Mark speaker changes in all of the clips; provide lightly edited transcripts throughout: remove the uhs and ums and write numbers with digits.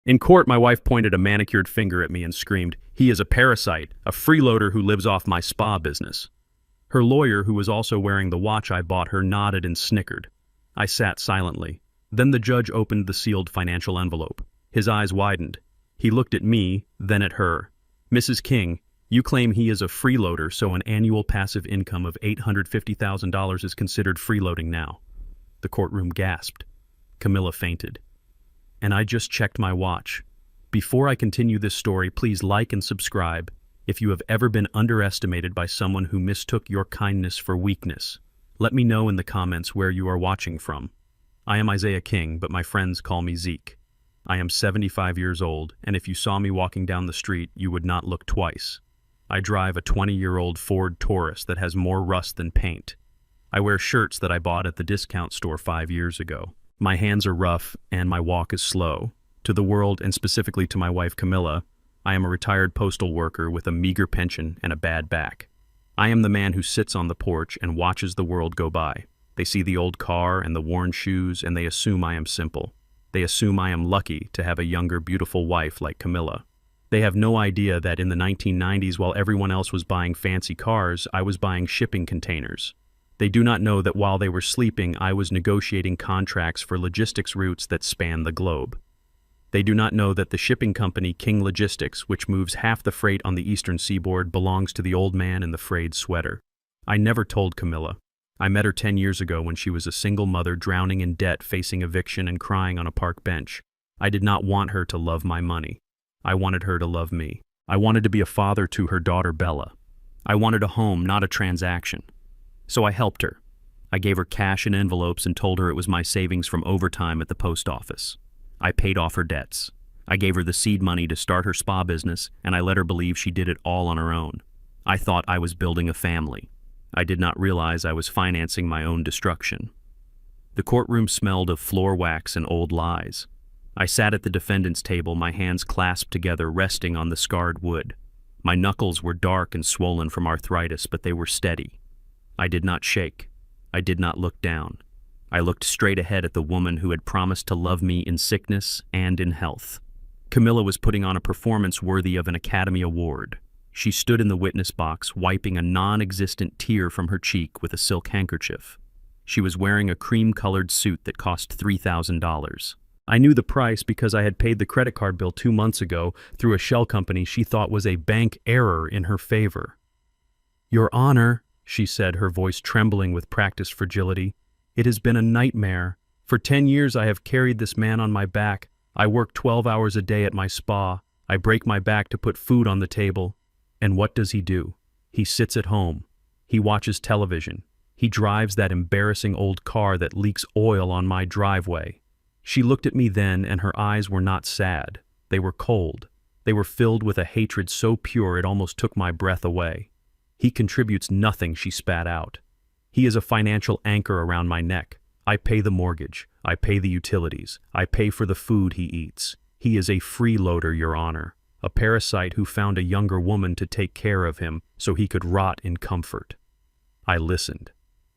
Speaker 1: In court, my wife pointed a manicured finger at me and screamed, "He is a parasite, a freeloader who lives off my spa business." Her lawyer, who was also wearing the watch I bought her, nodded and snickered. I sat silently. Then the judge opened the sealed financial envelope. His eyes widened. He looked at me, then at her. "Mrs. King, you claim he is a freeloader, so an annual passive income of $850,000 is considered freeloading now." The courtroom gasped. Camilla fainted. And I just checked my watch. Before I continue this story, please like and subscribe if you have ever been underestimated by someone who mistook your kindness for weakness. Let me know in the comments where you are watching from. I am Isaiah King, but my friends call me Zeke. I am 75 years old, and if you saw me walking down the street, you would not look twice. I drive a 20-year-old Ford Taurus that has more rust than paint. I wear shirts that I bought at the discount store 5 years ago. My hands are rough, and my walk is slow. To the world, and specifically to my wife Camilla, I am a retired postal worker with a meager pension and a bad back. I am the man who sits on the porch and watches the world go by. They see the old car and the worn shoes, and they assume I am simple. They assume I am lucky to have a younger, beautiful wife like Camilla. They have no idea that in the 1990s, while everyone else was buying fancy cars, I was buying shipping containers. They do not know that while they were sleeping, I was negotiating contracts for logistics routes that span the globe. They do not know that the shipping company King Logistics, which moves half the freight on the eastern seaboard, belongs to the old man in the frayed sweater. I never told Camilla. I met her 10 years ago when she was a single mother drowning in debt, facing eviction and crying on a park bench. I did not want her to love my money. I wanted her to love me. I wanted to be a father to her daughter Bella. I wanted a home, not a transaction. So I helped her. I gave her cash in envelopes and told her it was my savings from overtime at the post office. I paid off her debts. I gave her the seed money to start her spa business, and I let her believe she did it all on her own. I thought I was building a family. I did not realize I was financing my own destruction. The courtroom smelled of floor wax and old lies. I sat at the defendant's table, my hands clasped together, resting on the scarred wood. My knuckles were dark and swollen from arthritis, but they were steady. I did not shake. I did not look down. I looked straight ahead at the woman who had promised to love me in sickness and in health. Camilla was putting on a performance worthy of an Academy Award. She stood in the witness box, wiping a non-existent tear from her cheek with a silk handkerchief. She was wearing a cream-colored suit that cost $3,000. I knew the price because I had paid the credit card bill 2 months ago through a shell company she thought was a bank error in her favor. "Your Honor," she said, her voice trembling with practiced fragility, "it has been a nightmare. For 10 years I have carried this man on my back. I work 12 hours a day at my spa. I break my back to put food on the table. And what does he do? He sits at home. He watches television. He drives that embarrassing old car that leaks oil on my driveway." She looked at me then, and her eyes were not sad. They were cold. They were filled with a hatred so pure it almost took my breath away. "He contributes nothing," she spat out. "He is a financial anchor around my neck. I pay the mortgage. I pay the utilities. I pay for the food he eats. He is a freeloader, Your Honor. A parasite who found a younger woman to take care of him so he could rot in comfort." I listened.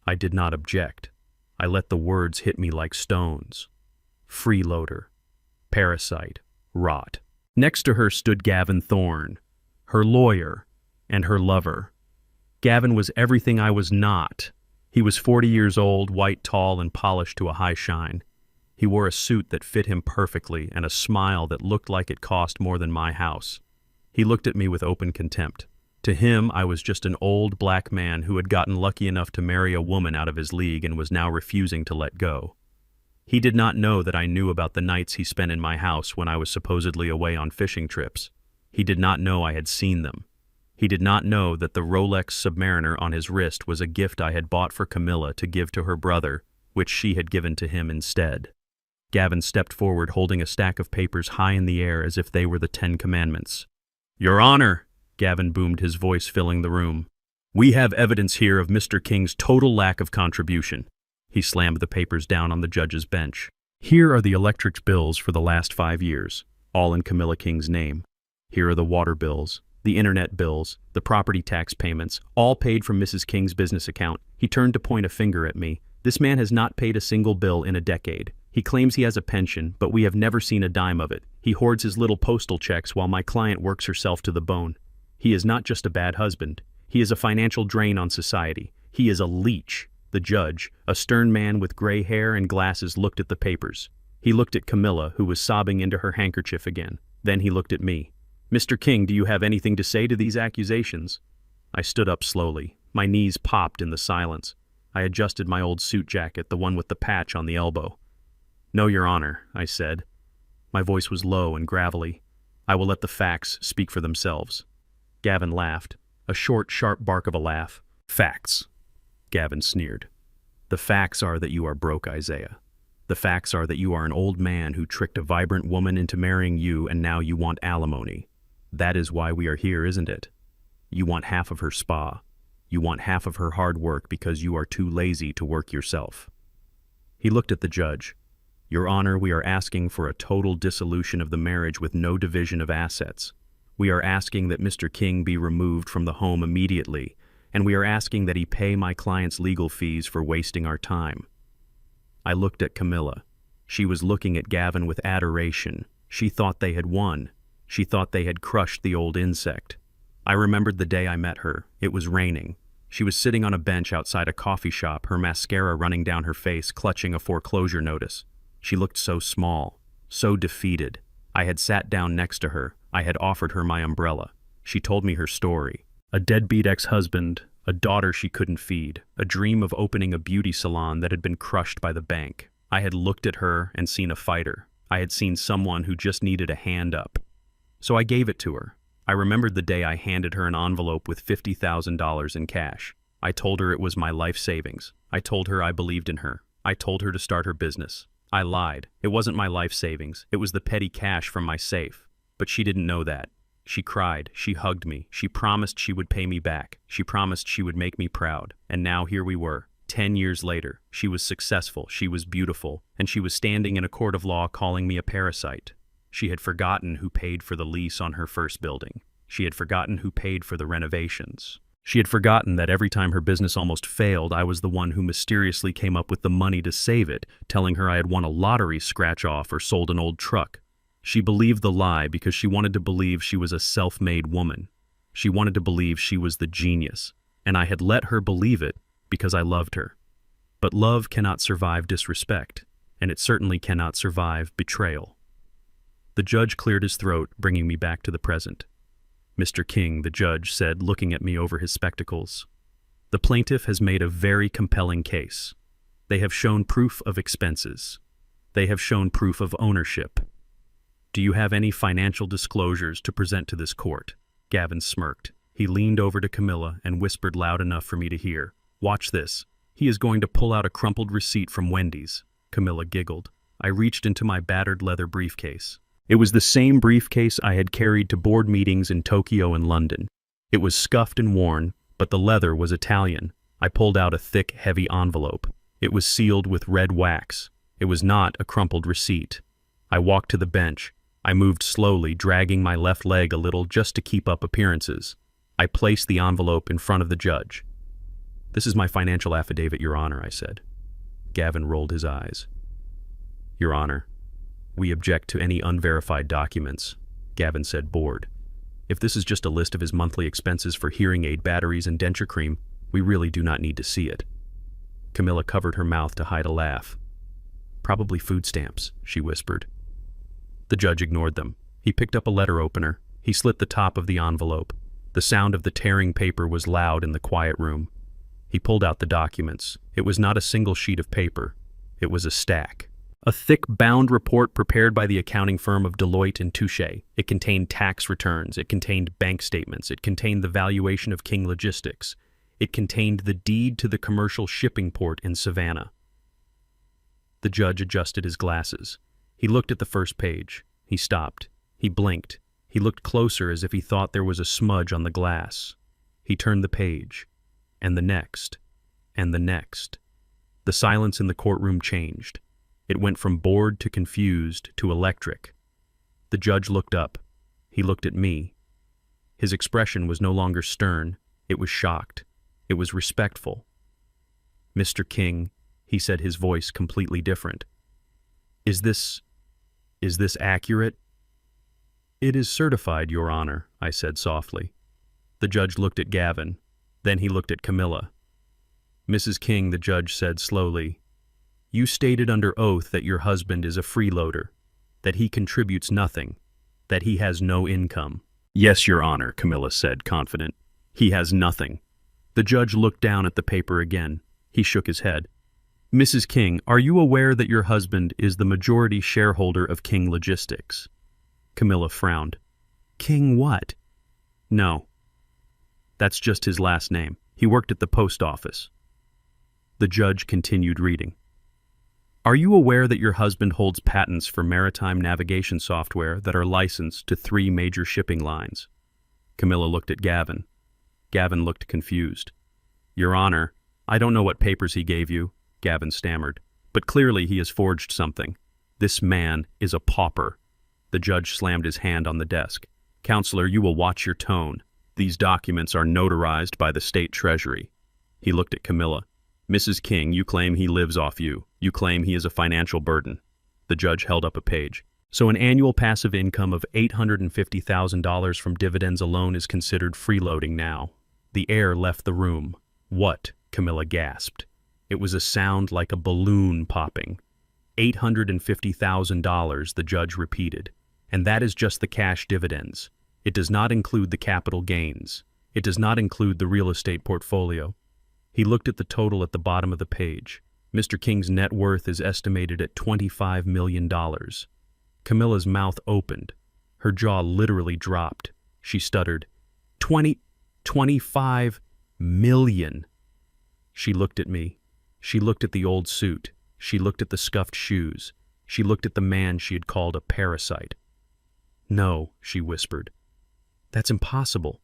Speaker 1: I did not object. I let the words hit me like stones. Freeloader, parasite, rot. Next to her stood Gavin Thorne, her lawyer, and her lover. Gavin was everything I was not. He was 40 years old, white, tall, and polished to a high shine. He wore a suit that fit him perfectly and a smile that looked like it cost more than my house. He looked at me with open contempt. To him, I was just an old black man who had gotten lucky enough to marry a woman out of his league and was now refusing to let go. He did not know that I knew about the nights he spent in my house when I was supposedly away on fishing trips. He did not know I had seen them. He did not know that the Rolex Submariner on his wrist was a gift I had bought for Camilla to give to her brother, which she had given to him instead. Gavin stepped forward, holding a stack of papers high in the air as if they were the 10 Commandments. "Your Honor," Gavin boomed, his voice filling the room, "we have evidence here of Mr. King's total lack of contribution." He slammed the papers down on the judge's bench. "Here are the electric bills for the last 5 years, all in Camilla King's name. Here are the water bills, the internet bills, the property tax payments, all paid from Mrs. King's business account." He turned to point a finger at me. "This man has not paid a single bill in a decade. He claims he has a pension, but we have never seen a dime of it. He hoards his little postal checks while my client works herself to the bone. He is not just a bad husband. He is a financial drain on society. He is a leech. The judge, a stern man with gray hair and glasses, looked at the papers. He looked at Camilla, who was sobbing into her handkerchief again. Then he looked at me. "Mr. King, do you have anything to say to these accusations?" I stood up slowly. My knees popped in the silence. I adjusted my old suit jacket, the one with the patch on the elbow. "No, Your Honor," I said. My voice was low and gravelly. "I will let the facts speak for themselves." Gavin laughed. A short, sharp bark of a laugh. "Facts," Gavin sneered. "The facts are that you are broke, Isaiah. The facts are that you are an old man who tricked a vibrant woman into marrying you, and now you want alimony. That is why we are here, isn't it? You want half of her spa. You want half of her hard work because you are too lazy to work yourself." He looked at the judge. "Your Honor, we are asking for a total dissolution of the marriage with no division of assets. We are asking that Mr. King be removed from the home immediately, and we are asking that he pay my client's legal fees for wasting our time." I looked at Camilla. She was looking at Gavin with adoration. She thought they had won. She thought they had crushed the old insect. I remembered the day I met her. It was raining. She was sitting on a bench outside a coffee shop, her mascara running down her face, clutching a foreclosure notice. She looked so small, so defeated. I had sat down next to her. I had offered her my umbrella. She told me her story. A deadbeat ex-husband, a daughter she couldn't feed, a dream of opening a beauty salon that had been crushed by the bank. I had looked at her and seen a fighter. I had seen someone who just needed a hand up. So I gave it to her. I remembered the day I handed her an envelope with $50,000 in cash. I told her it was my life savings. I told her I believed in her. I told her to start her business. I lied. It wasn't my life savings. It was the petty cash from my safe. But she didn't know that. She cried. She hugged me. She promised she would pay me back. She promised she would make me proud. And now here we were. 10 years later. She was successful. She was beautiful. And she was standing in a court of law calling me a parasite. She had forgotten who paid for the lease on her first building. She had forgotten who paid for the renovations. She had forgotten that every time her business almost failed, I was the one who mysteriously came up with the money to save it, telling her I had won a lottery scratch-off or sold an old truck. She believed the lie because she wanted to believe she was a self-made woman. She wanted to believe she was the genius, and I had let her believe it because I loved her. But love cannot survive disrespect, and it certainly cannot survive betrayal. The judge cleared his throat, bringing me back to the present. "Mr. King," the judge said, looking at me over his spectacles, "the plaintiff has made a very compelling case. They have shown proof of expenses. They have shown proof of ownership. Do you have any financial disclosures to present to this court?" Gavin smirked. He leaned over to Camilla and whispered loud enough for me to hear. "Watch this. He is going to pull out a crumpled receipt from Wendy's." Camilla giggled. I reached into my battered leather briefcase. It was the same briefcase I had carried to board meetings in Tokyo and London. It was scuffed and worn, but the leather was Italian. I pulled out a thick, heavy envelope. It was sealed with red wax. It was not a crumpled receipt. I walked to the bench. I moved slowly, dragging my left leg a little just to keep up appearances. I placed the envelope in front of the judge. "This is my financial affidavit, Your Honor," I said. Gavin rolled his eyes. "Your Honor, we object to any unverified documents," Gavin said, bored. "If this is just a list of his monthly expenses for hearing aid batteries and denture cream, we really do not need to see it." Camilla covered her mouth to hide a laugh. "Probably food stamps," she whispered. The judge ignored them. He picked up a letter opener. He slit the top of the envelope. The sound of the tearing paper was loud in the quiet room. He pulled out the documents. It was not a single sheet of paper. It was a stack. A thick, bound report prepared by the accounting firm of Deloitte and Touche. It contained tax returns. It contained bank statements. It contained the valuation of King Logistics. It contained the deed to the commercial shipping port in Savannah. The judge adjusted his glasses. He looked at the first page. He stopped. He blinked. He looked closer as if he thought there was a smudge on the glass. He turned the page. And the next. And the next. The silence in the courtroom changed. It went from bored to confused to electric. The judge looked up. He looked at me. His expression was no longer stern. It was shocked. It was respectful. "Mr. King," he said, his voice completely different. Is this accurate?" "It is certified, Your Honor," I said softly. The judge looked at Gavin. Then he looked at Camilla. "Mrs. King," the judge said slowly, "you stated under oath that your husband is a freeloader, that he contributes nothing, that he has no income." "Yes, Your Honor," Camilla said, confident. "He has nothing." The judge looked down at the paper again. He shook his head. "Mrs. King, are you aware that your husband is the majority shareholder of King Logistics?" Camilla frowned. "King what?" "No. That's just his last name. He worked at the post office." The judge continued reading. "Are you aware that your husband holds patents for maritime navigation software that are licensed to 3 major shipping lines?" Camilla looked at Gavin. Gavin looked confused. "Your Honor, I don't know what papers he gave you," Gavin stammered, "but clearly he has forged something. This man is a pauper." The judge slammed his hand on the desk. "Counselor, you will watch your tone. These documents are notarized by the state treasury." He looked at Camilla. "Mrs. King, you claim he lives off you. You claim he is a financial burden." The judge held up a page. "So an annual passive income of $850,000 from dividends alone is considered freeloading now." The air left the room. "What?" Camilla gasped. It was a sound like a balloon popping. $850,000, the judge repeated. "And that is just the cash dividends. It does not include the capital gains. It does not include the real estate portfolio." He looked at the total at the bottom of the page. Mr. King's net worth is estimated at $25 million. Camilla's mouth opened. Her jaw literally dropped. She stuttered, 25 million. She looked at me. She looked at the old suit. She looked at the scuffed shoes. She looked at the man she had called a parasite. "No," she whispered. "That's impossible.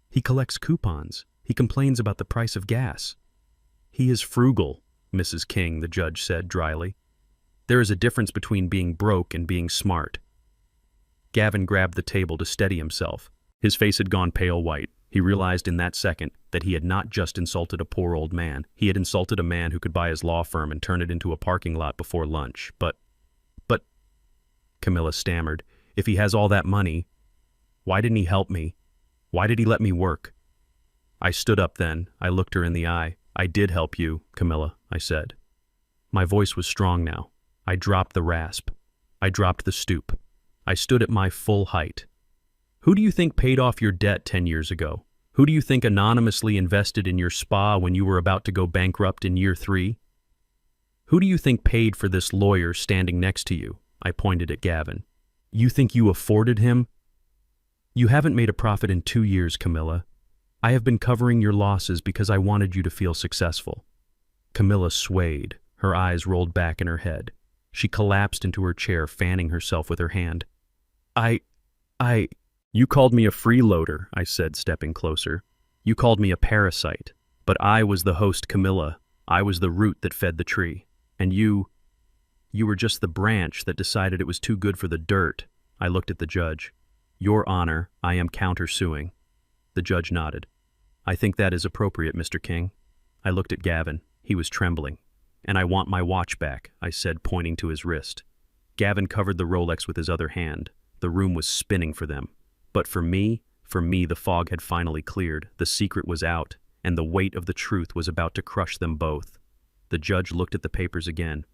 Speaker 1: He collects coupons. He complains about the price of gas." "He is frugal, Mrs. King," the judge said dryly. "There is a difference between being broke and being smart." Gavin grabbed the table to steady himself. His face had gone pale white. He realized in that second that he had not just insulted a poor old man. He had insulted a man who could buy his law firm and turn it into a parking lot before lunch. But, Camilla stammered, "if he has all that money, why didn't he help me? Why did he let me work?" I stood up then. I looked her in the eye. "I did help you, Camilla," I said. My voice was strong now. I dropped the rasp. I dropped the stoop. I stood at my full height. "Who do you think paid off your debt 10 years ago? Who do you think anonymously invested in your spa when you were about to go bankrupt in year 3? Who do you think paid for this lawyer standing next to you?" I pointed at Gavin. "You think you afforded him? You haven't made a profit in 2 years, Camilla. I have been covering your losses because I wanted you to feel successful." Camilla swayed. Her eyes rolled back in her head. She collapsed into her chair, fanning herself with her hand. "You called me a freeloader," I said, stepping closer. "You called me a parasite. But I was the host, Camilla. I was the root that fed the tree. And you were just the branch that decided it was too good for the dirt." I looked at the judge. "Your Honor, I am countersuing." The judge nodded. "I think that is appropriate, Mr. King." I looked at Gavin. He was trembling. "And I want my watch back," I said, pointing to his wrist. Gavin covered the Rolex with his other hand. The room was spinning for them. But for me, the fog had finally cleared. The secret was out, and the weight of the truth was about to crush them both. The judge looked at the papers again.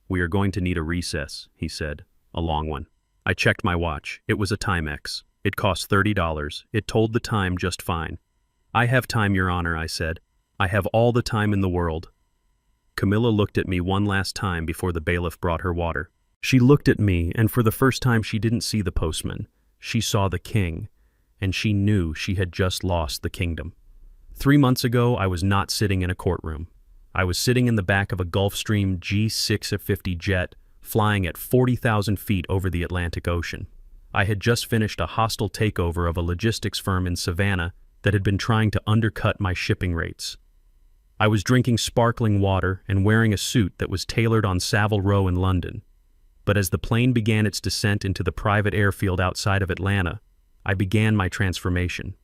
Speaker 1: "We are going to need a recess," he said. "A long one." I checked my watch. It was a Timex. It cost $30. It told the time just fine. "I have time, Your Honor," I said. "I have all the time in the world." Camilla looked at me one last time before the bailiff brought her water. She looked at me, and for the first time she didn't see the postman. She saw the king, and she knew she had just lost the kingdom. 3 months ago, I was not sitting in a courtroom. I was sitting in the back of a Gulfstream G650 jet, flying at 40,000 feet over the Atlantic Ocean. I had just finished a hostile takeover of a logistics firm in Savannah that had been trying to undercut my shipping rates. I was drinking sparkling water and wearing a suit that was tailored on Savile Row in London. But as the plane began its descent into the private airfield outside of Atlanta, I began my transformation.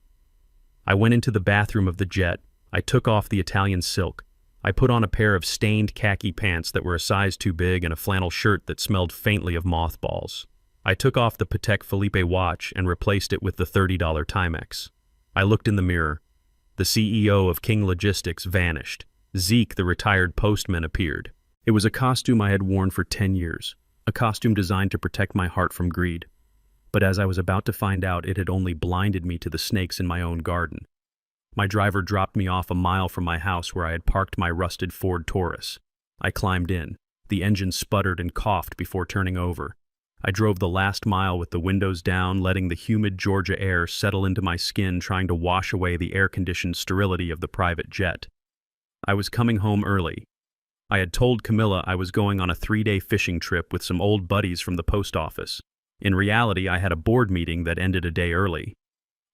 Speaker 1: I went into the bathroom of the jet. I took off the Italian silk. I put on a pair of stained khaki pants that were a size too big and a flannel shirt that smelled faintly of mothballs. I took off the Patek Philippe watch and replaced it with the $30 Timex. I looked in the mirror. The CEO of King Logistics vanished. Zeke, the retired postman, appeared. It was a costume I had worn for 10 years, a costume designed to protect my heart from greed. But as I was about to find out, it had only blinded me to the snakes in my own garden. My driver dropped me off a mile from my house where I had parked my rusted Ford Taurus. I climbed in. The engine sputtered and coughed before turning over. I drove the last mile with the windows down, letting the humid Georgia air settle into my skin, trying to wash away the air-conditioned sterility of the private jet. I was coming home early. I had told Camilla I was going on a 3-day fishing trip with some old buddies from the post office. In reality, I had a board meeting that ended a day early.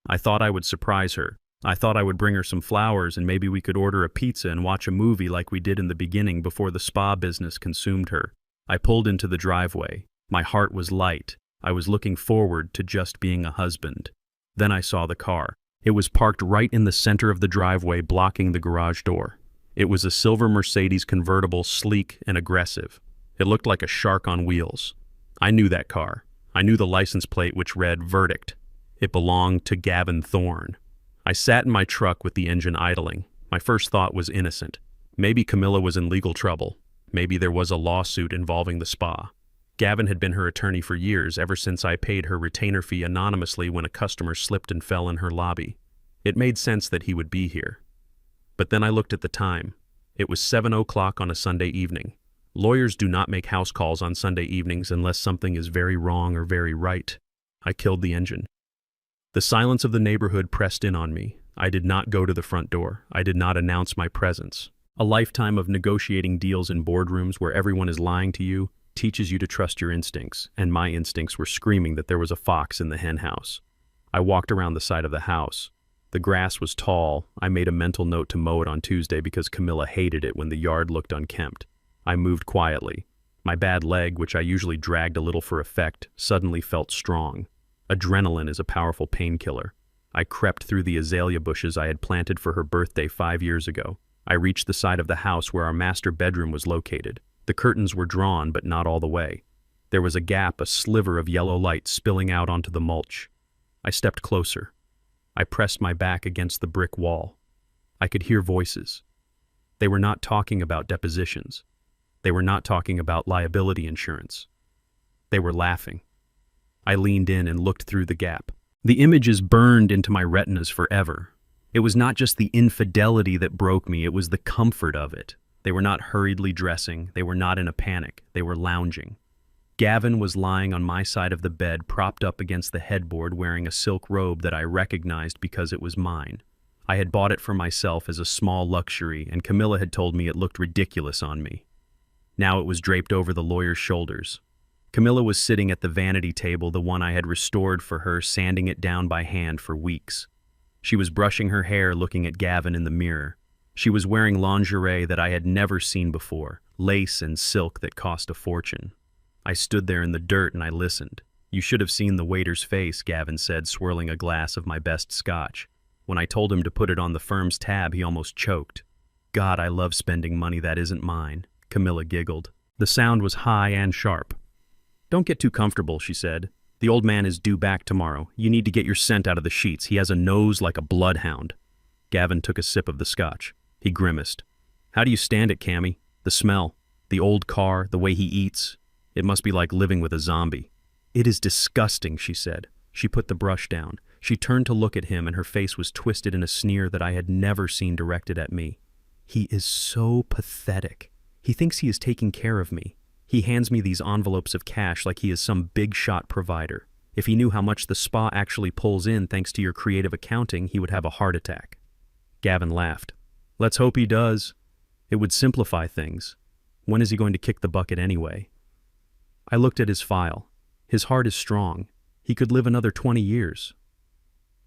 Speaker 1: I thought I would surprise her. I thought I would bring her some flowers and maybe we could order a pizza and watch a movie like we did in the beginning before the spa business consumed her. I pulled into the driveway. My heart was light. I was looking forward to just being a husband. Then I saw the car. It was parked right in the center of the driveway, blocking the garage door. It was a silver Mercedes convertible, sleek and aggressive. It looked like a shark on wheels. I knew that car. I knew the license plate, which read Verdict. It belonged to Gavin Thorne. I sat in my truck with the engine idling. My first thought was innocent. Maybe Camilla was in legal trouble. Maybe there was a lawsuit involving the spa. Gavin had been her attorney for years, ever since I paid her retainer fee anonymously when a customer slipped and fell in her lobby. It made sense that he would be here. But then I looked at the time. It was 7:00 on a Sunday evening. Lawyers do not make house calls on Sunday evenings unless something is very wrong or very right. I killed the engine. The silence of the neighborhood pressed in on me. I did not go to the front door. I did not announce my presence. A lifetime of negotiating deals in boardrooms where everyone is lying to you teaches you to trust your instincts, and my instincts were screaming that there was a fox in the hen house. I walked around the side of the house. The grass was tall. I made a mental note to mow it on Tuesday because Camilla hated it when the yard looked unkempt. I moved quietly. My bad leg, which I usually dragged a little for effect, suddenly felt strong. Adrenaline is a powerful painkiller. I crept through the azalea bushes I had planted for her birthday 5 years ago. I reached the side of the house where our master bedroom was located. The curtains were drawn, but not all the way. There was a gap, a sliver of yellow light spilling out onto the mulch. I stepped closer. I pressed my back against the brick wall. I could hear voices. They were not talking about depositions. They were not talking about liability insurance. They were laughing. I leaned in and looked through the gap. The images burned into my retinas forever. It was not just the infidelity that broke me, it was the comfort of it. They were not hurriedly dressing. They were not in a panic. They were lounging. Gavin was lying on my side of the bed, propped up against the headboard, wearing a silk robe that I recognized because it was mine. I had bought it for myself as a small luxury, and Camilla had told me it looked ridiculous on me. Now it was draped over the lawyer's shoulders. Camilla was sitting at the vanity table, the one I had restored for her, sanding it down by hand for weeks. She was brushing her hair, looking at Gavin in the mirror. She was wearing lingerie that I had never seen before, lace and silk that cost a fortune. I stood there in the dirt and I listened. "You should have seen the waiter's face," Gavin said, swirling a glass of my best scotch. When I told him to put it on the firm's tab, he almost choked. "God, I love spending money that isn't mine," Camilla giggled. The sound was high and sharp. "Don't get too comfortable," she said. "The old man is due back tomorrow. You need to get your scent out of the sheets. He has a nose like a bloodhound." Gavin took a sip of the scotch. He grimaced. "How do you stand it, Cammy? The smell, the old car, the way he eats. It must be like living with a zombie." "It is disgusting," she said. She put the brush down. She turned to look at him, and her face was twisted in a sneer that I had never seen directed at me. "He is so pathetic. He thinks he is taking care of me. He hands me these envelopes of cash like he is some big-shot provider. If he knew how much the spa actually pulls in thanks to your creative accounting, he would have a heart attack." Gavin laughed. "Let's hope he does. It would simplify things. When is he going to kick the bucket anyway?" I looked at his file. His heart is strong. He could live another 20 years.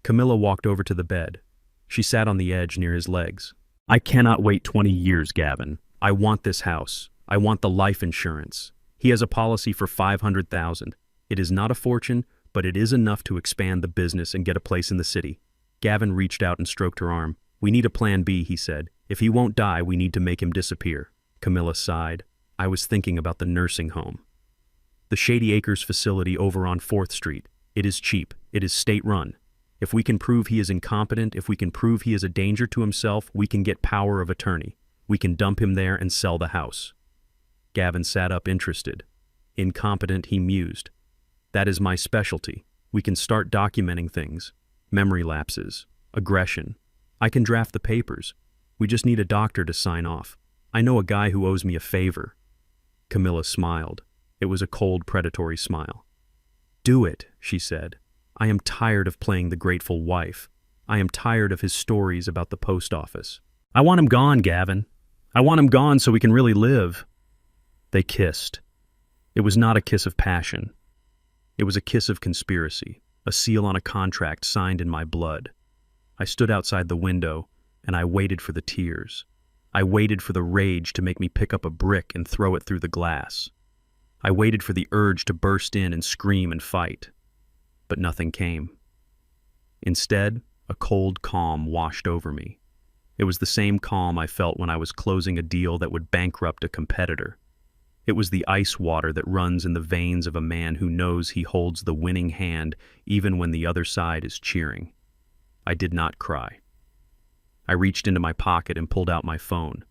Speaker 1: Camilla walked over to the bed. She sat on the edge near his legs. "I cannot wait 20 years, Gavin. I want this house. I want the life insurance. He has a policy for $500,000. It is not a fortune, but it is enough to expand the business and get a place in the city." Gavin reached out and stroked her arm. "We need a plan B," he said. If he won't die, we need to make him disappear. Camilla sighed. I was thinking about the nursing home. The Shady Acres facility over on 4th Street. It is cheap. It is state-run. If we can prove he is incompetent, if we can prove he is a danger to himself, we can get power of attorney. We can dump him there and sell the house. Gavin sat up interested. Incompetent, he mused. That is my specialty. We can start documenting things. Memory lapses. Aggression. I can draft the papers. We just need a doctor to sign off. I know a guy who owes me a favor. Camilla smiled. It was a cold, predatory smile. Do it, she said. I am tired of playing the grateful wife. I am tired of his stories about the post office. I want him gone, Gavin. I want him gone so we can really live. They kissed. It was not a kiss of passion. It was a kiss of conspiracy, a seal on a contract signed in my blood. I stood outside the window, and I waited for the tears. I waited for the rage to make me pick up a brick and throw it through the glass. I waited for the urge to burst in and scream and fight. But nothing came. Instead, a cold calm washed over me. It was the same calm I felt when I was closing a deal that would bankrupt a competitor. It was the ice water that runs in the veins of a man who knows he holds the winning hand even when the other side is cheering. I did not cry. I reached into my pocket and pulled out my phone.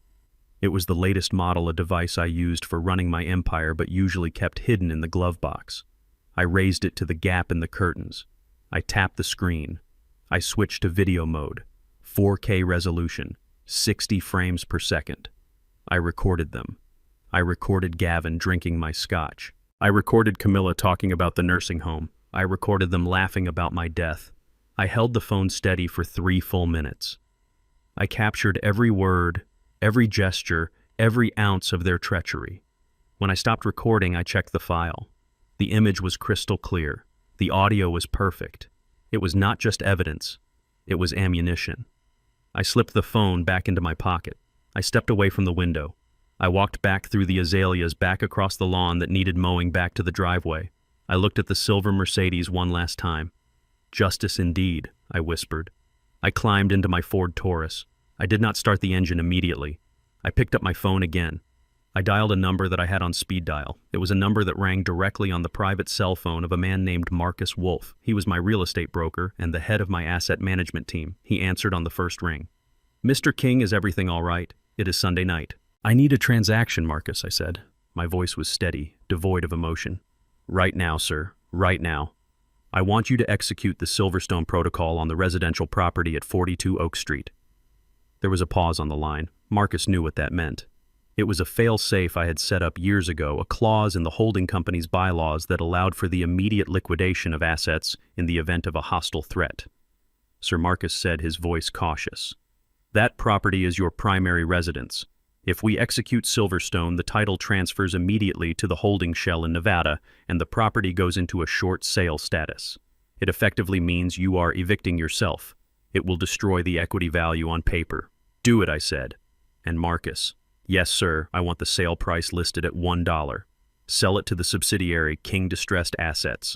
Speaker 1: It was the latest model, a device I used for running my empire but usually kept hidden in the glove box. I raised it to the gap in the curtains. I tapped the screen. I switched to video mode, 4K resolution, 60 frames per second. I recorded them. I recorded Gavin drinking my scotch. I recorded Camilla talking about the nursing home. I recorded them laughing about my death. I held the phone steady for 3 full minutes. I captured every word, every gesture, every ounce of their treachery. When I stopped recording, I checked the file. The image was crystal clear. The audio was perfect. It was not just evidence. It was ammunition. I slipped the phone back into my pocket. I stepped away from the window. I walked back through the azaleas, back across the lawn that needed mowing, back to the driveway. I looked at the silver Mercedes one last time. Justice indeed, I whispered. I climbed into my Ford Taurus. I did not start the engine immediately. I picked up my phone again. I dialed a number that I had on speed dial. It was a number that rang directly on the private cell phone of a man named Marcus Wolf. He was my real estate broker and the head of my asset management team. He answered on the first ring. Mr. King, is everything all right? It is Sunday night. I need a transaction, Marcus, I said. My voice was steady, devoid of emotion. Right now, sir. Right now. I want you to execute the Silverstone Protocol on the residential property at 42 Oak Street. There was a pause on the line. Marcus knew what that meant. It was a fail-safe I had set up years ago, a clause in the holding company's bylaws that allowed for the immediate liquidation of assets in the event of a hostile threat. Sir Marcus said, his voice cautious. That property is your primary residence. If we execute Silverstone, the title transfers immediately to the holding shell in Nevada, and the property goes into a short sale status. It effectively means you are evicting yourself. It will destroy the equity value on paper. Do it, I said. And Marcus, yes, sir, I want the sale price listed at $1. Sell it to the subsidiary King Distressed Assets.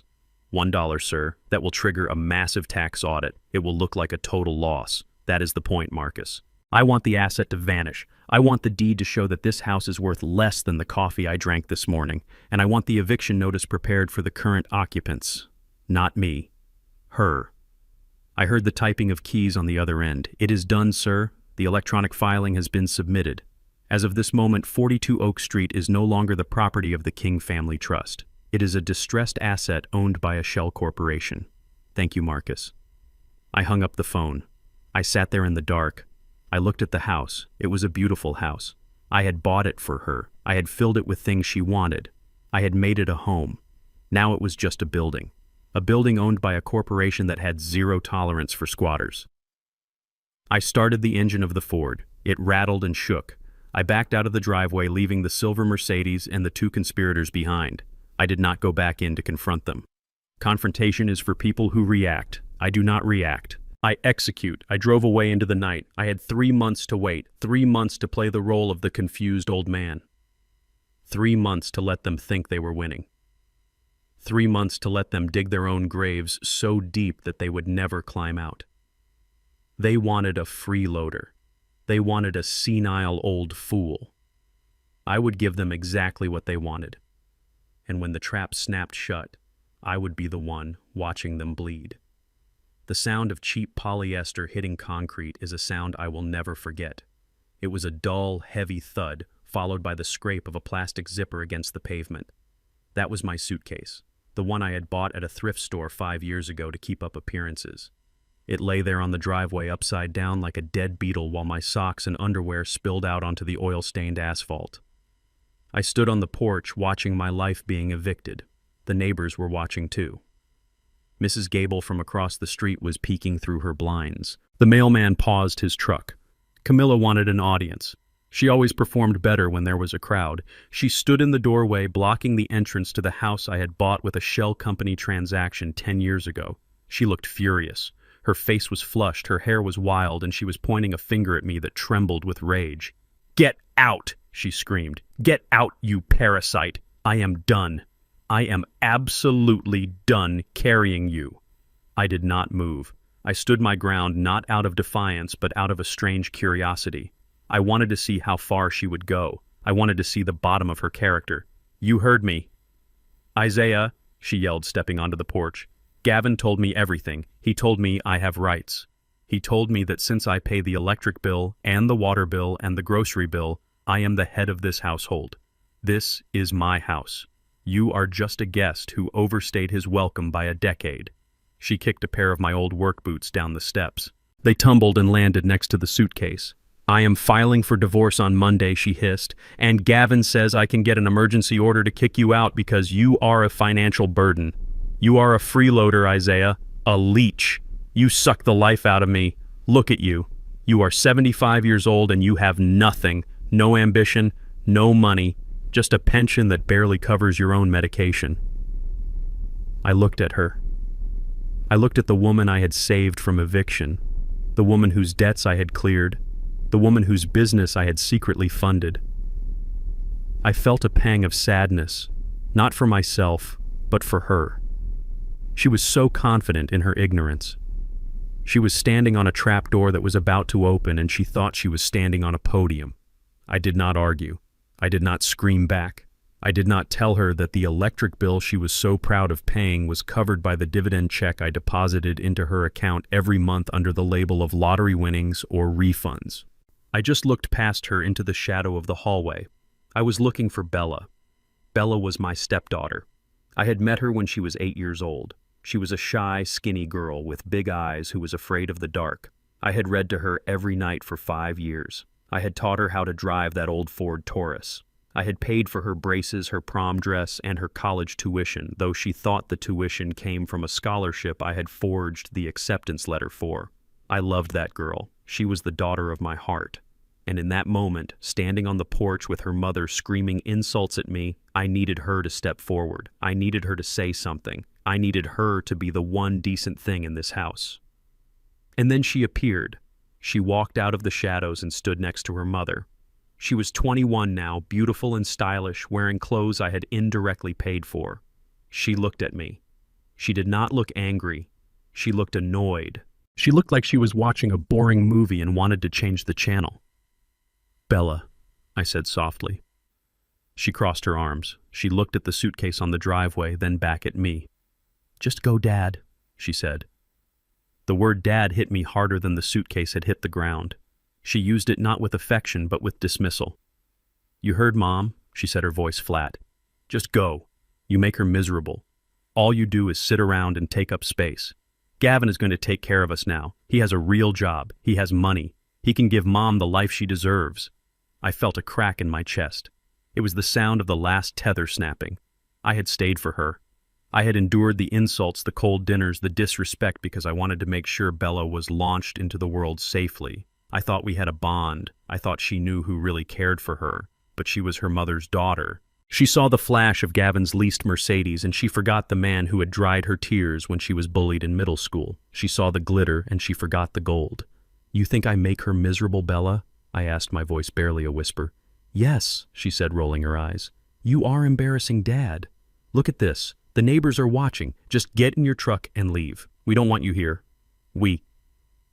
Speaker 1: $1, sir. That will trigger a massive tax audit. It will look like a total loss. That is the point, Marcus. I want the asset to vanish. I want the deed to show that this house is worth less than the coffee I drank this morning, and I want the eviction notice prepared for the current occupants. Not me. Her. I heard the typing of keys on the other end. It is done, sir. The electronic filing has been submitted. As of this moment, 42 Oak Street is no longer the property of the King Family Trust. It is a distressed asset owned by a shell corporation. Thank you, Marcus. I hung up the phone. I sat there in the dark. I looked at the house. It was a beautiful house. I had bought it for her. I had filled it with things she wanted. I had made it a home. Now it was just a building owned by a corporation that had zero tolerance for squatters. I started the engine of the Ford. It rattled and shook. I backed out of the driveway, leaving the silver Mercedes and the 2 conspirators behind. I did not go back in to confront them. Confrontation is for people who react. I do not react. I execute. I drove away into the night. I had 3 months to wait, 3 months to play the role of the confused old man. 3 months to let them think they were winning. 3 months to let them dig their own graves so deep that they would never climb out. They wanted a freeloader. They wanted a senile old fool. I would give them exactly what they wanted. And when the trap snapped shut, I would be the one watching them bleed. The sound of cheap polyester hitting concrete is a sound I will never forget. It was a dull, heavy thud, followed by the scrape of a plastic zipper against the pavement. That was my suitcase, the one I had bought at a thrift store 5 years ago to keep up appearances. It lay there on the driveway upside down like a dead beetle while my socks and underwear spilled out onto the oil-stained asphalt. I stood on the porch watching my life being evicted. The neighbors were watching too. Mrs. Gable from across the street was peeking through her blinds. The mailman paused his truck. Camilla wanted an audience. She always performed better when there was a crowd. She stood in the doorway blocking the entrance to the house I had bought with a shell company transaction 10 years ago. She looked furious. Her face was flushed, her hair was wild, and she was pointing a finger at me that trembled with rage. "Get out!" she screamed. "Get out, you parasite! I am done. I am absolutely done carrying you." I did not move. I stood my ground not out of defiance but out of a strange curiosity. I wanted to see how far she would go. I wanted to see the bottom of her character. "You heard me." "Isaiah," she yelled, stepping onto the porch. "Gavin told me everything. He told me I have rights. He told me that since I pay the electric bill and the water bill and the grocery bill, I am the head of this household. This is my house. You are just a guest who overstayed his welcome by a decade." She kicked a pair of my old work boots down the steps. They tumbled and landed next to the suitcase. "I am filing for divorce on Monday," she hissed, "and Gavin says I can get an emergency order to kick you out because you are a financial burden. You are a freeloader, Isaiah, a leech. You suck the life out of me. Look at you. You are 75 years old and you have nothing, no ambition, no money, just a pension that barely covers your own medication." I looked at her. I looked at the woman I had saved from eviction, the woman whose debts I had cleared, the woman whose business I had secretly funded. I felt a pang of sadness, not for myself, but for her. She was so confident in her ignorance. She was standing on a trapdoor that was about to open, and she thought she was standing on a podium. I did not argue. I did not scream back. I did not tell her that the electric bill she was so proud of paying was covered by the dividend check I deposited into her account every month under the label of lottery winnings or refunds. I just looked past her into the shadow of the hallway. I was looking for Bella. Bella was my stepdaughter. I had met her when she was 8 years old. She was a shy, skinny girl with big eyes who was afraid of the dark. I had read to her every night for 5 years. I had taught her how to drive that old Ford Taurus. I had paid for her braces, her prom dress, and her college tuition, though she thought the tuition came from a scholarship I had forged the acceptance letter for. I loved that girl. She was the daughter of my heart. And in that moment, standing on the porch with her mother screaming insults at me, I needed her to step forward. I needed her to say something. I needed her to be the one decent thing in this house. And then she appeared. She walked out of the shadows and stood next to her mother. She was 21 now, beautiful and stylish, wearing clothes I had indirectly paid for. She looked at me. She did not look angry. She looked annoyed. She looked like she was watching a boring movie and wanted to change the channel. "Bella," I said softly. She crossed her arms. She looked at the suitcase on the driveway, then back at me. "Just go, Dad," she said. The word Dad hit me harder than the suitcase had hit the ground. She used it not with affection, but with dismissal. "You heard, Mom," she said, her voice flat. "Just go. You make her miserable. All you do is sit around and take up space. Gavin is going to take care of us now. He has a real job. He has money. He can give Mom the life she deserves." I felt a crack in my chest. It was the sound of the last tether snapping. I had stayed for her. I had endured the insults, the cold dinners, the disrespect because I wanted to make sure Bella was launched into the world safely. I thought we had a bond. I thought she knew who really cared for her, but she was her mother's daughter. She saw the flash of Gavin's leased Mercedes, and she forgot the man who had dried her tears when she was bullied in middle school. She saw the glitter, and she forgot the gold. "You think I make her miserable, Bella?" I asked, my voice barely a whisper. "Yes," she said, rolling her eyes. "You are embarrassing Dad. Look at this. The neighbors are watching. Just get in your truck and leave. We don't want you here."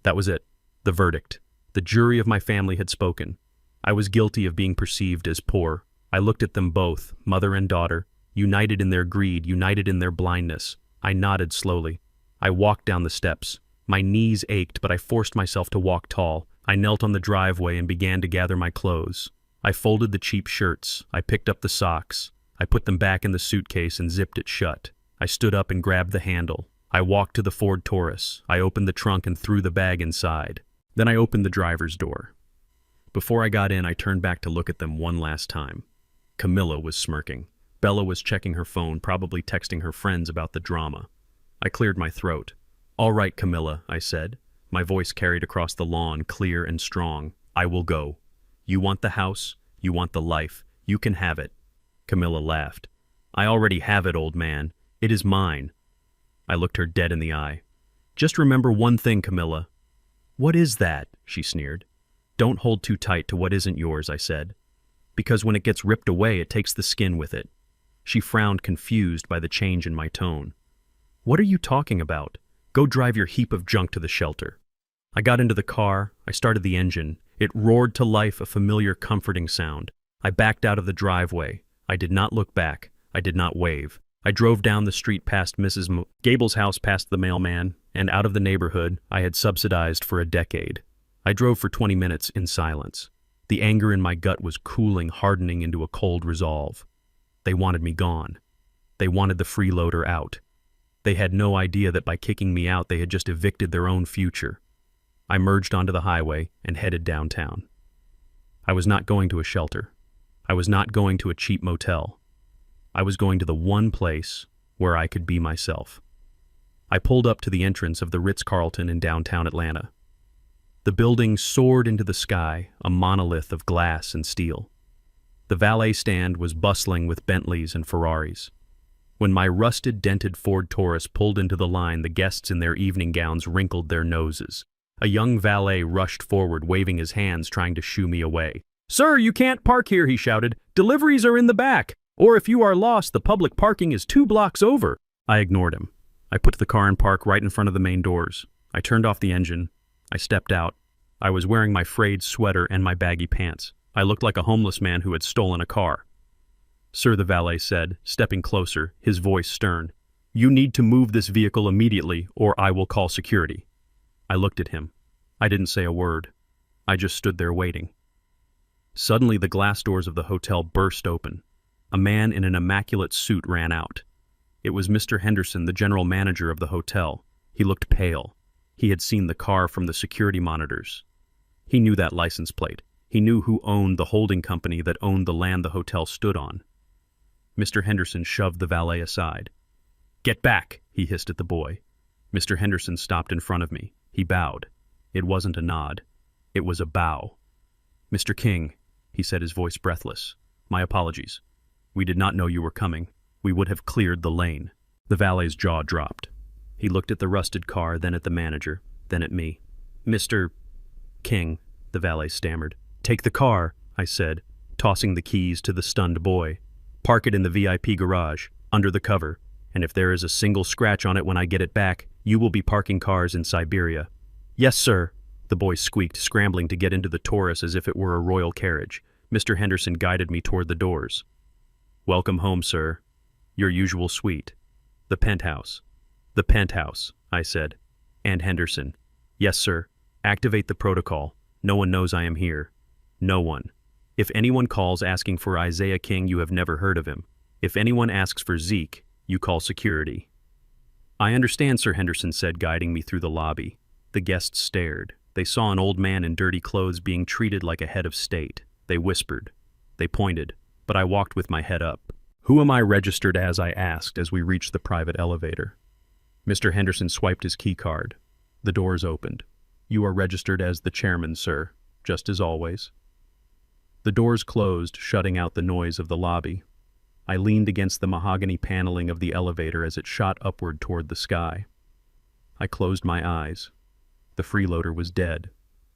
Speaker 1: That was it. The verdict. The jury of my family had spoken. I was guilty of being perceived as poor. I looked at them both, mother and daughter, united in their greed, united in their blindness. I nodded slowly. I walked down the steps. My knees ached, but I forced myself to walk tall. I knelt on the driveway and began to gather my clothes. I folded the cheap shirts. I picked up the socks. I put them back in the suitcase and zipped it shut. I stood up and grabbed the handle. I walked to the Ford Taurus. I opened the trunk and threw the bag inside. Then I opened the driver's door. Before I got in, I turned back to look at them one last time. Camilla was smirking. Bella was checking her phone, probably texting her friends about the drama. I cleared my throat. "All right, Camilla," I said. My voice carried across the lawn, clear and strong. "I will go. You want the house? You want the life? You can have it." Camilla laughed. "I already have it, old man. It is mine." I looked her dead in the eye. "Just remember one thing, Camilla." "What is that?" she sneered. "Don't hold too tight to what isn't yours," I said. "Because when it gets ripped away, it takes the skin with it." She frowned, confused by the change in my tone. "What are you talking about? Go drive your heap of junk to the shelter." I got into the car. I started the engine. It roared to life, a familiar, comforting sound. I backed out of the driveway. I did not look back. I did not wave. I drove down the street past Mrs. Gable's house, past the mailman, and out of the neighborhood I had subsidized for a decade. I drove for 20 minutes in silence. The anger in my gut was cooling, hardening into a cold resolve. They wanted me gone. They wanted the freeloader out. They had no idea that by kicking me out they had just evicted their own future. I merged onto the highway and headed downtown. I was not going to a shelter. I was not going to a cheap motel. I was going to the one place where I could be myself. I pulled up to the entrance of the Ritz-Carlton in downtown Atlanta. The building soared into the sky, a monolith of glass and steel. The valet stand was bustling with Bentleys and Ferraris. When my rusted, dented Ford Taurus pulled into the line, the guests in their evening gowns wrinkled their noses. A young valet rushed forward, waving his hands, trying to shoo me away. "Sir, you can't park here," he shouted. "Deliveries are in the back. Or if you are lost, the public parking is 2 blocks over." I ignored him. I put the car in park right in front of the main doors. I turned off the engine. I stepped out. I was wearing my frayed sweater and my baggy pants. I looked like a homeless man who had stolen a car. "Sir," the valet said, stepping closer, his voice stern. "You need to move this vehicle immediately, or I will call security." I looked at him. I didn't say a word. I just stood there waiting. Suddenly, the glass doors of the hotel burst open. A man in an immaculate suit ran out. It was Mr. Henderson, the general manager of the hotel. He looked pale. He had seen the car from the security monitors. He knew that license plate. He knew who owned the holding company that owned the land the hotel stood on. Mr. Henderson shoved the valet aside. "Get back," he hissed at the boy. Mr. Henderson stopped in front of me. He bowed. It wasn't a nod. It was a bow. "Mr. King," he said, his voice breathless. "My apologies. We did not know you were coming. We would have cleared the lane." The valet's jaw dropped. He looked at the rusted car, then at the manager, then at me. "Mr. King," the valet stammered. "Take the car," I said, tossing the keys to the stunned boy. "Park it in the VIP garage, under the cover, and if there is a single scratch on it when I get it back, you will be parking cars in Siberia." "Yes, sir," the boy squeaked, scrambling to get into the Taurus as if it were a royal carriage. Mr. Henderson guided me toward the doors. "Welcome home, sir. Your usual suite. The penthouse." "The penthouse," I said. "And Henderson." "Yes, sir. Activate the protocol. No one knows I am here. No one. If anyone calls asking for Isaiah King, you have never heard of him. If anyone asks for Zeke, you call security." "I understand," Sir Henderson said, guiding me through the lobby. The guests stared. They saw an old man in dirty clothes being treated like a head of state. They whispered. They pointed. But I walked with my head up. "Who am I registered as?" I asked as we reached the private elevator. Mr. Henderson swiped his key card. The doors opened. "You are registered as the chairman, sir, just as always." The doors closed, shutting out the noise of the lobby. I leaned against the mahogany paneling of the elevator as it shot upward toward the sky. I closed my eyes. The freeloader was dead.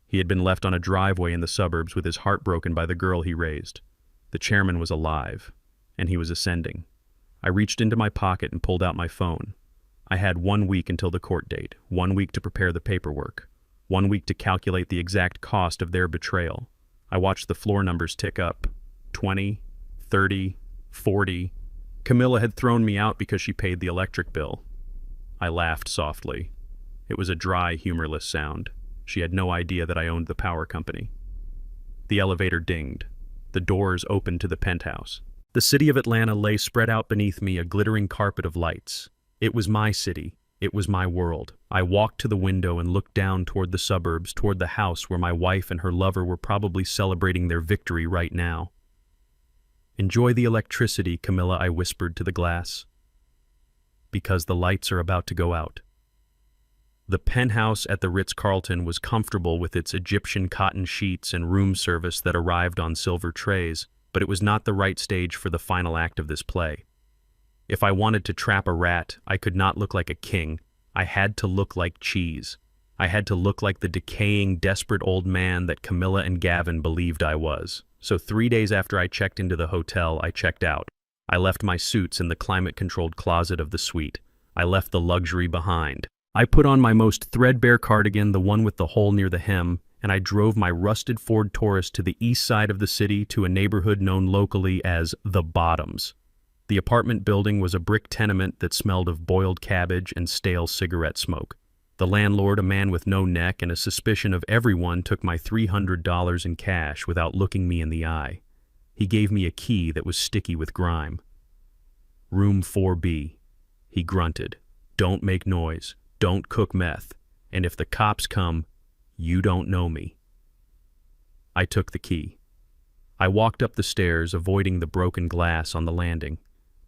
Speaker 1: He had been left on a driveway in the suburbs with his heart broken by the girl he raised. The chairman was alive, and he was ascending. I reached into my pocket and pulled out my phone. I had 1 week until the court date, 1 week to prepare the paperwork. 1 week to calculate the exact cost of their betrayal. I watched the floor numbers tick up. 20, 30, 40. Camilla had thrown me out because she paid the electric bill. I laughed softly. It was a dry, humorless sound. She had no idea that I owned the power company. The elevator dinged. The doors opened to the penthouse. The city of Atlanta lay spread out beneath me, a glittering carpet of lights. It was my city. It was my world. I walked to the window and looked down toward the suburbs, toward the house where my wife and her lover were probably celebrating their victory right now. "Enjoy the electricity, Camilla," I whispered to the glass. "Because the lights are about to go out." The penthouse at the Ritz-Carlton was comfortable with its Egyptian cotton sheets and room service that arrived on silver trays, but it was not the right stage for the final act of this play. If I wanted to trap a rat, I could not look like a king. I had to look like cheese. I had to look like the decaying, desperate old man that Camilla and Gavin believed I was. So 3 days after I checked into the hotel, I checked out. I left my suits in the climate-controlled closet of the suite. I left the luxury behind. I put on my most threadbare cardigan, the one with the hole near the hem, and I drove my rusted Ford Taurus to the east side of the city to a neighborhood known locally as The Bottoms. The apartment building was a brick tenement that smelled of boiled cabbage and stale cigarette smoke. The landlord, a man with no neck and a suspicion of everyone, took my $300 in cash without looking me in the eye. He gave me a key that was sticky with grime. "Room 4B. He grunted. "Don't make noise. Don't cook meth. And if the cops come, you don't know me." I took the key. I walked up the stairs, avoiding the broken glass on the landing.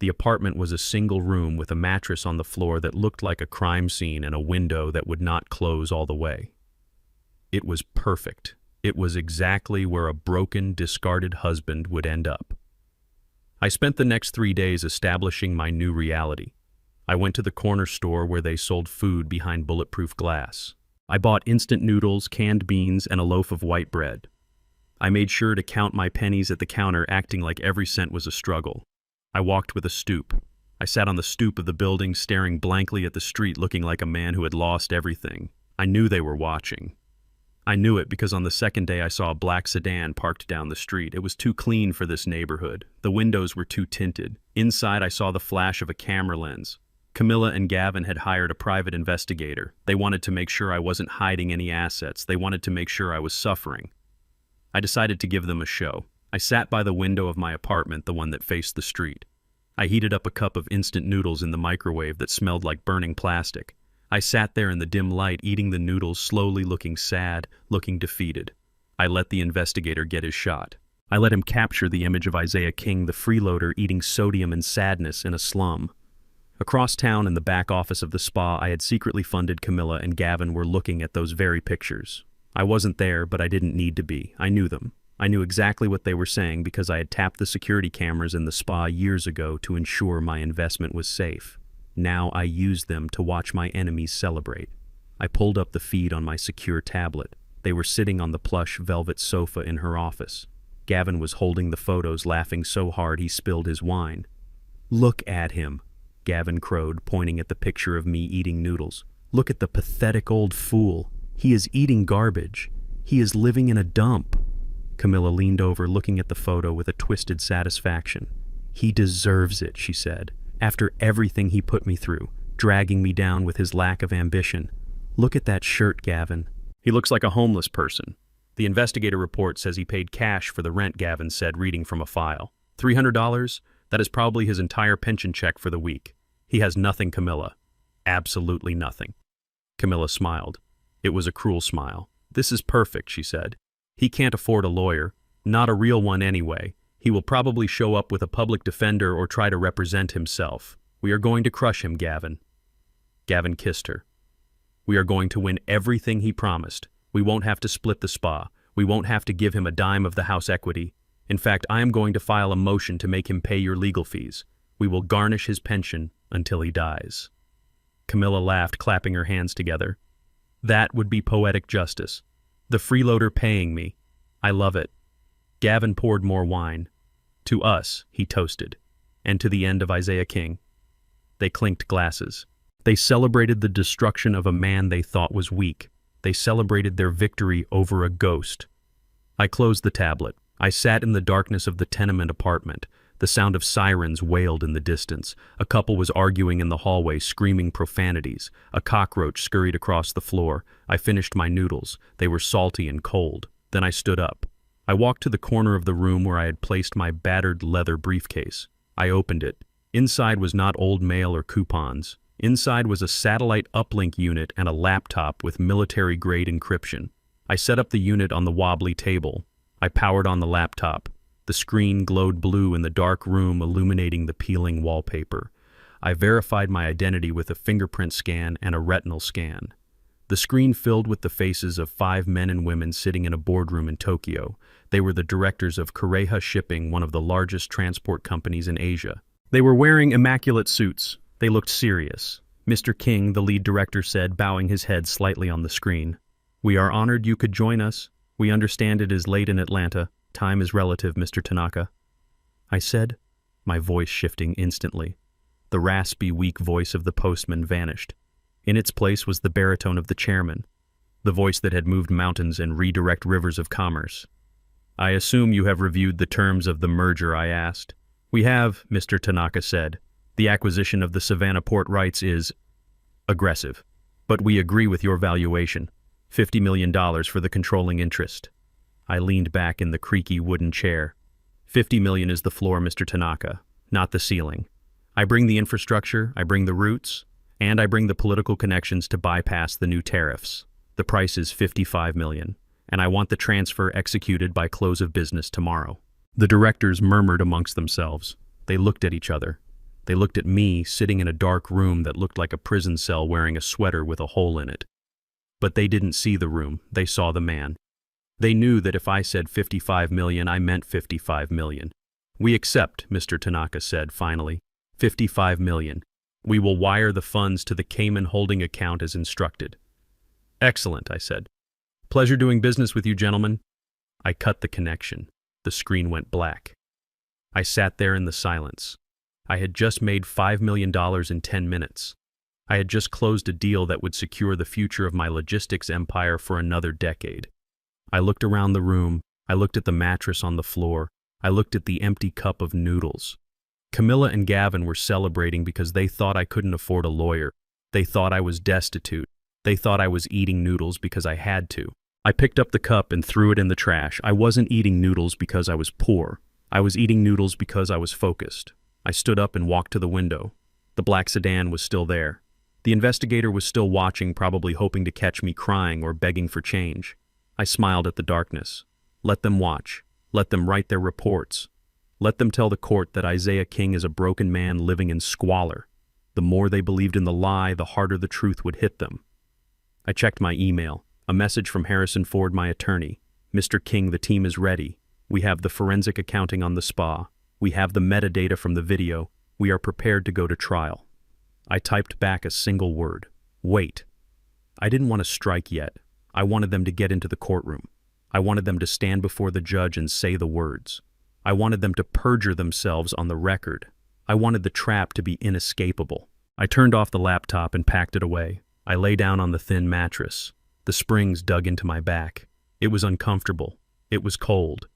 Speaker 1: The apartment was a single room with a mattress on the floor that looked like a crime scene and a window that would not close all the way. It was perfect. It was exactly where a broken, discarded husband would end up. I spent the next 3 days establishing my new reality. I went to the corner store where they sold food behind bulletproof glass. I bought instant noodles, canned beans, and a loaf of white bread. I made sure to count my pennies at the counter, acting like every cent was a struggle. I walked with a stoop. I sat on the stoop of the building, staring blankly at the street, looking like a man who had lost everything. I knew they were watching. I knew it because on the second day I saw a black sedan parked down the street. It was too clean for this neighborhood. The windows were too tinted. Inside I saw the flash of a camera lens. Camilla and Gavin had hired a private investigator. They wanted to make sure I wasn't hiding any assets. They wanted to make sure I was suffering. I decided to give them a show. I sat by the window of my apartment, the one that faced the street. I heated up a cup of instant noodles in the microwave that smelled like burning plastic. I sat there in the dim light, eating the noodles, slowly, looking sad, looking defeated. I let the investigator get his shot. I let him capture the image of Isaiah King, the freeloader, eating sodium and sadness in a slum. Across town in the back office of the spa I had secretly funded, Camilla and Gavin were looking at those very pictures. I wasn't there, but I didn't need to be. I knew them. I knew exactly what they were saying because I had tapped the security cameras in the spa years ago to ensure my investment was safe. Now I used them to watch my enemies celebrate. I pulled up the feed on my secure tablet. They were sitting on the plush velvet sofa in her office. Gavin was holding the photos, laughing so hard he spilled his wine. "Look at him," Gavin crowed, pointing at the picture of me eating noodles. "Look at the pathetic old fool. He is eating garbage. He is living in a dump." Camilla leaned over, looking at the photo with a twisted satisfaction. "He deserves it," she said, "after everything he put me through, dragging me down with his lack of ambition. Look at that shirt, Gavin. He looks like a homeless person." "The investigator report says he paid cash for the rent," Gavin said, reading from a file. $300? That is probably his entire pension check for the week. He has nothing, Camilla. Absolutely nothing. Camilla smiled. It was a cruel smile. "This is perfect," she said. "He can't afford a lawyer. Not a real one anyway. He will probably show up with a public defender or try to represent himself. We are going to crush him, Gavin." Gavin kissed her. "We are going to win everything he promised. We won't have to split the spa. We won't have to give him a dime of the house equity. In fact, I am going to file a motion to make him pay your legal fees. We will garnish his pension until he dies." Camilla laughed, clapping her hands together. "That would be poetic justice. The freeloader paying me. I love it." Gavin poured more wine. "To us," he toasted, "and to the end of Isaiah King." They clinked glasses. They celebrated the destruction of a man they thought was weak. They celebrated their victory over a ghost. I closed the tablet. I sat in the darkness of the tenement apartment. The sound of sirens wailed in the distance. A couple was arguing in the hallway, screaming profanities. A cockroach scurried across the floor. I finished my noodles. They were salty and cold. Then I stood up. I walked to the corner of the room where I had placed my battered leather briefcase. I opened it. Inside was not old mail or coupons. Inside was a satellite uplink unit and a laptop with military-grade encryption. I set up the unit on the wobbly table. I powered on the laptop. The screen glowed blue in the dark room, illuminating the peeling wallpaper. I verified my identity with a fingerprint scan and a retinal scan. The screen filled with the faces of 5 men and women sitting in a boardroom in Tokyo. They were the directors of Kureha Shipping, one of the largest transport companies in Asia. They were wearing immaculate suits. They looked serious. Mr. King, the lead director, said, bowing his head slightly on the screen. "We are honored you could join us. We understand it is late in Atlanta. Time is relative, Mr. Tanaka." I said, my voice shifting instantly. The raspy, weak voice of the postman vanished. In its place was the baritone of the chairman, the voice that had moved mountains and redirect rivers of commerce. "I assume you have reviewed the terms of the merger," I asked. "We have," Mr. Tanaka said. "The acquisition of the Savannah port rights is aggressive. But we agree with your valuation. $50 million for the controlling interest." I leaned back in the creaky wooden chair. $50 million is the floor, Mr. Tanaka, not the ceiling. I bring the infrastructure, I bring the roots, and I bring the political connections to bypass the new tariffs. The price is $55 million, and I want the transfer executed by close of business tomorrow. The directors murmured amongst themselves. They looked at each other. They looked at me, sitting in a dark room that looked like a prison cell wearing a sweater with a hole in it. But they didn't see the room, they saw the man. They knew that if I said $55 million, I meant $55 million. "We accept," Mr. Tanaka said finally. $55 million. "We will wire the funds to the Cayman holding account as instructed." "Excellent," I said. "Pleasure doing business with you, gentlemen." I cut the connection. The screen went black. I sat there in the silence. I had just made $5 million in 10 minutes. I had just closed a deal that would secure the future of my logistics empire for another decade. I looked around the room. I looked at the mattress on the floor. I looked at the empty cup of noodles. Camilla and Gavin were celebrating because they thought I couldn't afford a lawyer. They thought I was destitute. They thought I was eating noodles because I had to. I picked up the cup and threw it in the trash. I wasn't eating noodles because I was poor. I was eating noodles because I was focused. I stood up and walked to the window. The black sedan was still there. The investigator was still watching, probably hoping to catch me crying or begging for change. I smiled at the darkness. Let them watch. Let them write their reports. Let them tell the court that Isaiah King is a broken man living in squalor. The more they believed in the lie, the harder the truth would hit them. I checked my email. A message from Harrison Ford, my attorney. "Mr. King, the team is ready. We have the forensic accounting on the spa. We have the metadata from the video. We are prepared to go to trial." I typed back a single word. Wait. I didn't want to strike yet. I wanted them to get into the courtroom. I wanted them to stand before the judge and say the words. I wanted them to perjure themselves on the record. I wanted the trap to be inescapable. I turned off the laptop and packed it away. I lay down on the thin mattress. The springs dug into my back. It was uncomfortable. It was cold.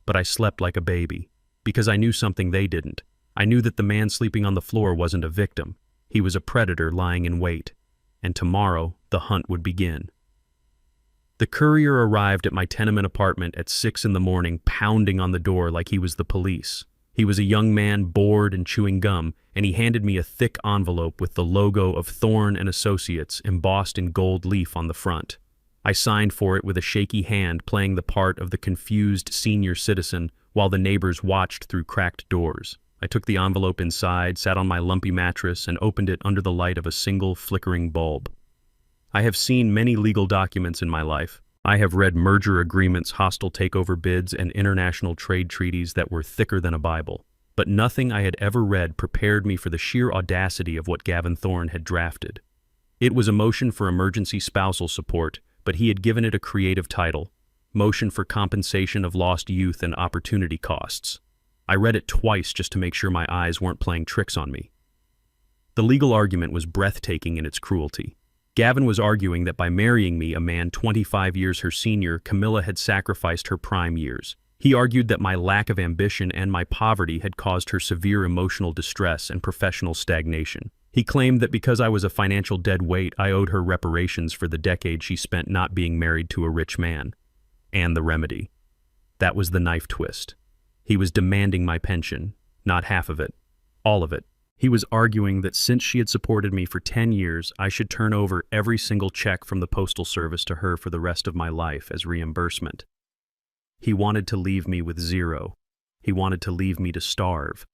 Speaker 1: But I slept like a baby. Because I knew something they didn't. I knew that the man sleeping on the floor wasn't a victim. He was a predator lying in wait. And tomorrow, the hunt would begin. The courier arrived at my tenement apartment at 6 a.m, pounding on the door like he was the police. He was a young man, bored and chewing gum, and he handed me a thick envelope with the logo of Thorne and Associates embossed in gold leaf on the front. I signed for it with a shaky hand, playing the part of the confused senior citizen while the neighbors watched through cracked doors. I took the envelope inside, sat on my lumpy mattress, and opened it under the light of a single flickering bulb. I have seen many legal documents in my life. I have read merger agreements, hostile takeover bids, and international trade treaties that were thicker than a Bible. But nothing I had ever read prepared me for the sheer audacity of what Gavin Thorne had drafted. It was a motion for emergency spousal support, but he had given it a creative title, Motion for Compensation of Lost Youth and Opportunity Costs. I read it twice just to make sure my eyes weren't playing tricks on me. The legal argument was breathtaking in its cruelty. Gavin was arguing that by marrying me, a man 25 years her senior, Camilla had sacrificed her prime years. He argued that my lack of ambition and my poverty had caused her severe emotional distress and professional stagnation. He claimed that because I was a financial dead weight, I owed her reparations for the decade she spent not being married to a rich man. And the remedy. That was the knife twist. He was demanding my pension, not half of it, all of it. He was arguing that since she had supported me for 10 years, I should turn over every single check from the Postal Service to her for the rest of my life as reimbursement. He wanted to leave me with zero. He wanted to leave me to starve.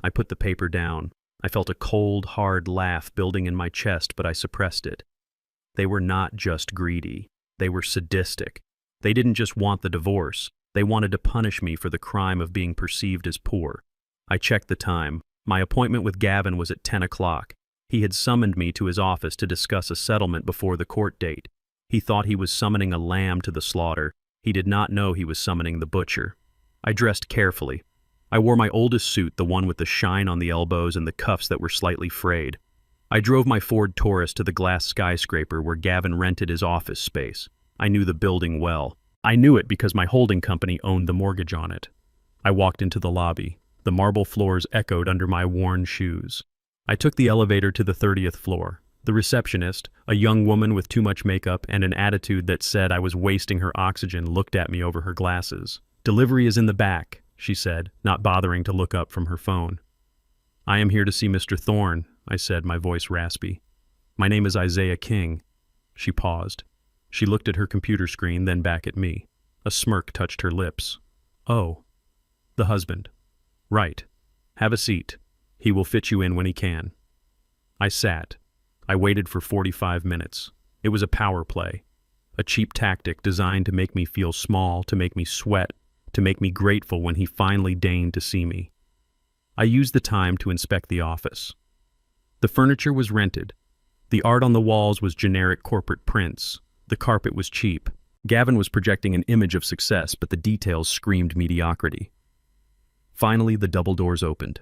Speaker 1: I put the paper down. I felt a cold, hard laugh building in my chest, but I suppressed it. They were not just greedy. They were sadistic. They didn't just want the divorce. They wanted to punish me for the crime of being perceived as poor. I checked the time. My appointment with Gavin was at 10 o'clock. He had summoned me to his office to discuss a settlement before the court date. He thought he was summoning a lamb to the slaughter. He did not know he was summoning the butcher. I dressed carefully. I wore my oldest suit, the one with the shine on the elbows and the cuffs that were slightly frayed. I drove my Ford Taurus to the glass skyscraper where Gavin rented his office space. I knew the building well. I knew it because my holding company owned the mortgage on it. I walked into the lobby. The marble floors echoed under my worn shoes. I took the elevator to the 30th floor. The receptionist, a young woman with too much makeup and an attitude that said I was wasting her oxygen, looked at me over her glasses. "Delivery is in the back," she said, not bothering to look up from her phone. "I am here to see Mr. Thorne," I said, my voice raspy. "My name is Isaiah King." She paused. She looked at her computer screen, then back at me. A smirk touched her lips. "Oh, the husband. Right. Have a seat. He will fit you in when he can." I sat. I waited for 45 minutes. It was a power play. A cheap tactic designed to make me feel small, to make me sweat, to make me grateful when he finally deigned to see me. I used the time to inspect the office. The furniture was rented. The art on the walls was generic corporate prints. The carpet was cheap. Gavin was projecting an image of success, but the details screamed mediocrity. Finally, the double doors opened.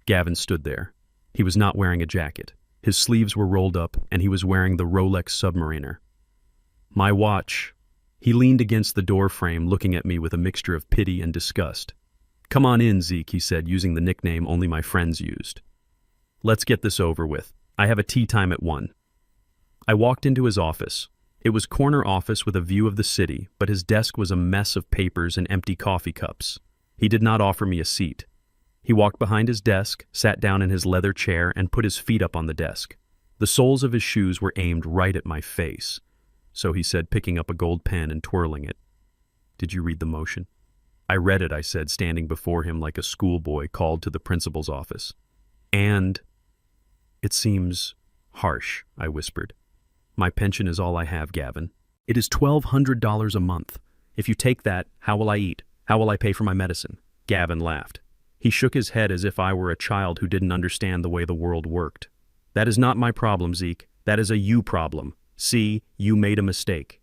Speaker 1: Gavin stood there. He was not wearing a jacket. His sleeves were rolled up, and he was wearing the Rolex Submariner. "My watch." He leaned against the door frame, looking at me with a mixture of pity and disgust. "Come on in, Zeke," he said, using the nickname only my friends used. "Let's get this over with. I have a tea time at 1. I walked into his office. It was corner office with a view of the city, but his desk was a mess of papers and empty coffee cups. He did not offer me a seat. He walked behind his desk, sat down in his leather chair, and put his feet up on the desk. The soles of his shoes were aimed right at my face. "So," he said, picking up a gold pen and twirling it. "Did you read the motion?" "I read it," I said, standing before him like a schoolboy called to the principal's office. "And it seems harsh," I whispered. "My pension is all I have, Gavin. It is $1,200 a month. If you take that, how will I eat? How will I pay for my medicine?" Gavin laughed. He shook his head as if I were a child who didn't understand the way the world worked. "That is not my problem, Zeke. That is a you problem. See, you made a mistake.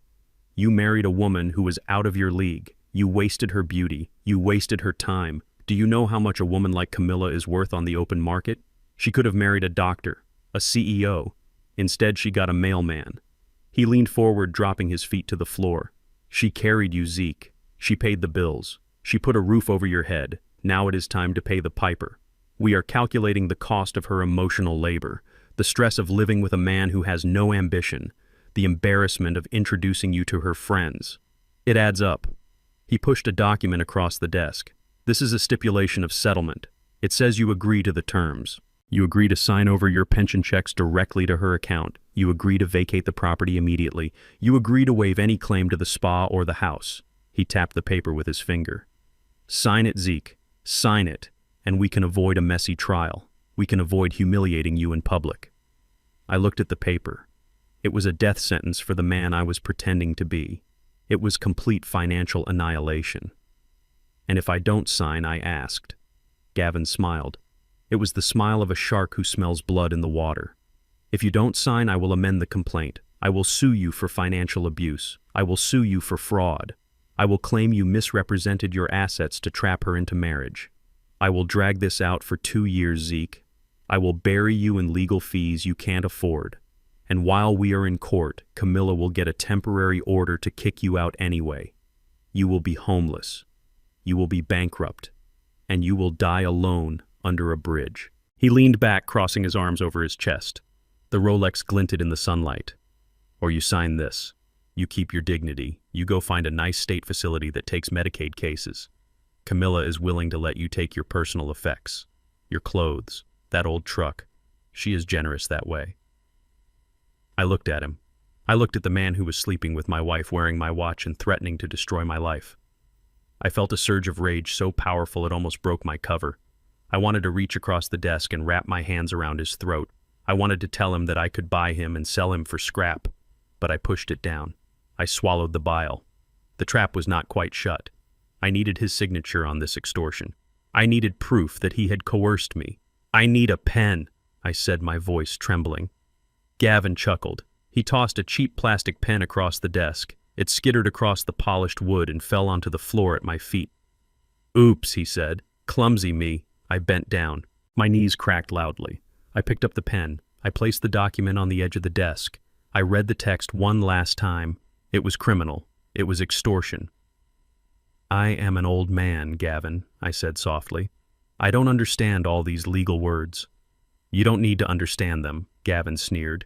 Speaker 1: You married a woman who was out of your league. You wasted her beauty. You wasted her time. Do you know how much a woman like Camilla is worth on the open market? She could have married a doctor, a CEO. Instead, she got a mailman." He leaned forward, dropping his feet to the floor. "She carried you, Zeke. She paid the bills. She put a roof over your head. Now it is time to pay the piper. We are calculating the cost of her emotional labor, the stress of living with a man who has no ambition, the embarrassment of introducing you to her friends. It adds up." He pushed a document across the desk. "This is a stipulation of settlement. It says you agree to the terms. You agree to sign over your pension checks directly to her account. You agree to vacate the property immediately. You agree to waive any claim to the spa or the house." He tapped the paper with his finger. "Sign it, Zeke. Sign it, and we can avoid a messy trial. We can avoid humiliating you in public." I looked at the paper. It was a death sentence for the man I was pretending to be. It was complete financial annihilation. "And if I don't sign?" I asked. Gavin smiled. It was the smile of a shark who smells blood in the water. "If you don't sign, I will amend the complaint. I will sue you for financial abuse. I will sue you for fraud. I will claim you misrepresented your assets to trap her into marriage. I will drag this out for 2 years, Zeke. I will bury you in legal fees you can't afford. And while we are in court, Camilla will get a temporary order to kick you out anyway. You will be homeless. You will be bankrupt. And you will die alone under a bridge." He leaned back, crossing his arms over his chest. The Rolex glinted in the sunlight. "Or you sign this. You keep your dignity. You go find a nice state facility that takes Medicaid cases. Camilla is willing to let you take your personal effects, your clothes, that old truck. She is generous that way." I looked at him. I looked at the man who was sleeping with my wife, wearing my watch and threatening to destroy my life. I felt a surge of rage so powerful it almost broke my cover. I wanted to reach across the desk and wrap my hands around his throat. I wanted to tell him that I could buy him and sell him for scrap, but I pushed it down. I swallowed the bile. The trap was not quite shut. I needed his signature on this extortion. I needed proof that he had coerced me. "I need a pen," I said, my voice trembling. Gavin chuckled. He tossed a cheap plastic pen across the desk. It skittered across the polished wood and fell onto the floor at my feet. "Oops," he said. "Clumsy me." I bent down. My knees cracked loudly. I picked up the pen. I placed the document on the edge of the desk. I read the text one last time. It was criminal. It was extortion. "I am an old man, Gavin," I said softly. "I don't understand all these legal words." "You don't need to understand them," Gavin sneered.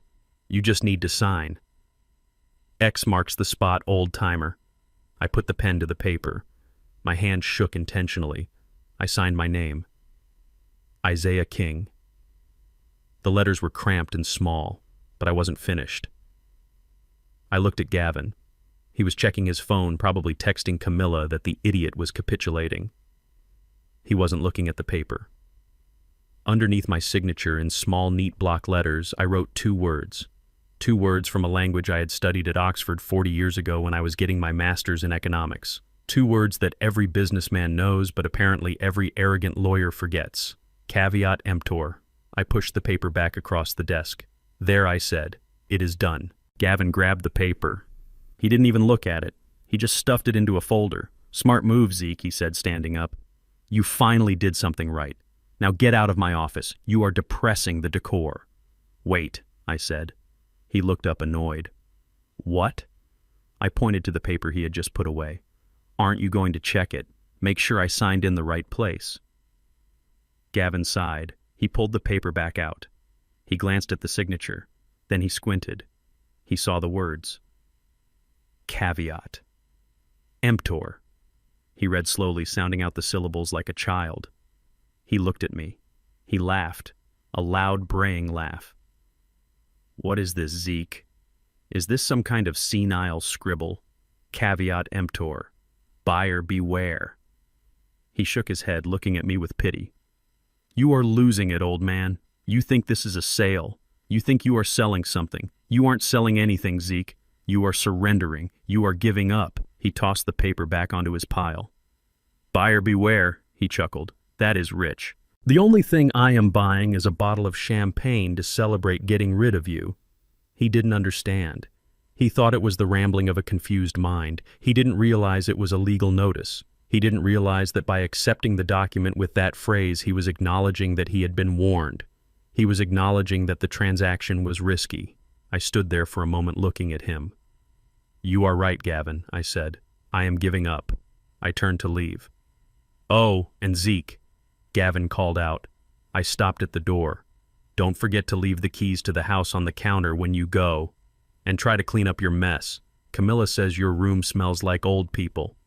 Speaker 1: "You just need to sign." X marks the spot, old-timer. I put the pen to the paper. My hand shook intentionally. I signed my name. Isaiah King. The letters were cramped and small, but I wasn't finished. I looked at Gavin. He was checking his phone, probably texting Camilla that the idiot was capitulating. He wasn't looking at the paper. Underneath my signature in small, neat block letters, I wrote 2 words. 2 words from a language I had studied at Oxford 40 years ago when I was getting my master's in economics. 2 words that every businessman knows, but apparently every arrogant lawyer forgets. Caveat emptor. I pushed the paper back across the desk. "There," I said. "It is done." Gavin grabbed the paper. He didn't even look at it. He just stuffed it into a folder. "Smart move, Zeke," he said, standing up. "You finally did something right. Now get out of my office. You are depressing the decor." "Wait," I said. He looked up annoyed. "What?" I pointed to the paper he had just put away. "Aren't you going to check it? Make sure I signed in the right place." Gavin sighed. He pulled the paper back out. He glanced at the signature. Then he squinted. He saw the words. Caveat. Emptor. He read slowly, sounding out the syllables like a child. He looked at me. He laughed, a loud, braying laugh. "What is this, Zeke? Is this some kind of senile scribble? Caveat emptor. Buyer beware." He shook his head, looking at me with pity. "You are losing it, old man. You think this is a sale. You think you are selling something. You aren't selling anything, Zeke. You are surrendering. You are giving up." He tossed the paper back onto his pile. "Buyer beware," he chuckled. "That is rich. The only thing I am buying is a bottle of champagne to celebrate getting rid of you." He didn't understand. He thought it was the rambling of a confused mind. He didn't realize it was a legal notice. He didn't realize that by accepting the document with that phrase, he was acknowledging that he had been warned. He was acknowledging that the transaction was risky. I stood there for a moment looking at him. "You are right, Gavin," I said. "I am giving up." I turned to leave. "Oh, and Zeke," Gavin called out. I stopped at the door. "Don't forget to leave the keys to the house on the counter when you go. And try to clean up your mess. Camilla says your room smells like old people."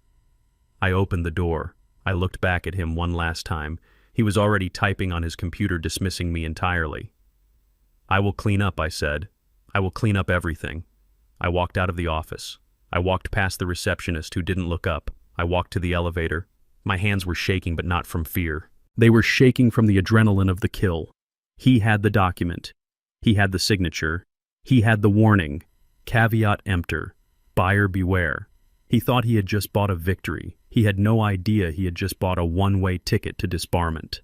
Speaker 1: I opened the door. I looked back at him one last time. He was already typing on his computer, dismissing me entirely. "I will clean up," I said. "I will clean up everything." I walked out of the office. I walked past the receptionist who didn't look up. I walked to the elevator. My hands were shaking, but not from fear. They were shaking from the adrenaline of the kill. He had the document. He had the signature. He had the warning. Caveat emptor. Buyer beware. He thought he had just bought a victory. He had no idea he had just bought a one-way ticket to disbarment.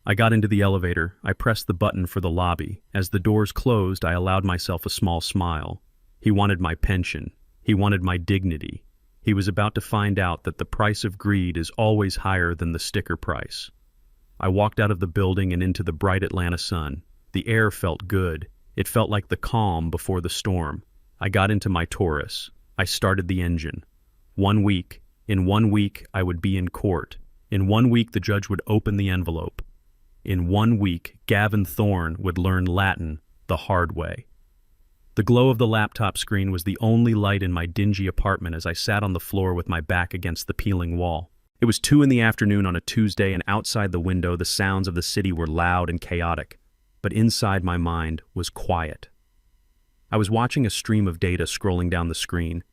Speaker 1: I got into the elevator. I pressed the button for the lobby. As the doors closed, I allowed myself a small smile. He wanted my pension. He wanted my dignity. He was about to find out that the price of greed is always higher than the sticker price. I walked out of the building and into the bright Atlanta sun. The air felt good. It felt like the calm before the storm. I got into my Taurus. I started the engine. 1 week. In 1 week, I would be in court. In 1 week, the judge would open the envelope. In 1 week, Gavin Thorne would learn Latin the hard way. The glow of the laptop screen was the only light in my dingy apartment as I sat on the floor with my back against the peeling wall. It was 2 in the afternoon on a Tuesday, and outside the window the sounds of the city were loud and chaotic, but inside my mind was quiet. I was watching a stream of data scrolling down the screen.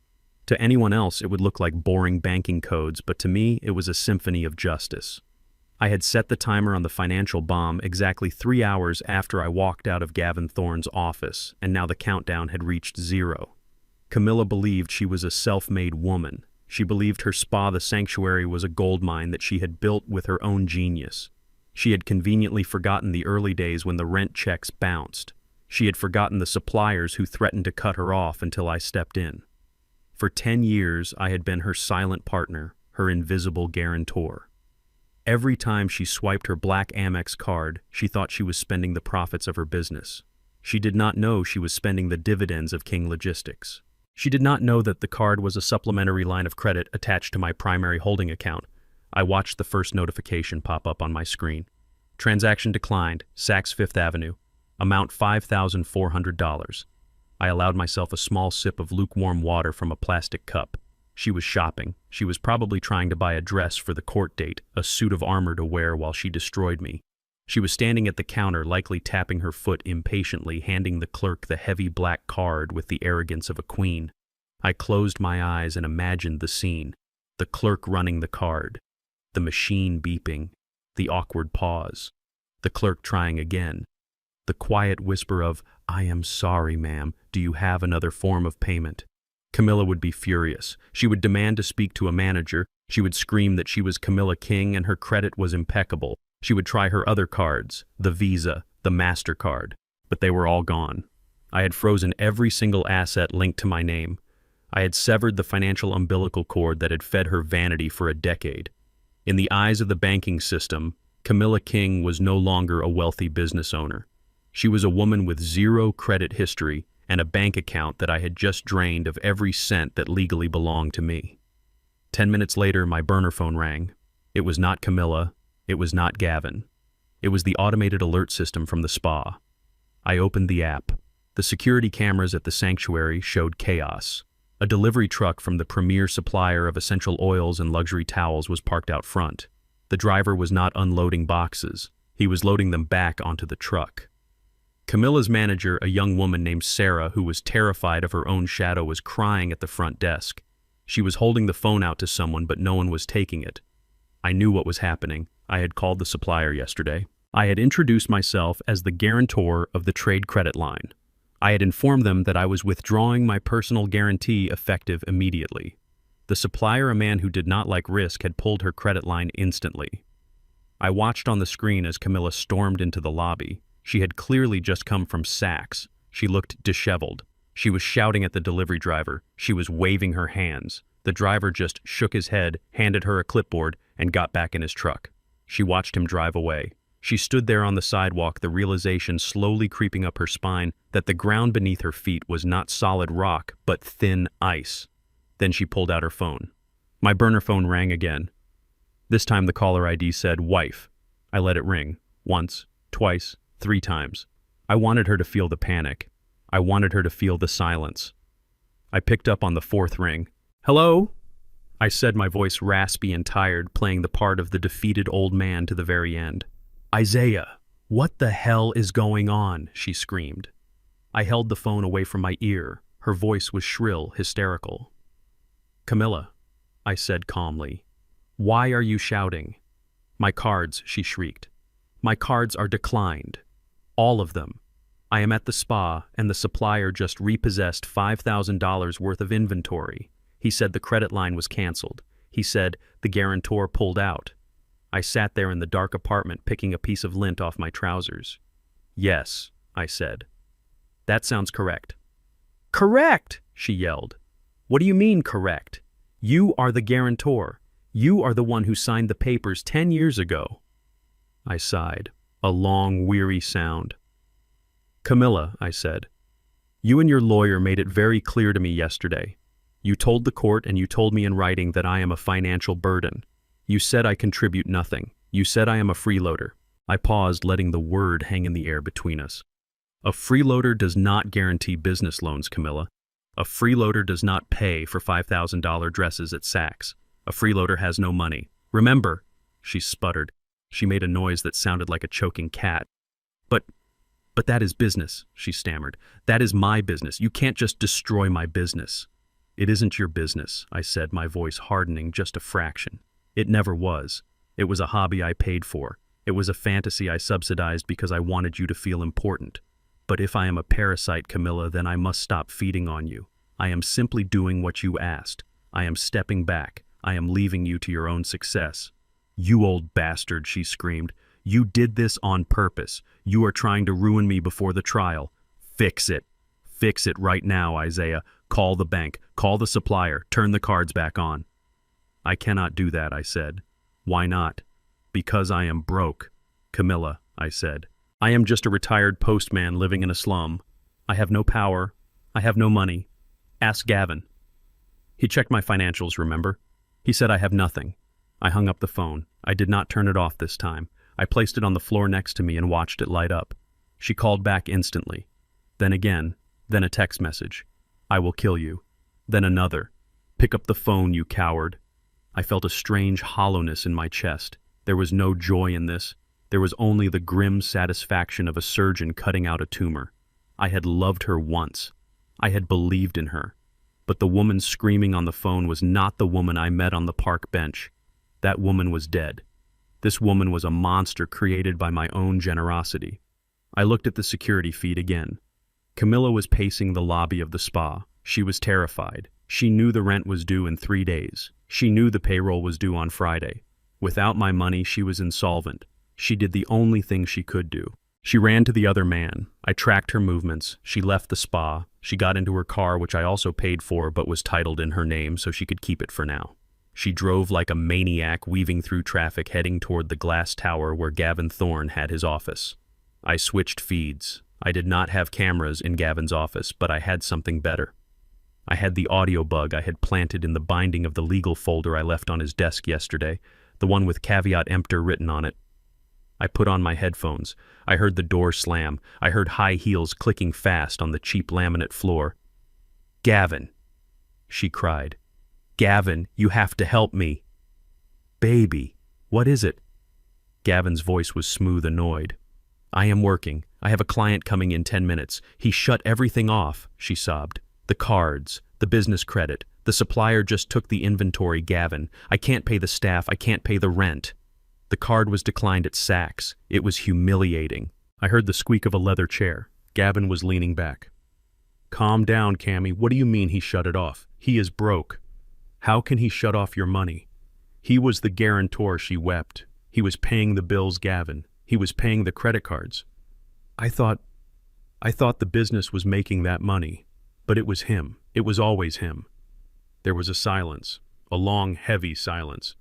Speaker 1: To anyone else it would look like boring banking codes, but to me it was a symphony of justice. I had set the timer on the financial bomb exactly 3 hours after I walked out of Gavin Thorne's office, and now the countdown had reached 0. Camilla believed she was a self-made woman. She believed her spa, the sanctuary, was a goldmine that she had built with her own genius. She had conveniently forgotten the early days when the rent checks bounced. She had forgotten the suppliers who threatened to cut her off until I stepped in. For 10 years, I had been her silent partner, her invisible guarantor. Every time she swiped her black Amex card, she thought she was spending the profits of her business. She did not know she was spending the dividends of King Logistics. She did not know that the card was a supplementary line of credit attached to my primary holding account. I watched the first notification pop up on my screen. Transaction declined, Saks Fifth Avenue. Amount $5,400. I allowed myself a small sip of lukewarm water from a plastic cup. She was shopping. She was probably trying to buy a dress for the court date, a suit of armor to wear while she destroyed me. She was standing at the counter, likely tapping her foot impatiently, handing the clerk the heavy black card with the arrogance of a queen. I closed my eyes and imagined the scene. The clerk running the card. The machine beeping. The awkward pause. The clerk trying again. The quiet whisper of, "I am sorry, ma'am. Do you have another form of payment?" Camilla would be furious. She would demand to speak to a manager. She would scream that she was Camilla King and her credit was impeccable. She would try her other cards, the Visa, the MasterCard, but they were all gone. I had frozen every single asset linked to my name. I had severed the financial umbilical cord that had fed her vanity for a decade. In the eyes of the banking system, Camilla King was no longer a wealthy business owner. She was a woman with 0 credit history and a bank account that I had just drained of every cent that legally belonged to me. 10 minutes later, my burner phone rang. It was not Camilla. It was not Gavin. It was the automated alert system from the spa. I opened the app. The security cameras at the sanctuary showed chaos. A delivery truck from the premier supplier of essential oils and luxury towels was parked out front. The driver was not unloading boxes. He was loading them back onto the truck. Camilla's manager, a young woman named Sarah, who was terrified of her own shadow, was crying at the front desk. She was holding the phone out to someone, but no one was taking it. I knew what was happening. I had called the supplier yesterday. I had introduced myself as the guarantor of the trade credit line. I had informed them that I was withdrawing my personal guarantee effective immediately. The supplier, a man who did not like risk, had pulled her credit line instantly. I watched on the screen as Camilla stormed into the lobby. She had clearly just come from Saks. She looked disheveled. She was shouting at the delivery driver. She was waving her hands. The driver just shook his head, handed her a clipboard, and got back in his truck. She watched him drive away. She stood there on the sidewalk, the realization slowly creeping up her spine that the ground beneath her feet was not solid rock, but thin ice. Then she pulled out her phone. My burner phone rang again. This time the caller ID said, "Wife." I let it ring. Once, twice, 3 times. I wanted her to feel the panic. I wanted her to feel the silence. I picked up on the 4th ring. "Hello?" I said, my voice raspy and tired, playing the part of the defeated old man to the very end. "Isaiah, what the hell is going on?" she screamed. I held the phone away from my ear. Her voice was shrill, hysterical. "Camilla," I said calmly, "why are you shouting?" "My cards," she shrieked. "My cards are declined. All of them. I am at the spa, and the supplier just repossessed $5,000 worth of inventory. He said the credit line was canceled. He said the guarantor pulled out." I sat there in the dark apartment picking a piece of lint off my trousers. "Yes," I said. "That sounds correct." "Correct!" she yelled. "What do you mean, correct? You are the guarantor. You are the one who signed the papers 10 years ago." I sighed, a long, weary sound. Camilla, I said, you and your lawyer made it very clear to me yesterday. You told the court and you told me in writing that I am a financial burden. You said I contribute nothing. You said I am a freeloader. I paused, letting the word hang in the air between us. A freeloader does not guarantee business loans, Camilla. A freeloader does not pay for $5,000 dresses at Saks. A freeloader has no money. Remember, she sputtered. She made a noise that sounded like a choking cat. But that is business, she stammered. That is my business. You can't just destroy my business. It isn't your business, I said, my voice hardening just a fraction. It never was. It was a hobby I paid for. It was a fantasy I subsidized because I wanted you to feel important. But if I am a parasite, Camilla, then I must stop feeding on you. I am simply doing what you asked. I am stepping back. I am leaving you to your own success. You old bastard, she screamed. You did this on purpose. You are trying to ruin me before the trial. Fix it. Fix it right now, Isaiah. Call the bank. Call the supplier. Turn the cards back on. I cannot do that, I said. Why not? Because I am broke. Camilla, I said. I am just a retired postman living in a slum. I have no power. I have no money. Ask Gavin. He checked my financials, remember? He said I have nothing. I hung up the phone. I did not turn it off this time. I placed it on the floor next to me and watched it light up. She called back instantly. Then again, then a text message. I will kill you. Then another. Pick up the phone, you coward. I felt a strange hollowness in my chest. There was no joy in this. There was only the grim satisfaction of a surgeon cutting out a tumor. I had loved her once. I had believed in her. But the woman screaming on the phone was not the woman I met on the park bench. That woman was dead. This woman was a monster created by my own generosity. I looked at the security feed again. Camilla was pacing the lobby of the spa. She was terrified. She knew the rent was due in 3 days. She knew the payroll was due on Friday. Without my money, she was insolvent. She did the only thing she could do. She ran to the other man. I tracked her movements. She left the spa. She got into her car, which I also paid for but was titled in her name so she could keep it for now. She drove like a maniac, weaving through traffic, heading toward the glass tower where Gavin Thorne had his office. I switched feeds. I did not have cameras in Gavin's office, but I had something better. I had the audio bug I had planted in the binding of the legal folder I left on his desk yesterday, the one with caveat emptor written on it. I put on my headphones. I heard the door slam. I heard high heels clicking fast on the cheap laminate floor. Gavin, she cried. Gavin, you have to help me. Baby, what is it? Gavin's voice was smooth, annoyed. I am working. I have a client coming in 10 minutes. He shut everything off, she sobbed. The cards, the business credit, the supplier just took the inventory, Gavin. I can't pay the staff. I can't pay the rent. The card was declined at Saks. It was humiliating. I heard the squeak of a leather chair. Gavin was leaning back. Calm down, Cammy. What do you mean he shut it off? He is broke. How can he shut off your money? He was the guarantor, she wept. He was paying the bills, Gavin. He was paying the credit cards. I thought the business was making that money. But it was him. It was always him. There was a silence. A long, heavy silence.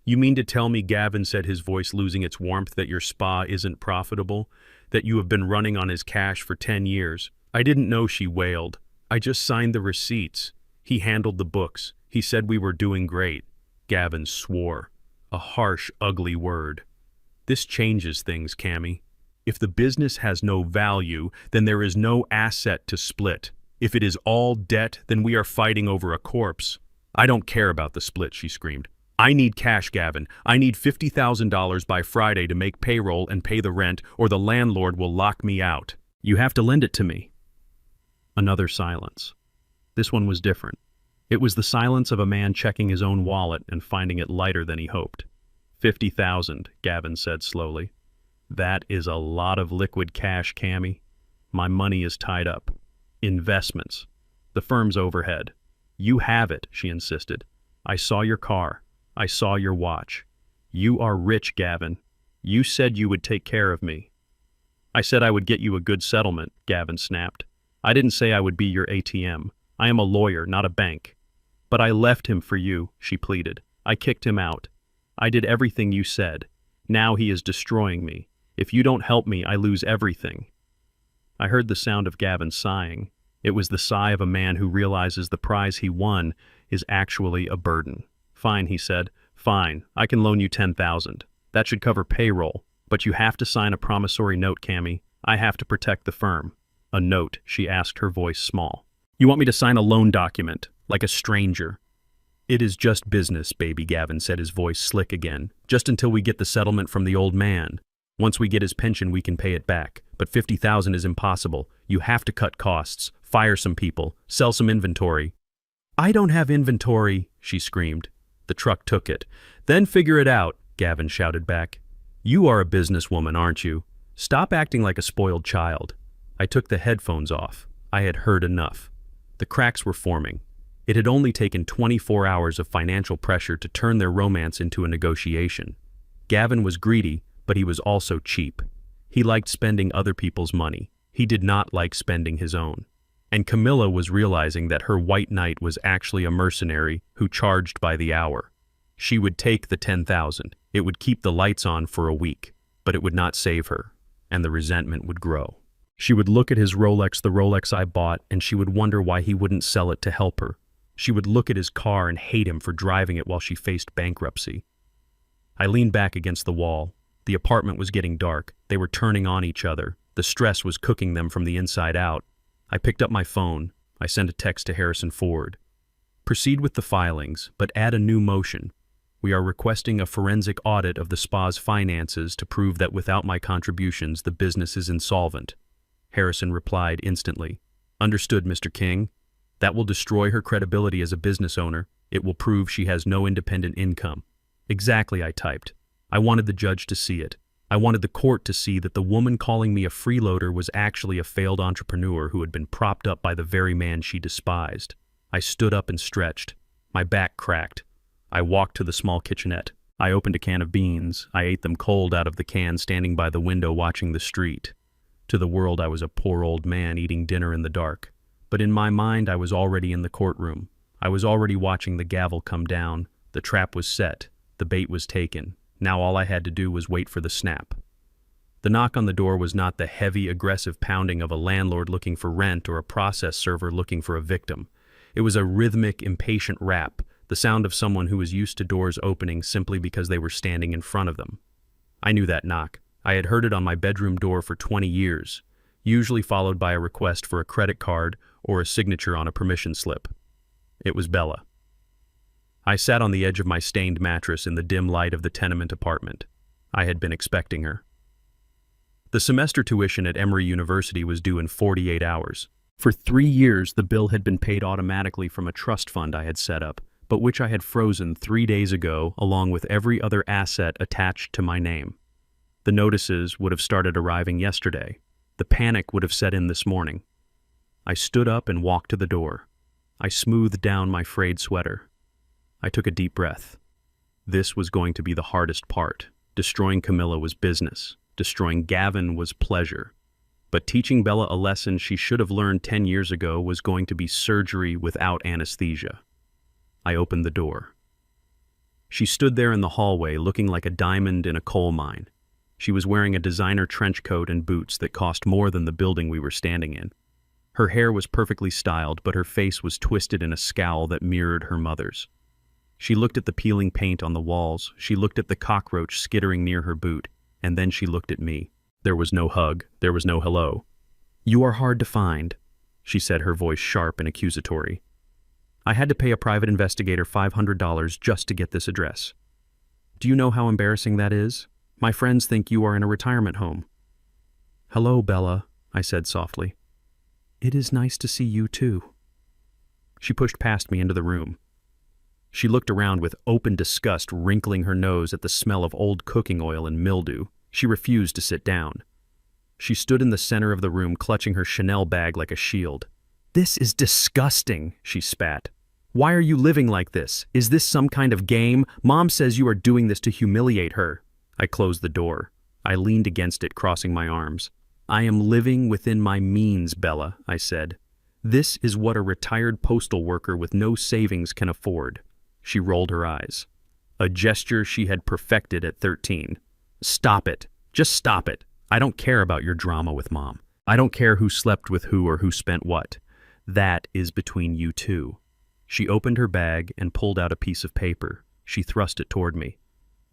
Speaker 1: You mean to tell me, Gavin said, his voice losing its warmth, that your spa isn't profitable? That you have been running on his cash for 10 years? I didn't know, she wailed. I just signed the receipts. He handled the books. He said we were doing great. Gavin swore. A harsh, ugly word. This changes things, Cammy. If the business has no value, then there is no asset to split. If it is all debt, then we are fighting over a corpse. I don't care about the split, she screamed. I need cash, Gavin. I need $50,000 by Friday to make payroll and pay the rent, or the landlord will lock me out. You have to lend it to me. Another silence. This one was different. It was the silence of a man checking his own wallet and finding it lighter than he hoped. 50,000, Gavin said slowly. That is a lot of liquid cash, Cammy. My money is tied up. Investments. The firm's overhead. You have it, she insisted. I saw your car. I saw your watch. You are rich, Gavin. You said you would take care of me. I said I would get you a good settlement, Gavin snapped. I didn't say I would be your ATM. I am a lawyer, not a bank. But I left him for you, she pleaded. I kicked him out. I did everything you said. Now he is destroying me. If you don't help me, I lose everything. I heard the sound of Gavin sighing. It was the sigh of a man who realizes the prize he won is actually a burden. Fine, he said. Fine, I can loan you 10,000. That should cover payroll. But you have to sign a promissory note, Cammy. I have to protect the firm. A note, she asked, her voice small. You want me to sign a loan document, like a stranger? It is just business, baby, Gavin said, his voice slick again. Just until we get the settlement from the old man. Once we get his pension, we can pay it back. But 50,000 is impossible. You have to cut costs, fire some people, sell some inventory. I don't have inventory, she screamed. The truck took it. Then figure it out, Gavin shouted back. You are a businesswoman, aren't you? Stop acting like a spoiled child. I took the headphones off. I had heard enough. The cracks were forming. It had only taken 24 hours of financial pressure to turn their romance into a negotiation. Gavin was greedy, but he was also cheap. He liked spending other people's money. He did not like spending his own. And Camilla was realizing that her white knight was actually a mercenary who charged by the hour. She would take the 10,000. It would keep the lights on for a week, but it would not save her, and the resentment would grow. She would look at his Rolex, the Rolex I bought, and she would wonder why he wouldn't sell it to help her. She would look at his car and hate him for driving it while she faced bankruptcy. I leaned back against the wall. The apartment was getting dark. They were turning on each other. The stress was cooking them from the inside out. I picked up my phone. I sent a text to Harrison Ford. Proceed with the filings, but add a new motion. We are requesting a forensic audit of the spa's finances to prove that without my contributions, the business is insolvent. Harrison replied instantly. Understood, Mr. King. That will destroy her credibility as a business owner. It will prove she has no independent income. Exactly, I typed. I wanted the judge to see it. I wanted the court to see that the woman calling me a freeloader was actually a failed entrepreneur who had been propped up by the very man she despised. I stood up and stretched. My back cracked. I walked to the small kitchenette. I opened a can of beans. I ate them cold out of the can, standing by the window watching the street. To the world, I was a poor old man eating dinner in the dark. But in my mind, I was already in the courtroom. I was already watching the gavel come down. The trap was set. The bait was taken. Now all I had to do was wait for the snap. The knock on the door was not the heavy, aggressive pounding of a landlord looking for rent or a process server looking for a victim. It was a rhythmic, impatient rap, the sound of someone who was used to doors opening simply because they were standing in front of them. I knew that knock. I had heard it on my bedroom door for 20 years, usually followed by a request for a credit card or a signature on a permission slip. It was Bella. I sat on the edge of my stained mattress in the dim light of the tenement apartment. I had been expecting her. The semester tuition at Emory University was due in 48 hours. For 3 years, the bill had been paid automatically from a trust fund I had set up, but which I had frozen 3 days ago along with every other asset attached to my name. The notices would have started arriving yesterday. The panic would have set in this morning. I stood up and walked to the door. I smoothed down my frayed sweater. I took a deep breath. This was going to be the hardest part. Destroying Camilla was business. Destroying Gavin was pleasure. But teaching Bella a lesson she should have learned 10 years ago was going to be surgery without anesthesia. I opened the door. She stood there in the hallway looking like a diamond in a coal mine. She was wearing a designer trench coat and boots that cost more than the building we were standing in. Her hair was perfectly styled, but her face was twisted in a scowl that mirrored her mother's. She looked at the peeling paint on the walls, she looked at the cockroach skittering near her boot, and then she looked at me. There was no hug, there was no hello. "You are hard to find," she said, her voice sharp and accusatory. "I had to pay a private investigator $500 just to get this address. Do you know how embarrassing that is? My friends think you are in a retirement home." "Hello, Bella," I said softly. "It is nice to see you too." She pushed past me into the room. She looked around with open disgust, wrinkling her nose at the smell of old cooking oil and mildew. She refused to sit down. She stood in the center of the room, clutching her Chanel bag like a shield. "This is disgusting," she spat. "Why are you living like this? Is this some kind of game? Mom says you are doing this to humiliate her." I closed the door. I leaned against it, crossing my arms. "I am living within my means, Bella," I said. "This is what a retired postal worker with no savings can afford." She rolled her eyes. A gesture she had perfected at 13. "Stop it. Just stop it. I don't care about your drama with Mom. I don't care who slept with who or who spent what. That is between you two. She opened her bag and pulled out a piece of paper. She thrust it toward me.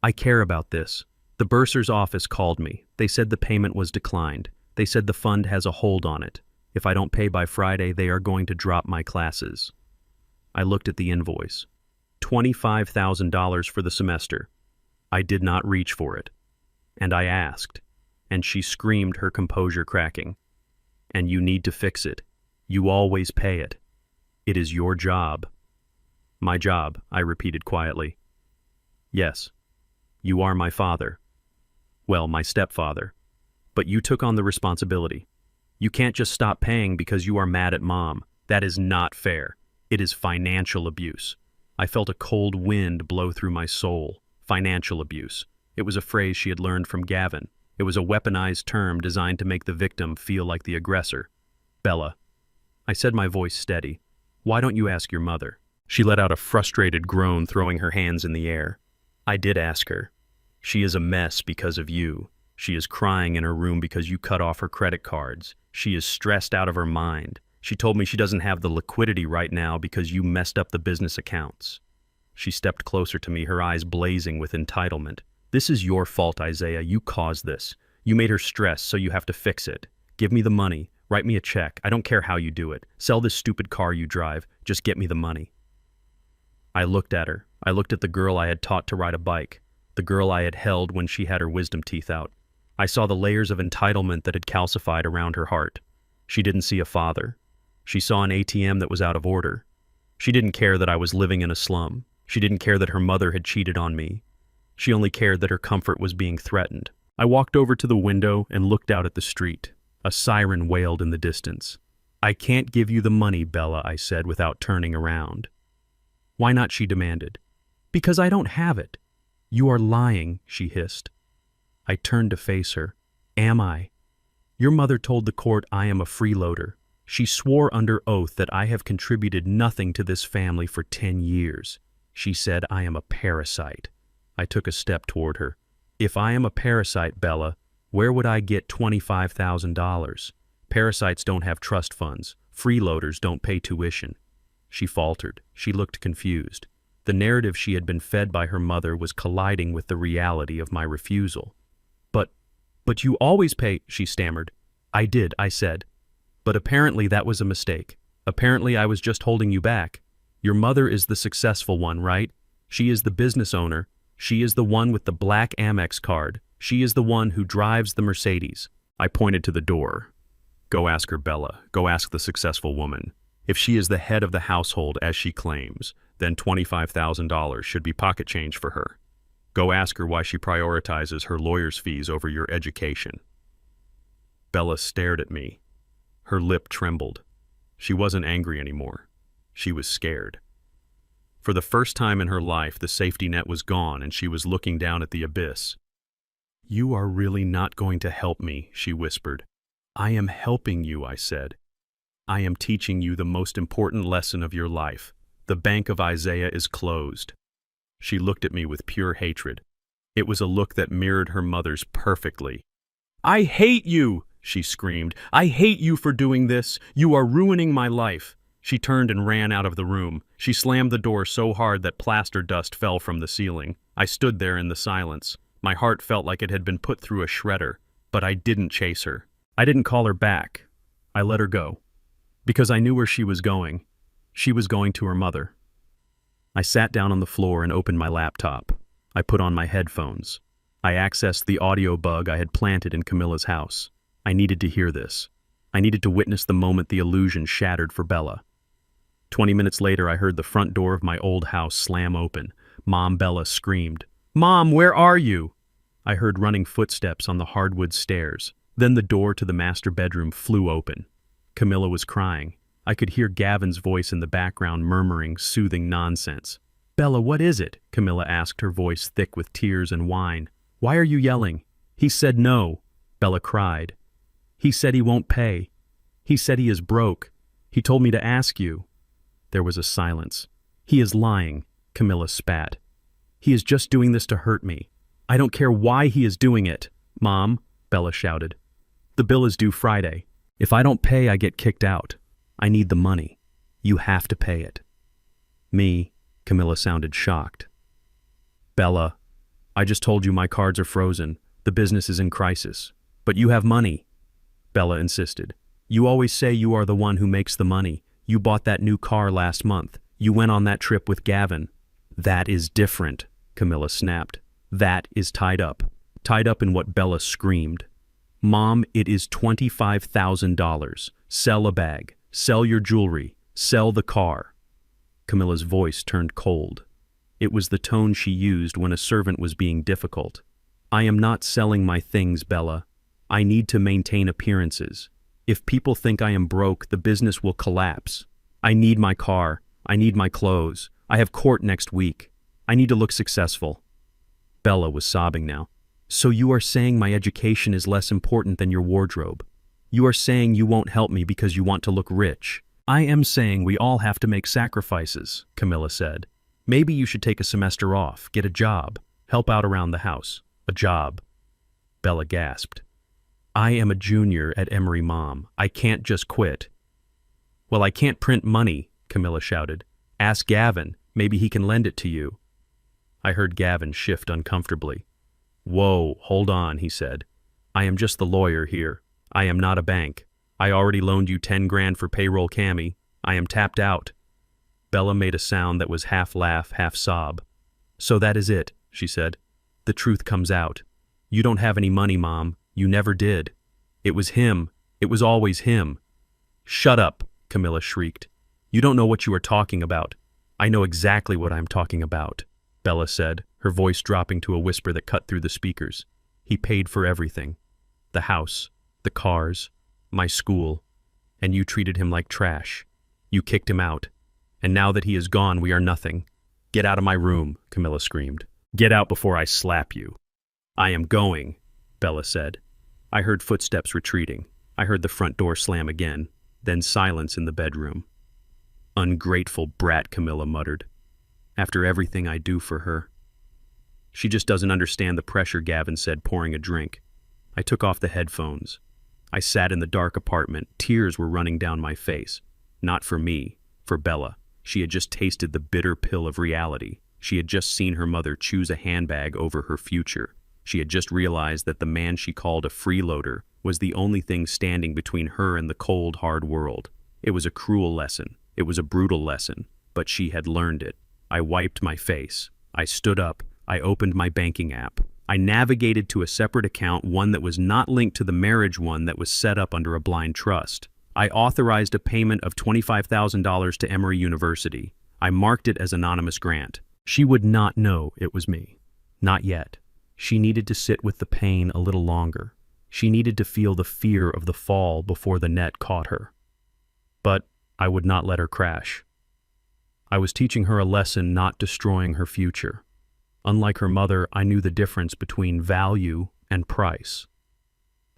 Speaker 1: I care about this. The bursar's office called me. They said the payment was declined. They said the fund has a hold on it. If I don't pay by Friday, they are going to drop my classes. I looked at the invoice. $25,000 for the semester. I did not reach for it. And I asked. And she screamed, her composure cracking. And you need to fix it. You always pay it. It is your job. My job, I repeated quietly. Yes. You are my father. Well, my stepfather. But you took on the responsibility. You can't just stop paying because you are mad at Mom. That is not fair. It is financial abuse. I felt a cold wind blow through my soul. Financial abuse. It was a phrase she had learned from Gavin. It was a weaponized term designed to make the victim feel like the aggressor. Bella. I said, my voice steady. Why don't you ask your mother? She let out a frustrated groan, throwing her hands in the air. I did ask her. She is a mess because of you. She is crying in her room because you cut off her credit cards. She is stressed out of her mind. She told me she doesn't have the liquidity right now because you messed up the business accounts. She stepped closer to me, her eyes blazing with entitlement. This is your fault, Isaiah. You caused this. You made her stress, so you have to fix it. Give me the money. Write me a check. I don't care how you do it. Sell this stupid car you drive. Just get me the money. I looked at her. I looked at the girl I had taught to ride a bike, the girl I had held when she had her wisdom teeth out. I saw the layers of entitlement that had calcified around her heart. She didn't see a father. She saw an ATM that was out of order. She didn't care that I was living in a slum. She didn't care that her mother had cheated on me. She only cared that her comfort was being threatened. I walked over to the window and looked out at the street. A siren wailed in the distance. I can't give you the money, Bella, I said without turning around. Why not, she demanded. Because I don't have it. You are lying, she hissed. I turned to face her. Am I? Your mother told the court I am a freeloader. She swore under oath that I have contributed nothing to this family for 10 years. She said I am a parasite. I took a step toward her. If I am a parasite, Bella, where would I get $25,000? Parasites don't have trust funds. Freeloaders don't pay tuition. She faltered. She looked confused. The narrative she had been fed by her mother was colliding with the reality of my refusal. But you always pay, she stammered. I did, I said. But apparently that was a mistake. Apparently I was just holding you back. Your mother is the successful one, right? She is the business owner. She is the one with the black Amex card. She is the one who drives the Mercedes. I pointed to the door. Go ask her, Bella. Go ask the successful woman. If she is the head of the household, as she claims, then $25,000 should be pocket change for her. Go ask her why she prioritizes her lawyer's fees over your education. Bella stared at me. Her lip trembled. She wasn't angry anymore. She was scared. For the first time in her life, the safety net was gone and she was looking down at the abyss. You are really not going to help me, she whispered. I am helping you, I said. I am teaching you the most important lesson of your life. The bank of Isaiah is closed. She looked at me with pure hatred. It was a look that mirrored her mother's perfectly. I hate you, she screamed. I hate you for doing this. You are ruining my life. She turned and ran out of the room. She slammed the door so hard that plaster dust fell from the ceiling. I stood there in the silence. My heart felt like it had been put through a shredder, but I didn't chase her. I didn't call her back. I let her go. Because I knew where she was going. She was going to her mother. I sat down on the floor and opened my laptop. I put on my headphones. I accessed the audio bug I had planted in Camilla's house. I needed to hear this. I needed to witness the moment the illusion shattered for Bella. 20 minutes later, I heard the front door of my old house slam open. Mom Bella screamed, Mom, where are you? I heard running footsteps on the hardwood stairs. Then the door to the master bedroom flew open. Camilla was crying. I could hear Gavin's voice in the background murmuring soothing nonsense. Bella, what is it? Camilla asked, her voice thick with tears and wine. Why are you yelling? He said no, Bella cried. He said he won't pay. He said he is broke. He told me to ask you. There was a silence. He is lying, Camilla spat. He is just doing this to hurt me. I don't care why he is doing it. Mom, Bella shouted. The bill is due Friday. If I don't pay, I get kicked out. I need the money. You have to pay it. Me, Camilla sounded shocked. Bella, I just told you my cards are frozen. The business is in crisis. But you have money, Bella insisted. You always say you are the one who makes the money. You bought that new car last month. You went on that trip with Gavin. That is different, Camilla snapped. That is tied up. Tied up in what Bella screamed. Mom, it is $25,000. Sell a bag. Sell your jewelry. Sell the car. Camilla's voice turned cold. It was the tone she used when a servant was being difficult. I am not selling my things, Bella. I need to maintain appearances. If people think I am broke, the business will collapse. I need my car. I need my clothes. I have court next week. I need to look successful. Bella was sobbing now. So you are saying my education is less important than your wardrobe? You are saying you won't help me because you want to look rich? I am saying we all have to make sacrifices, Camilla said. Maybe you should take a semester off, get a job, help out around the house. A job. Bella gasped. I am a junior at Emory, Mom. I can't just quit. Well, I can't print money, Camilla shouted. Ask Gavin. Maybe he can lend it to you. I heard Gavin shift uncomfortably. Whoa, hold on, he said. I am just the lawyer here. I am not a bank. I already loaned you 10 grand for payroll, Cammy. I am tapped out. Bella made a sound that was half laugh, half sob. So that is it, she said. The truth comes out. You don't have any money, Mom. You never did. It was him. It was always him. Shut up, Camilla shrieked. You don't know what you are talking about. I know exactly what I'm talking about, Bella said, her voice dropping to a whisper that cut through the speakers. He paid for everything. The house, the cars, my school, and you treated him like trash. You kicked him out. And now that he is gone, we are nothing. Get out of my room, Camilla screamed. Get out before I slap you. I am going, Bella said. I heard footsteps retreating. I heard the front door slam again, then silence in the bedroom. Ungrateful brat, Camilla muttered. After everything I do for her. She just doesn't understand the pressure, Gavin said, pouring a drink. I took off the headphones. I sat in the dark apartment. Tears were running down my face. Not for me, for Bella. She had just tasted the bitter pill of reality. She had just seen her mother choose a handbag over her future. She had just realized that the man she called a freeloader was the only thing standing between her and the cold, hard world. It was a cruel lesson. It was a brutal lesson, but she had learned it. I wiped my face. I stood up. I opened my banking app. I navigated to a separate account, one that was not linked to the marriage one that was set up under a blind trust. I authorized a payment of $25,000 to Emory University. I marked it as anonymous grant. She would not know it was me. Not yet. She needed to sit with the pain a little longer. She needed to feel the fear of the fall before the net caught her. But I would not let her crash. I was teaching her a lesson, not destroying her future. Unlike her mother, I knew the difference between value and price.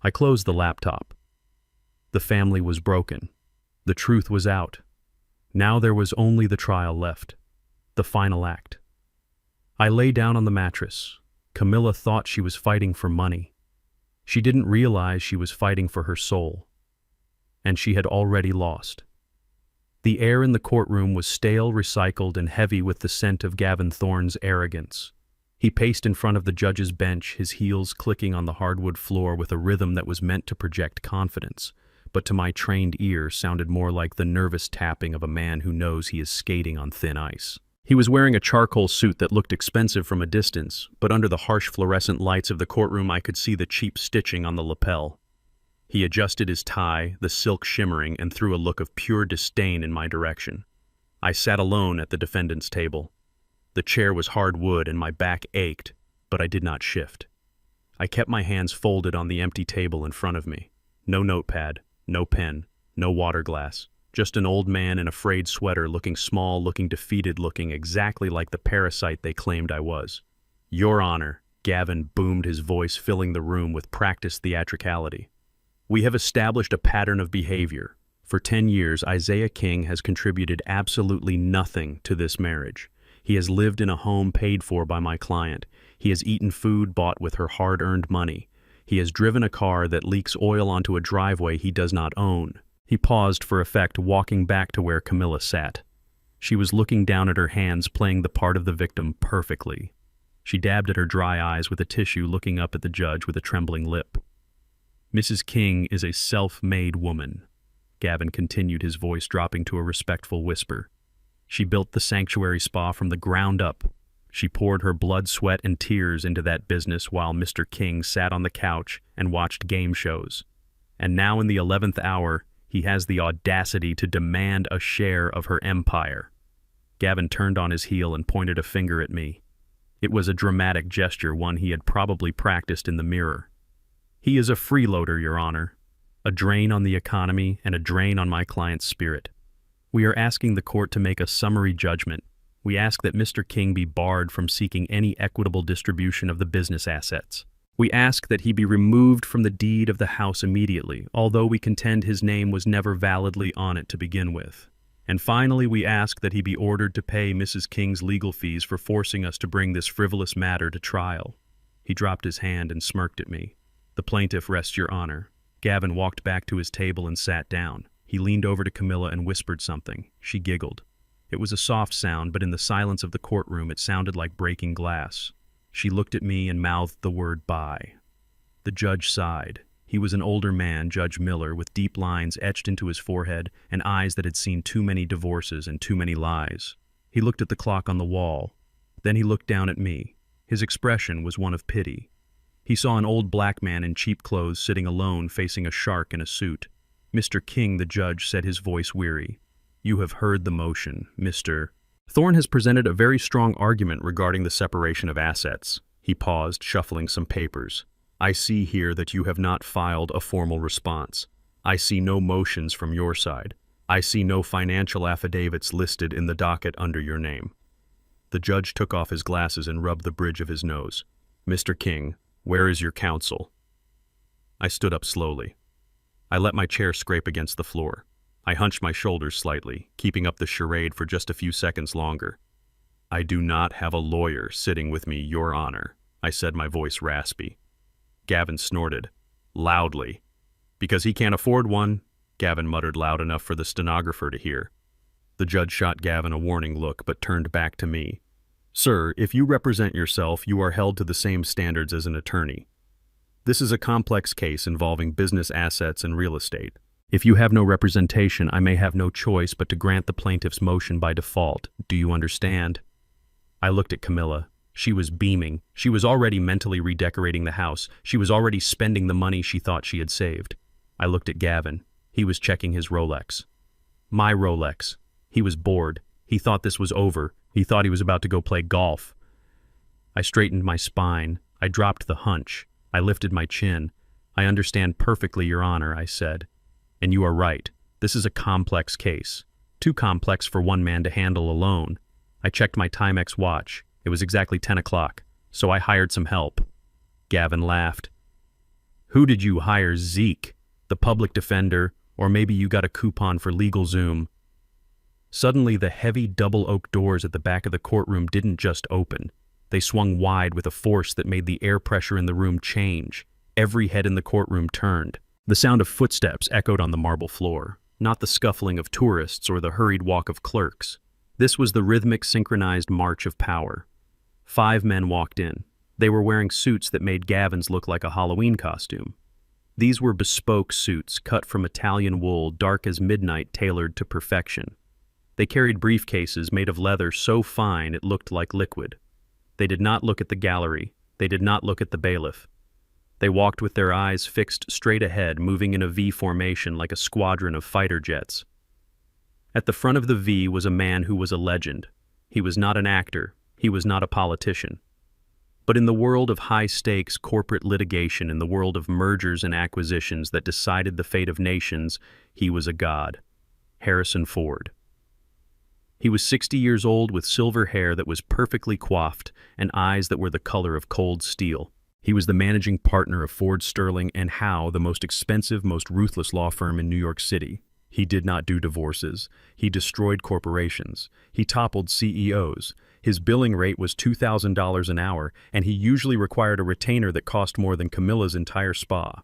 Speaker 1: I closed the laptop. The family was broken. The truth was out. Now there was only the trial left. The final act. I lay down on the mattress. Camilla thought she was fighting for money. She didn't realize she was fighting for her soul. And she had already lost. The air in the courtroom was stale, recycled, and heavy with the scent of Gavin Thorne's arrogance. He paced in front of the judge's bench, his heels clicking on the hardwood floor with a rhythm that was meant to project confidence, but to my trained ear sounded more like the nervous tapping of a man who knows he is skating on thin ice. He was wearing a charcoal suit that looked expensive from a distance, but under the harsh fluorescent lights of the courtroom I could see the cheap stitching on the lapel. He adjusted his tie, the silk shimmering, and threw a look of pure disdain in my direction. I sat alone at the defendant's table. The chair was hard wood and my back ached, but I did not shift. I kept my hands folded on the empty table in front of me. No notepad, no pen, no water glass. Just an old man in a frayed sweater, looking small, looking defeated, looking exactly like the parasite they claimed I was. Your Honor, Gavin boomed, his voice filling the room with practiced theatricality. We have established a pattern of behavior. For 10 years, Isaiah King has contributed absolutely nothing to this marriage. He has lived in a home paid for by my client. He has eaten food bought with her hard-earned money. He has driven a car that leaks oil onto a driveway he does not own. He paused for effect, walking back to where Camilla sat. She was looking down at her hands, playing the part of the victim perfectly. She dabbed at her dry eyes with a tissue, looking up at the judge with a trembling lip. Mrs. King is a self-made woman. Gavin continued, his voice dropping to a respectful whisper. She built the sanctuary spa from the ground up. She poured her blood, sweat, and tears into that business while Mr. King sat on the couch and watched game shows. And now in the 11th hour, he has the audacity to demand a share of her empire. Gavin turned on his heel and pointed a finger at me. It was a dramatic gesture, one he had probably practiced in the mirror. He is a freeloader, Your Honor. A drain on the economy and a drain on my client's spirit. We are asking the court to make a summary judgment. We ask that Mr. King be barred from seeking any equitable distribution of the business assets. We ask that he be removed from the deed of the house immediately, although we contend his name was never validly on it to begin with. And finally, we ask that he be ordered to pay Mrs. King's legal fees for forcing us to bring this frivolous matter to trial. He dropped his hand and smirked at me. The plaintiff rests, Your Honor. Gavin walked back to his table and sat down. He leaned over to Camilla and whispered something. She giggled. It was a soft sound, but in the silence of the courtroom it sounded like breaking glass. She looked at me and mouthed the word "bye." The judge sighed. He was an older man, Judge Miller, with deep lines etched into his forehead and eyes that had seen too many divorces and too many lies. He looked at the clock on the wall. Then he looked down at me. His expression was one of pity. He saw an old black man in cheap clothes sitting alone facing a shark in a suit. Mr. King, the judge, said, his voice weary. You have heard the motion, Mr. Thorne has presented a very strong argument regarding the separation of assets. He paused, shuffling some papers. I see here that you have not filed a formal response. I see no motions from your side. I see no financial affidavits listed in the docket under your name. The judge took off his glasses and rubbed the bridge of his nose. Mr. King, where is your counsel? I stood up slowly. I let my chair scrape against the floor. I hunched my shoulders slightly, keeping up the charade for just a few seconds longer. I do not have a lawyer sitting with me, Your Honor, I said, my voice raspy. Gavin snorted, loudly. Because he can't afford one, Gavin muttered loud enough for the stenographer to hear. The judge shot Gavin a warning look, but turned back to me. Sir, if you represent yourself, you are held to the same standards as an attorney. This is a complex case involving business assets and real estate. If you have no representation, I may have no choice but to grant the plaintiff's motion by default. Do you understand? I looked at Camilla. She was beaming. She was already mentally redecorating the house. She was already spending the money she thought she had saved. I looked at Gavin. He was checking his Rolex. My Rolex. He was bored. He thought this was over. He thought he was about to go play golf. I straightened my spine. I dropped the hunch. I lifted my chin. I understand perfectly, Your Honor, I said. And you are right. This is a complex case. Too complex for one man to handle alone. I checked my Timex watch. It was exactly 10 o'clock, so I hired some help. Gavin laughed. Who did you hire, Zeke? The public defender, or maybe you got a coupon for LegalZoom? Suddenly, the heavy double oak doors at the back of the courtroom didn't just open. They swung wide with a force that made the air pressure in the room change. Every head in the courtroom turned. The sound of footsteps echoed on the marble floor, not the scuffling of tourists or the hurried walk of clerks. This was the rhythmic, synchronized march of power. 5 men walked in. They were wearing suits that made Gavin's look like a Halloween costume. These were bespoke suits, cut from Italian wool, dark as midnight, tailored to perfection. They carried briefcases made of leather so fine it looked like liquid. They did not look at the gallery. They did not look at the bailiff. They walked with their eyes fixed straight ahead, moving in a V formation like a squadron of fighter jets. At the front of the V was a man who was a legend. He was not an actor. He was not a politician. But in the world of high-stakes corporate litigation, in the world of mergers and acquisitions that decided the fate of nations, he was a god. Harrison Ford. He was 60 years old with silver hair that was perfectly coiffed and eyes that were the color of cold steel. He was the managing partner of Ford Sterling and Howe, the most expensive, most ruthless law firm in New York City. He did not do divorces. He destroyed corporations. He toppled CEOs. His billing rate was $2,000 an hour, and he usually required a retainer that cost more than Camilla's entire spa.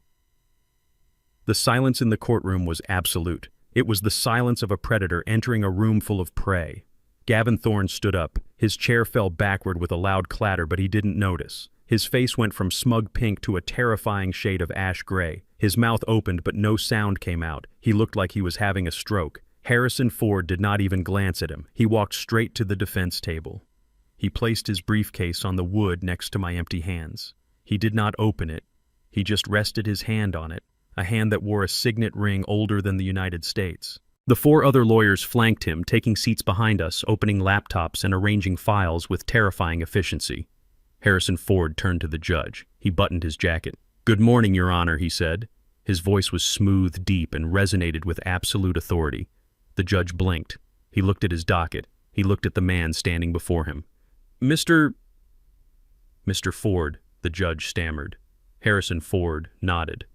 Speaker 1: The silence in the courtroom was absolute. It was the silence of a predator entering a room full of prey. Gavin Thorne stood up. His chair fell backward with a loud clatter, but he didn't notice. His face went from smug pink to a terrifying shade of ash gray. His mouth opened, but no sound came out. He looked like he was having a stroke. Harrison Ford did not even glance at him. He walked straight to the defense table. He placed his briefcase on the wood next to my empty hands. He did not open it. He just rested his hand on it, a hand that wore a signet ring older than the United States. The 4 other lawyers flanked him, taking seats behind us, opening laptops and arranging files with terrifying efficiency. Harrison Ford turned to the judge. He buttoned his jacket. "Good morning, Your Honor," he said. His voice was smooth, deep, and resonated with absolute authority. The judge blinked. He looked at his docket. He looked at the man standing before him. Mr. Ford," the judge stammered. Harrison Ford nodded.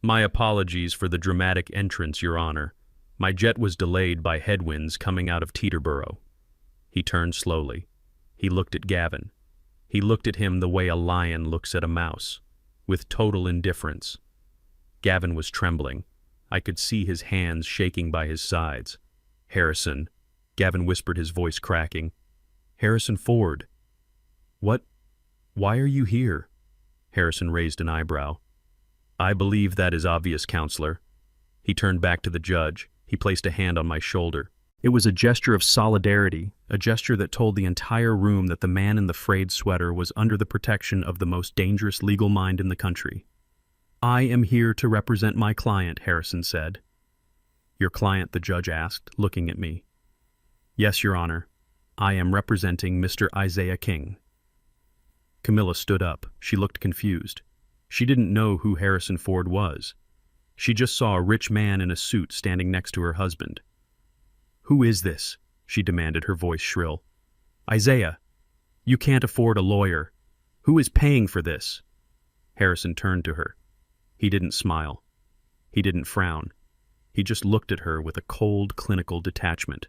Speaker 1: "My apologies for the dramatic entrance, Your Honor. My jet was delayed by headwinds coming out of Teterboro." He turned slowly. He looked at Gavin. He looked at him the way a lion looks at a mouse, with total indifference. Gavin was trembling. I could see his hands shaking by his sides. "Harrison," Gavin whispered, his voice cracking. "Harrison Ford." "What? Why are you here?" Harrison raised an eyebrow. "I believe that is obvious, counselor." He turned back to the judge. He placed a hand on my shoulder. It was a gesture of solidarity, a gesture that told the entire room that the man in the frayed sweater was under the protection of the most dangerous legal mind in the country. "I am here to represent my client," Harrison said. "Your client?" the judge asked, looking at me. "Yes, Your Honor. I am representing Mr. Isaiah King." Camilla stood up. She looked confused. She didn't know who Harrison Ford was. She just saw a rich man in a suit standing next to her husband. "Who is this?" she demanded, her voice shrill. "Isaiah, you can't afford a lawyer. Who is paying for this?" Harrison turned to her. He didn't smile. He didn't frown. He just looked at her with a cold, clinical detachment.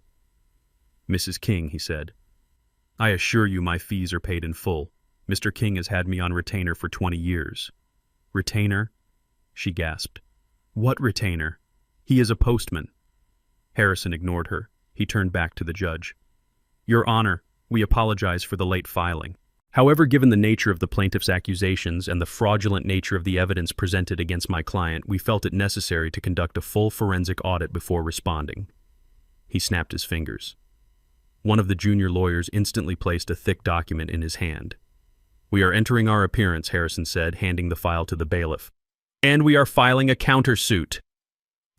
Speaker 1: "Mrs. King," he said, "I assure you my fees are paid in full. Mr. King has had me on retainer for 20 years. "Retainer?" she gasped. "What retainer? He is a postman." Harrison ignored her. He turned back to the judge. "Your Honor, we apologize for the late filing. However, given the nature of the plaintiff's accusations and the fraudulent nature of the evidence presented against my client, we felt it necessary to conduct a full forensic audit before responding." He snapped his fingers. One of the junior lawyers instantly placed a thick document in his hand. "We are entering our appearance," Harrison said, handing the file to the bailiff. "And we are filing a countersuit."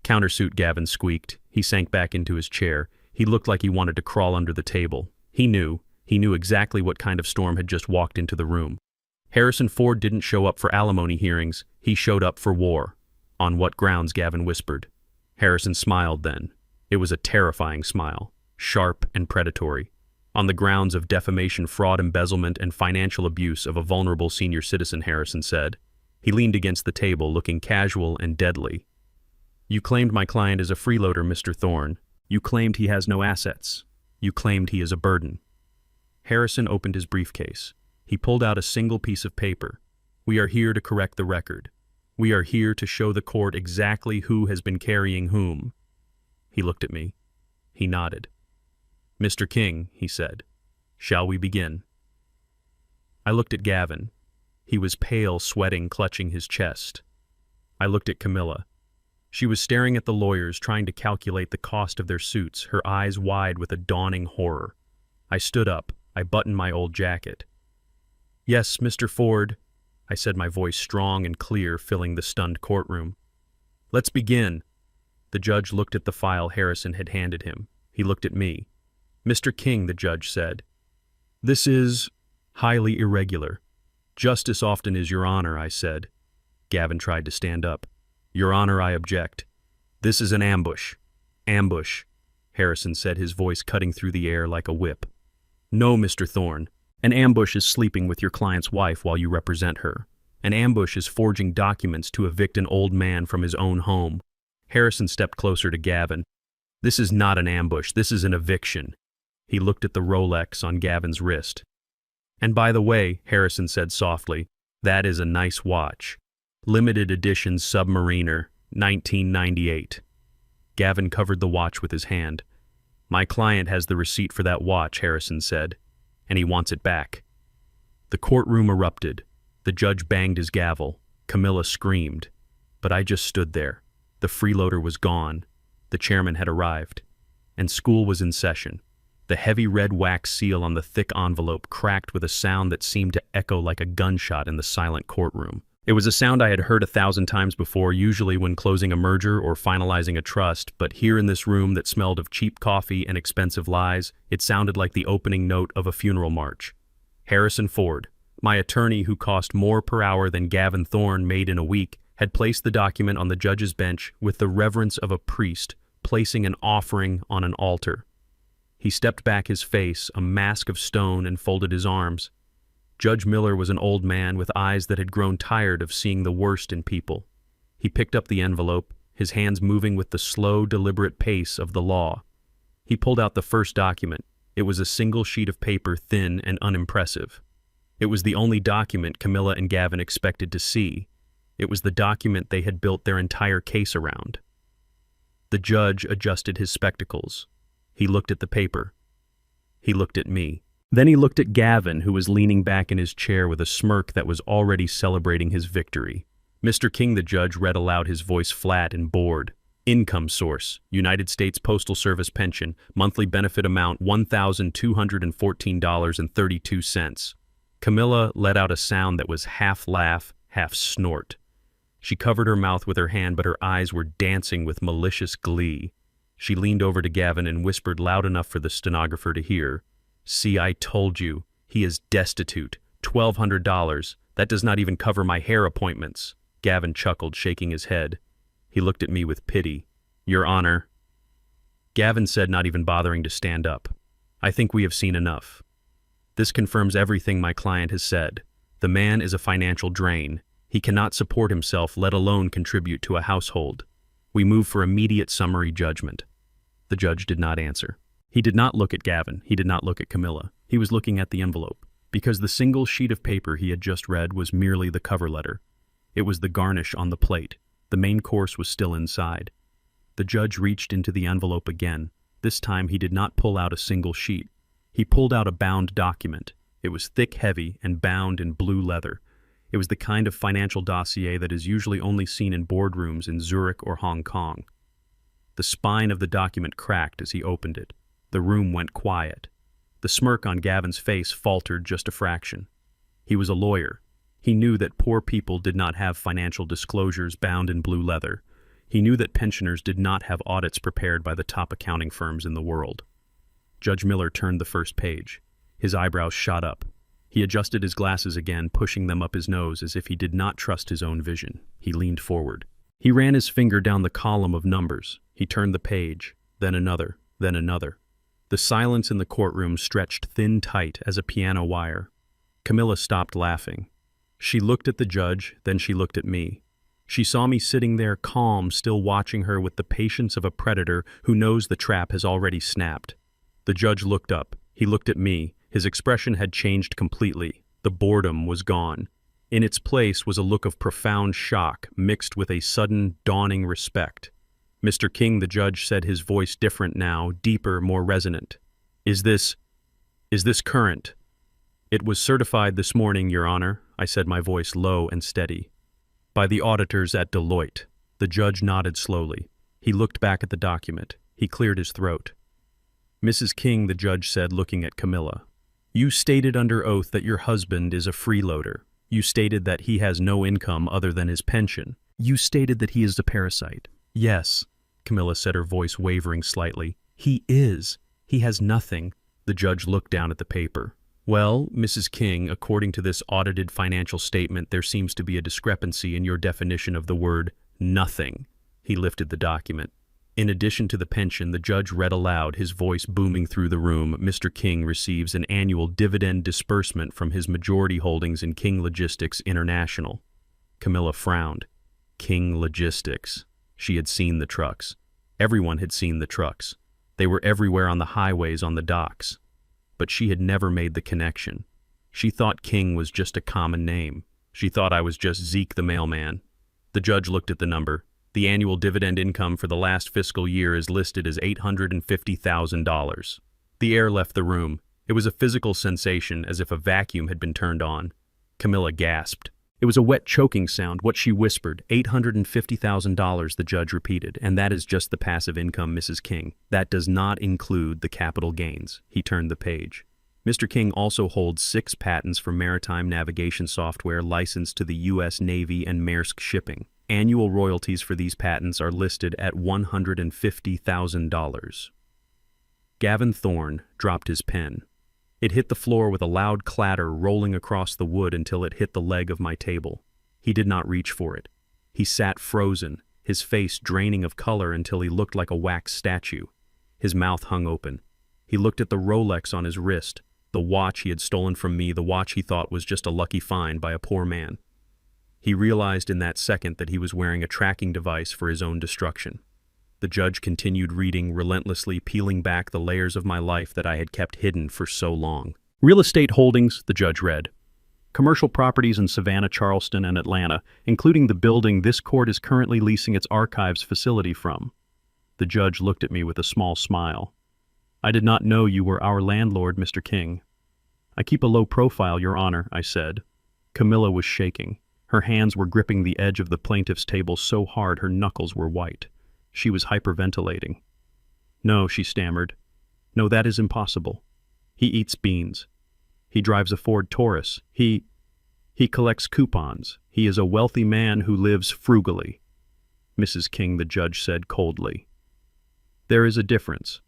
Speaker 1: "Countersuit," Gavin squeaked. He sank back into his chair. He looked like he wanted to crawl under the table. He knew exactly what kind of storm had just walked into the room. Harrison Ford didn't show up for alimony hearings. He showed up for war. "On what grounds?" Gavin whispered. Harrison smiled then. It was a terrifying smile, sharp and predatory. "On the grounds of defamation, fraud, embezzlement, and financial abuse of a vulnerable senior citizen," Harrison said. He leaned against the table, looking casual and deadly. "You claimed my client is a freeloader, Mr. Thorne. You claimed he has no assets. You claimed he is a burden." Harrison opened his briefcase. He pulled out a single piece of paper. "We are here to correct the record. We are here to show the court exactly who has been carrying whom." He looked at me. He nodded. "Mr. King," he said, "shall we begin?" I looked at Gavin. He was pale, sweating, clutching his chest. I looked at Camilla. She was staring at the lawyers, trying to calculate the cost of their suits, her eyes wide with a dawning horror. I stood up. I buttoned my old jacket. "Yes, Mr. Ford," I said, my voice strong and clear, filling the stunned courtroom. "Let's begin." The judge looked at the file Harrison had handed him. He looked at me. "Mr. King," the judge said, "this is highly irregular." "Just as often as Your Honor," I said. Gavin tried to stand up. "Your Honor, I object. This is an ambush." "Ambush," Harrison said, his voice cutting through the air like a whip. "No, Mr. Thorne. An ambush is sleeping with your client's wife while you represent her. An ambush is forging documents to evict an old man from his own home. Harrison stepped closer to Gavin. This is not an ambush, this is an eviction. He looked at the Rolex on Gavin's wrist. And by the way, Harrison said softly, that is a nice watch. Limited edition Submariner, 1998. Gavin covered the watch with his hand. My client has the receipt for that watch, Harrison said, and he wants it back. The courtroom erupted. The judge banged his gavel. Camilla screamed. But I just stood there. The freeloader was gone. The chairman had arrived. And school was in session. The heavy red wax seal on the thick envelope cracked with a sound that seemed to echo like a gunshot in the silent courtroom. It was a sound I had heard 1,000 times before, usually when closing a merger or finalizing a trust, but here in this room that smelled of cheap coffee and expensive lies, it sounded like the opening note of a funeral march. Harrison Ford, my attorney who cost more per hour than Gavin Thorne made in a week, had placed the document on the judge's bench with the reverence of a priest placing an offering on an altar. He stepped back, his face a mask of stone, and folded his arms. Judge Miller was an old man with eyes that had grown tired of seeing the worst in people. He picked up the envelope, his hands moving with the slow, deliberate pace of the law. He pulled out the first document. It was a single sheet of paper, thin and unimpressive. It was the only document Camilla and Gavin expected to see. It was the document they had built their entire case around. The judge adjusted his spectacles. He looked at the paper. He looked at me. Then he looked at Gavin, who was leaning back in his chair with a smirk that was already celebrating his victory. Mr. King, the judge, read aloud, his voice flat and bored. Income source, United States Postal Service pension, monthly benefit amount $1,214.32. Camilla let out a sound that was half laugh, half snort. She covered her mouth with her hand, but her eyes were dancing with malicious glee. She leaned over to Gavin and whispered loud enough for the stenographer to hear. See, I told you. He is destitute. $1,200. That does not even cover my hair appointments. Gavin chuckled, shaking his head. He looked at me with pity. Your Honor. Gavin said, not even bothering to stand up. I think we have seen enough. This confirms everything my client has said. The man is a financial drain. He cannot support himself, let alone contribute to a household. We move for immediate summary judgment. The judge did not answer. He did not look at Gavin. He did not look at Camilla. He was looking at the envelope, because the single sheet of paper he had just read was merely the cover letter. It was the garnish on the plate. The main course was still inside. The judge reached into the envelope again. This time he did not pull out a single sheet. He pulled out a bound document. It was thick, heavy, and bound in blue leather. It was the kind of financial dossier that is usually only seen in boardrooms in Zurich or Hong Kong. The spine of the document cracked as he opened it. The room went quiet. The smirk on Gavin's face faltered just a fraction. He was a lawyer. He knew that poor people did not have financial disclosures bound in blue leather. He knew that pensioners did not have audits prepared by the top accounting firms in the world. Judge Miller turned the first page. His eyebrows shot up. He adjusted his glasses again, pushing them up his nose as if he did not trust his own vision. He leaned forward. He ran his finger down the column of numbers. He turned the page, then another, then another. The silence in the courtroom stretched thin tight as a piano wire. Camilla stopped laughing. She looked at the judge, then she looked at me. She saw me sitting there calm, still watching her with the patience of a predator who knows the trap has already snapped. The judge looked up. He looked at me. His expression had changed completely. The boredom was gone. In its place was a look of profound shock mixed with a sudden, dawning respect. Mr. King, the judge said, his voice different now, deeper, more resonant. Is this current? It was certified this morning, Your Honor, I said, my voice low and steady. By the auditors at Deloitte. The judge nodded slowly. He looked back at the document. He cleared his throat. Mrs. King, the judge said, looking at Camilla. You stated under oath that your husband is a freeloader. You stated that he has no income other than his pension. You stated that he is a parasite. Yes, Camilla said, her voice wavering slightly. He is. He has nothing. The judge looked down at the paper. Well, Mrs. King, according to this audited financial statement, there seems to be a discrepancy in your definition of the word nothing. He lifted the document. In addition to the pension, the judge read aloud, his voice booming through the room. Mr. King receives an annual dividend disbursement from his majority holdings in King Logistics International. Camilla frowned. King Logistics. She had seen the trucks. Everyone had seen the trucks. They were everywhere on the highways, on the docks. But she had never made the connection. She thought King was just a common name. She thought I was just Zeke the mailman. The judge looked at the number. The annual dividend income for the last fiscal year is listed as $850,000. The air left the room. It was a physical sensation, as if a vacuum had been turned on. Camilla gasped. It was a wet, choking sound, what she whispered. $850,000, the judge repeated, and that is just the passive income, Mrs. King. That does not include the capital gains. He turned the page. Mr. King also holds 6 patents for maritime navigation software licensed to the U.S. Navy and Maersk Shipping. Annual royalties for these patents are listed at $150,000. Gavin Thorne dropped his pen. It hit the floor with a loud clatter, rolling across the wood until it hit the leg of my table. He did not reach for it. He sat frozen, his face draining of color until he looked like a wax statue. His mouth hung open. He looked at the Rolex on his wrist, the watch he had stolen from me, the watch he thought was just a lucky find by a poor man. He realized in that second that he was wearing a tracking device for his own destruction. The judge continued reading, relentlessly peeling back the layers of my life that I had kept hidden for so long. Real estate holdings, the judge read. Commercial properties in Savannah, Charleston, and Atlanta, including the building this court is currently leasing its archives facility from. The judge looked at me with a small smile. I did not know you were our landlord, Mr. King. I keep a low profile, Your Honor, I said. Camilla was shaking. Her hands were gripping the edge of the plaintiff's table so hard her knuckles were white. She was hyperventilating. No, she stammered. No, that is impossible. He eats beans. He drives a Ford Taurus. He collects coupons. He is a wealthy man who lives frugally. Mrs. King, the judge said coldly. There is a difference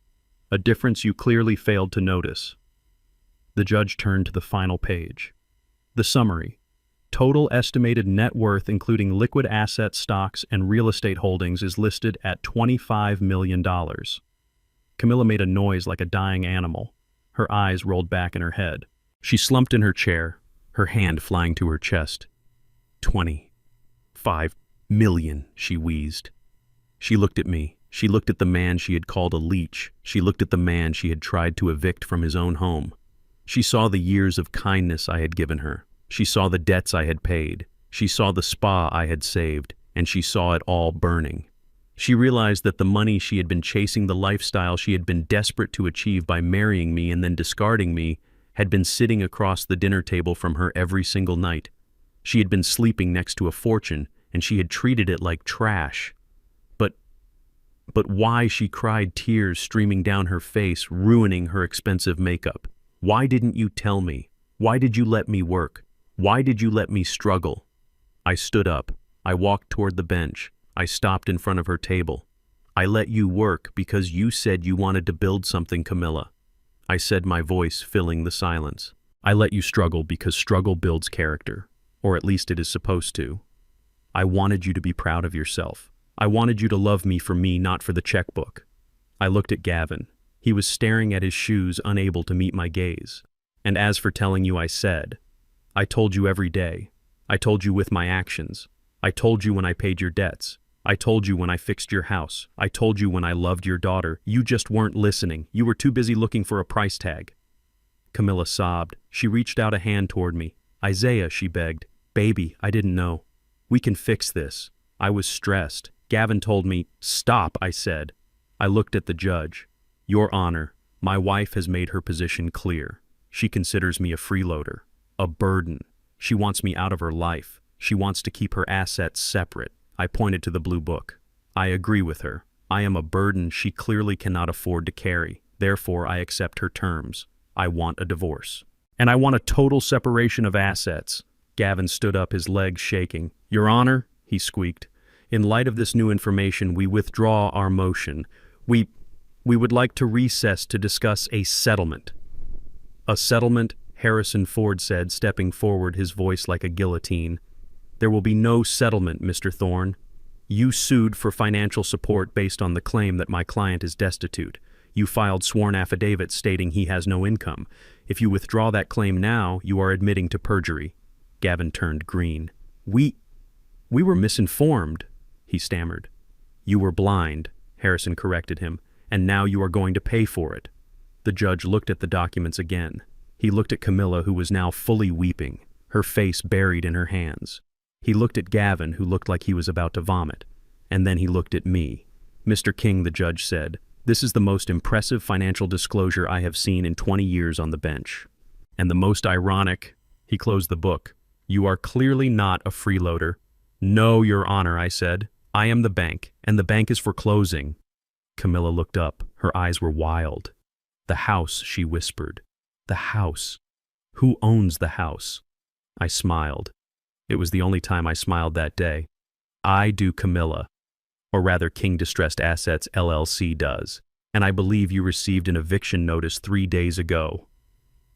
Speaker 1: you clearly failed to notice. The judge turned to the final page. The summary. Total estimated net worth, including liquid assets, stocks, and real estate holdings, is listed at $25 million. Camilla made a noise like a dying animal. Her eyes rolled back in her head. She slumped in her chair, her hand flying to her chest. 25 million, she wheezed. She looked at me. She looked at the man she had called a leech. She looked at the man she had tried to evict from his own home. She saw the years of kindness I had given her. She saw the debts I had paid. She saw the spa I had saved, and she saw it all burning. She realized that the money she had been chasing, the lifestyle she had been desperate to achieve by marrying me and then discarding me, had been sitting across the dinner table from her every single night. She had been sleeping next to a fortune, and she had treated it like trash. But why, she cried, tears streaming down her face, ruining her expensive makeup. Why didn't you tell me? Why did you let me work? Why did you let me struggle? I stood up. I walked toward the bench. I stopped in front of her table. I let you work because you said you wanted to build something, Camilla. I said, my voice filling the silence. I let you struggle because struggle builds character, or at least it is supposed to. I wanted you to be proud of yourself. I wanted you to love me for me, not for the checkbook. I looked at Gavin. He was staring at his shoes, unable to meet my gaze. And as for telling you, I said, I told you every day. I told you with my actions. I told you when I paid your debts. I told you when I fixed your house. I told you when I loved your daughter. You just weren't listening. You were too busy looking for a price tag. Camilla sobbed. She reached out a hand toward me. Isaiah, she begged. Baby, I didn't know. We can fix this. I was stressed. Gavin told me, stop, I said. I looked at the judge. Your Honor, my wife has made her position clear. She considers me a freeloader, a burden. She wants me out of her life. She wants to keep her assets separate. I pointed to the blue book. I agree with her. I am a burden she clearly cannot afford to carry. Therefore, I accept her terms. I want a divorce. And I want a total separation of assets. Gavin stood up, his legs shaking. Your Honor, he squeaked, in light of this new information, we withdraw our motion. We would like to recess to discuss a settlement. A settlement, Harrison Ford said, stepping forward, his voice like a guillotine. There will be no settlement, Mr. Thorne. You sued for financial support based on the claim that my client is destitute. You filed sworn affidavits stating he has no income. If you withdraw that claim now, you are admitting to perjury. Gavin turned green. We were misinformed, he stammered. You were blind, Harrison corrected him, and now you are going to pay for it. The judge looked at the documents again. He looked at Camilla, who was now fully weeping, her face buried in her hands. He looked at Gavin, who looked like he was about to vomit. And then he looked at me. Mr. King, the judge said, this is the most impressive financial disclosure I have seen in 20 years on the bench. And the most ironic, he closed the book. You are clearly not a freeloader. No, Your Honor, I said. I am the bank, and the bank is foreclosing. Camilla looked up. Her eyes were wild. The house, she whispered. The house. Who owns the house? I smiled. It was the only time I smiled that day. I do, Camilla. Or rather, King Distressed Assets LLC does. And I believe you received an eviction notice 3 days ago.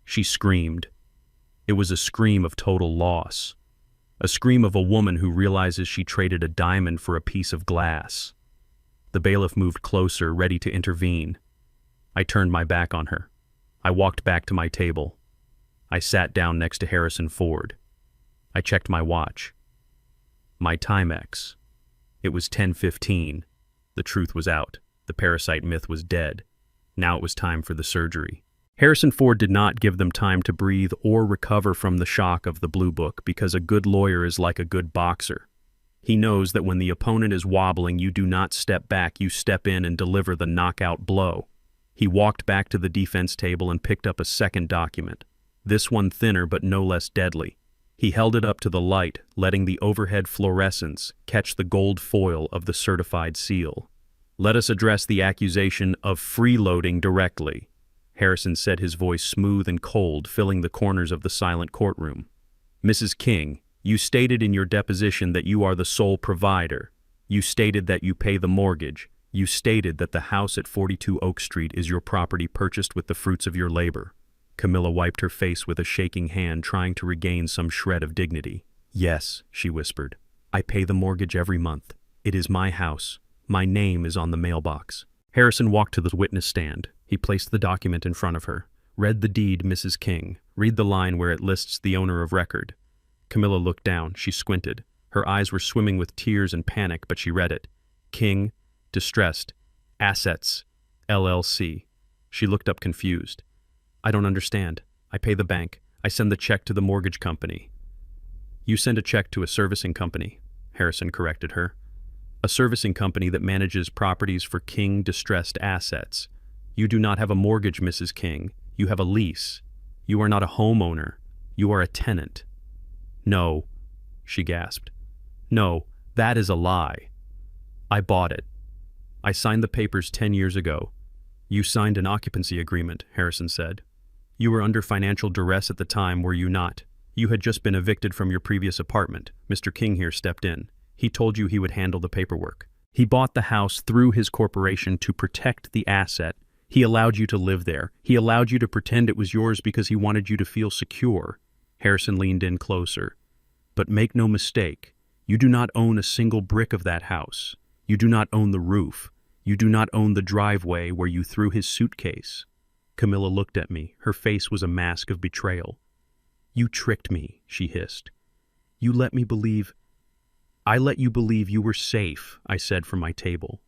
Speaker 1: She screamed. It was a scream of total loss. A scream of a woman who realizes she traded a diamond for a piece of glass. The bailiff moved closer, ready to intervene. I turned my back on her. I walked back to my table. I sat down next to Harrison Ford. I checked my watch. My Timex. It was 10:15. The truth was out. The parasite myth was dead. Now it was time for the surgery. Harrison Ford did not give them time to breathe or recover from the shock of the blue book, because a good lawyer is like a good boxer. He knows that when the opponent is wobbling, you do not step back, you step in and deliver the knockout blow. He walked back to the defense table and picked up a second document. This one thinner but no less deadly. He held it up to the light, letting the overhead fluorescence catch the gold foil of the certified seal. Let us address the accusation of freeloading directly. Harrison said, his voice smooth and cold, filling the corners of the silent courtroom. Mrs. King, you stated in your deposition that you are the sole provider. You stated that you pay the mortgage. You stated that the house at 42 Oak Street is your property purchased with the fruits of your labor. Camilla wiped her face with a shaking hand, trying to regain some shred of dignity. Yes, she whispered. I pay the mortgage every month. It is my house. My name is on the mailbox. Harrison walked to the witness stand. He placed the document in front of her. Read the deed, Mrs. King. Read the line where it lists the owner of record. Camilla looked down. She squinted. Her eyes were swimming with tears and panic, but she read it. King, Distressed, Assets, LLC. She looked up confused. I don't understand. I pay the bank. I send the check to the mortgage company. You send a check to a servicing company, Harrison corrected her. A servicing company that manages properties for King Distressed Assets. You do not have a mortgage, Mrs. King. You have a lease. You are not a homeowner. You are a tenant. No, she gasped. No, that is a lie. I bought it. I signed the papers 10 years ago. You signed an occupancy agreement, Harrison said. You were under financial duress at the time, were you not? You had just been evicted from your previous apartment. Mr. King here stepped in. He told you he would handle the paperwork. He bought the house through his corporation to protect the asset. He allowed you to live there. He allowed you to pretend it was yours because he wanted you to feel secure. Harrison leaned in closer. But make no mistake, you do not own a single brick of that house. You do not own the roof. You do not own the driveway where you threw his suitcase. Camilla looked at me. Her face was a mask of betrayal. You tricked me, she hissed. I let you believe you were safe, I said from my table.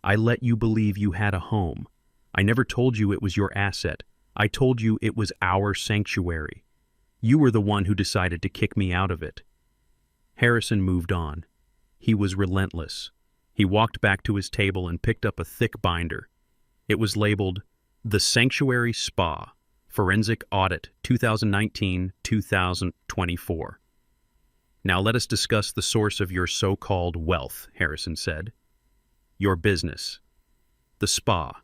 Speaker 1: I let you believe you had a home. I never told you it was your asset. I told you it was our sanctuary. You were the one who decided to kick me out of it. Harrison moved on. He was relentless. He walked back to his table and picked up a thick binder. It was labeled, The Sanctuary Spa, Forensic Audit 2019-2024. Now let us discuss the source of your so-called wealth, Harrison said. Your business. The spa.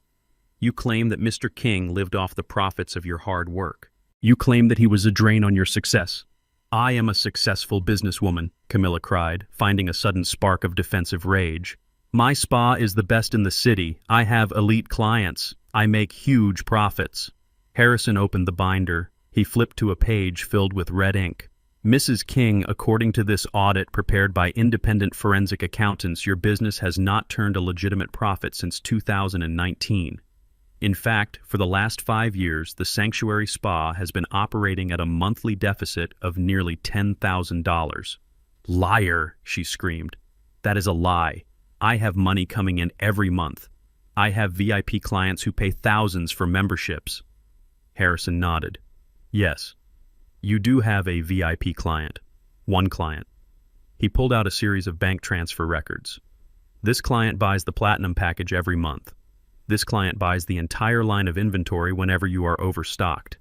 Speaker 1: You claim that Mr. King lived off the profits of your hard work. You claim that he was a drain on your success. I am a successful businesswoman, Camilla cried, finding a sudden spark of defensive rage. My spa is the best in the city. I have elite clients. I make huge profits. Harrison opened the binder. He flipped to a page filled with red ink. Mrs. King, according to this audit prepared by independent forensic accountants, your business has not turned a legitimate profit since 2019. In fact, for the last 5 years, the Sanctuary Spa has been operating at a monthly deficit of nearly $10,000. Liar, she screamed. That is a lie. I have money coming in every month. I have VIP clients who pay thousands for memberships. Harrison nodded. Yes, you do have a VIP client. One client. He pulled out a series of bank transfer records. This client buys the platinum package every month. This client buys the entire line of inventory whenever you are overstocked.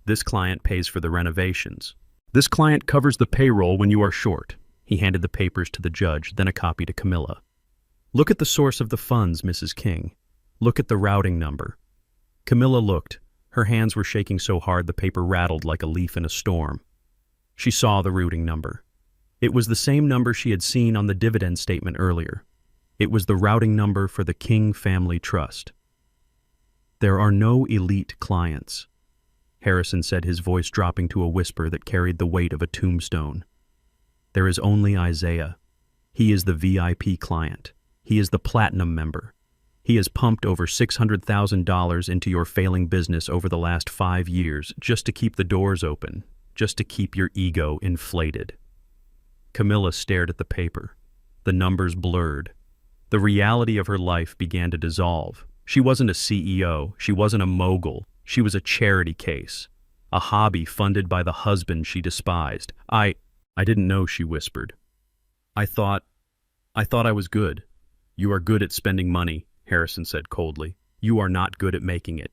Speaker 1: This client pays for the renovations. This client covers the payroll when you are short. He handed the papers to the judge, then a copy to Camilla. Look at the source of the funds, Mrs. King. Look at the routing number. Camilla looked. Her hands were shaking so hard the paper rattled like a leaf in a storm. She saw the routing number. It was the same number she had seen on the dividend statement earlier. It was the routing number for the King Family Trust. There are no elite clients, Harrison said, his voice dropping to a whisper that carried the weight of a tombstone. There is only Isaiah. He is the VIP client. He is the platinum member. He has pumped over $600,000 into your failing business over the last 5 years just to keep the doors open, just to keep your ego inflated. Camilla stared at the paper. The numbers blurred. The reality of her life began to dissolve. She wasn't a CEO. She wasn't a mogul. She was a charity case. A hobby funded by the husband she despised. I didn't know, she whispered. I thought I was good. You are good at spending money, Harrison said coldly. You are not good at making it.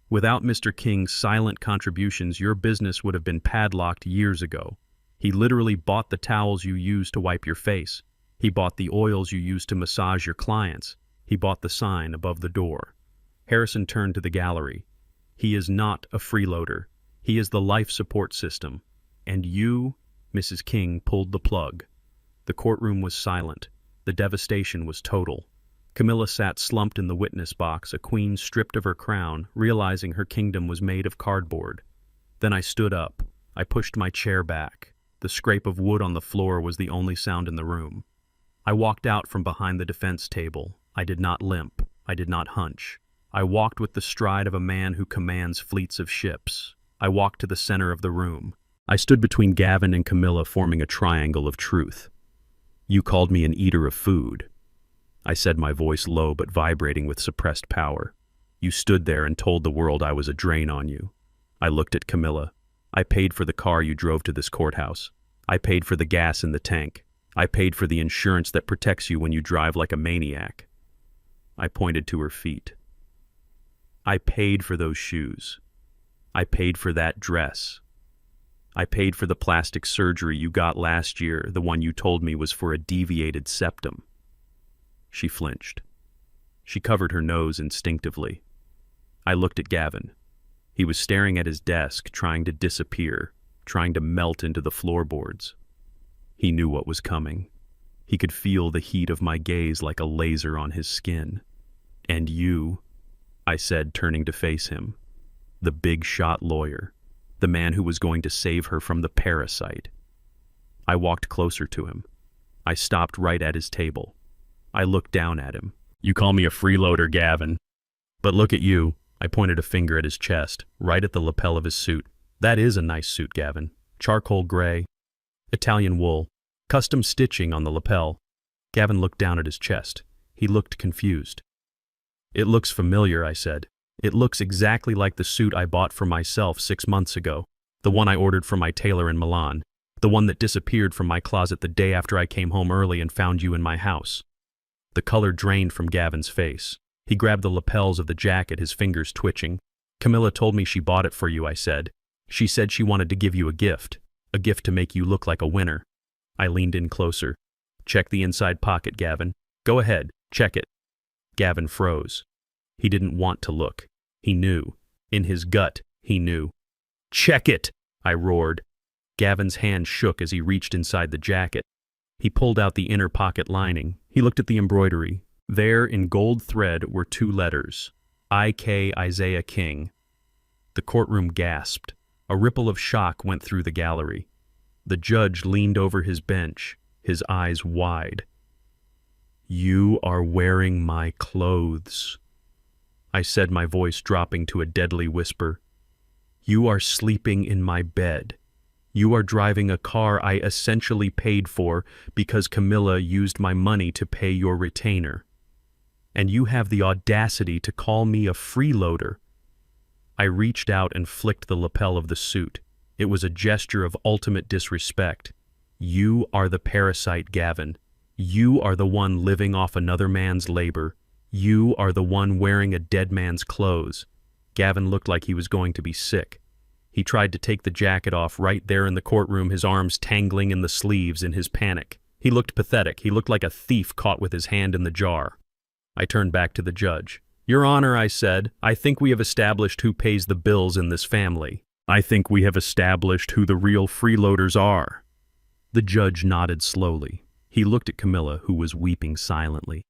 Speaker 1: Without Mr. King's silent contributions, your business would have been padlocked years ago. He literally bought the towels you use to wipe your face. He bought the oils you use to massage your clients. He bought the sign above the door. Harrison turned to the gallery. He is not a freeloader. He is the life support system. And you, Mrs. King, pulled the plug. The courtroom was silent. The devastation was total. Camilla sat slumped in the witness box, a queen stripped of her crown, realizing her kingdom was made of cardboard. Then I stood up. I pushed my chair back. The scrape of wood on the floor was the only sound in the room. I walked out from behind the defense table. I did not limp. I did not hunch. I walked with the stride of a man who commands fleets of ships. I walked to the center of the room. I stood between Gavin and Camilla, forming a triangle of truth. You called me an eater of food. I said, my voice low but vibrating with suppressed power. You stood there and told the world I was a drain on you. I looked at Camilla. I paid for the car you drove to this courthouse. I paid for the gas in the tank. I paid for the insurance that protects you when you drive like a maniac. I pointed to her feet. I paid for those shoes. I paid for that dress. I paid for the plastic surgery you got last year, the one you told me was for a deviated septum. She flinched. She covered her nose instinctively. I looked at Gavin. He was staring at his desk, trying to disappear, trying to melt into the floorboards. He knew what was coming. He could feel the heat of my gaze like a laser on his skin. And you, I said, turning to face him. The big-shot lawyer. The man who was going to save her from the parasite. I walked closer to him. I stopped right at his table. I looked down at him. You call me a freeloader, Gavin. But look at you. I pointed a finger at his chest, right at the lapel of his suit. That is a nice suit, Gavin. Charcoal gray, Italian wool, custom stitching on the lapel. Gavin looked down at his chest. He looked confused. It looks familiar, I said. It looks exactly like the suit I bought for myself 6 months ago. The one I ordered from my tailor in Milan. The one that disappeared from my closet the day after I came home early and found you in my house. The color drained from Gavin's face. He grabbed the lapels of the jacket, his fingers twitching. Camilla told me she bought it for you, I said. She said she wanted to give you a gift to make you look like a winner. I leaned in closer. Check the inside pocket, Gavin. Go ahead, check it. Gavin froze. He didn't want to look. He knew. In his gut, he knew. Check it, I roared. Gavin's hand shook as he reached inside the jacket. He pulled out the inner pocket lining. He looked at the embroidery. There, in gold thread, were 2 letters. I.K. Isaiah King. The courtroom gasped. A ripple of shock went through the gallery. The judge leaned over his bench, his eyes wide. You are wearing my clothes, I said, my voice dropping to a deadly whisper. You are sleeping in my bed. You are driving a car I essentially paid for because Camilla used my money to pay your retainer. And you have the audacity to call me a freeloader." I reached out and flicked the lapel of the suit. It was a gesture of ultimate disrespect. "You are the parasite, Gavin. You are the one living off another man's labor. You are the one wearing a dead man's clothes." Gavin looked like he was going to be sick. He tried to take the jacket off right there in the courtroom, his arms tangling in the sleeves in his panic. He looked pathetic. He looked like a thief caught with his hand in the jar. I turned back to the judge. "Your Honor," I said, "I think we have established who pays the bills in this family. I think we have established who the real freeloaders are." The judge nodded slowly. He looked at Camilla, who was weeping silently.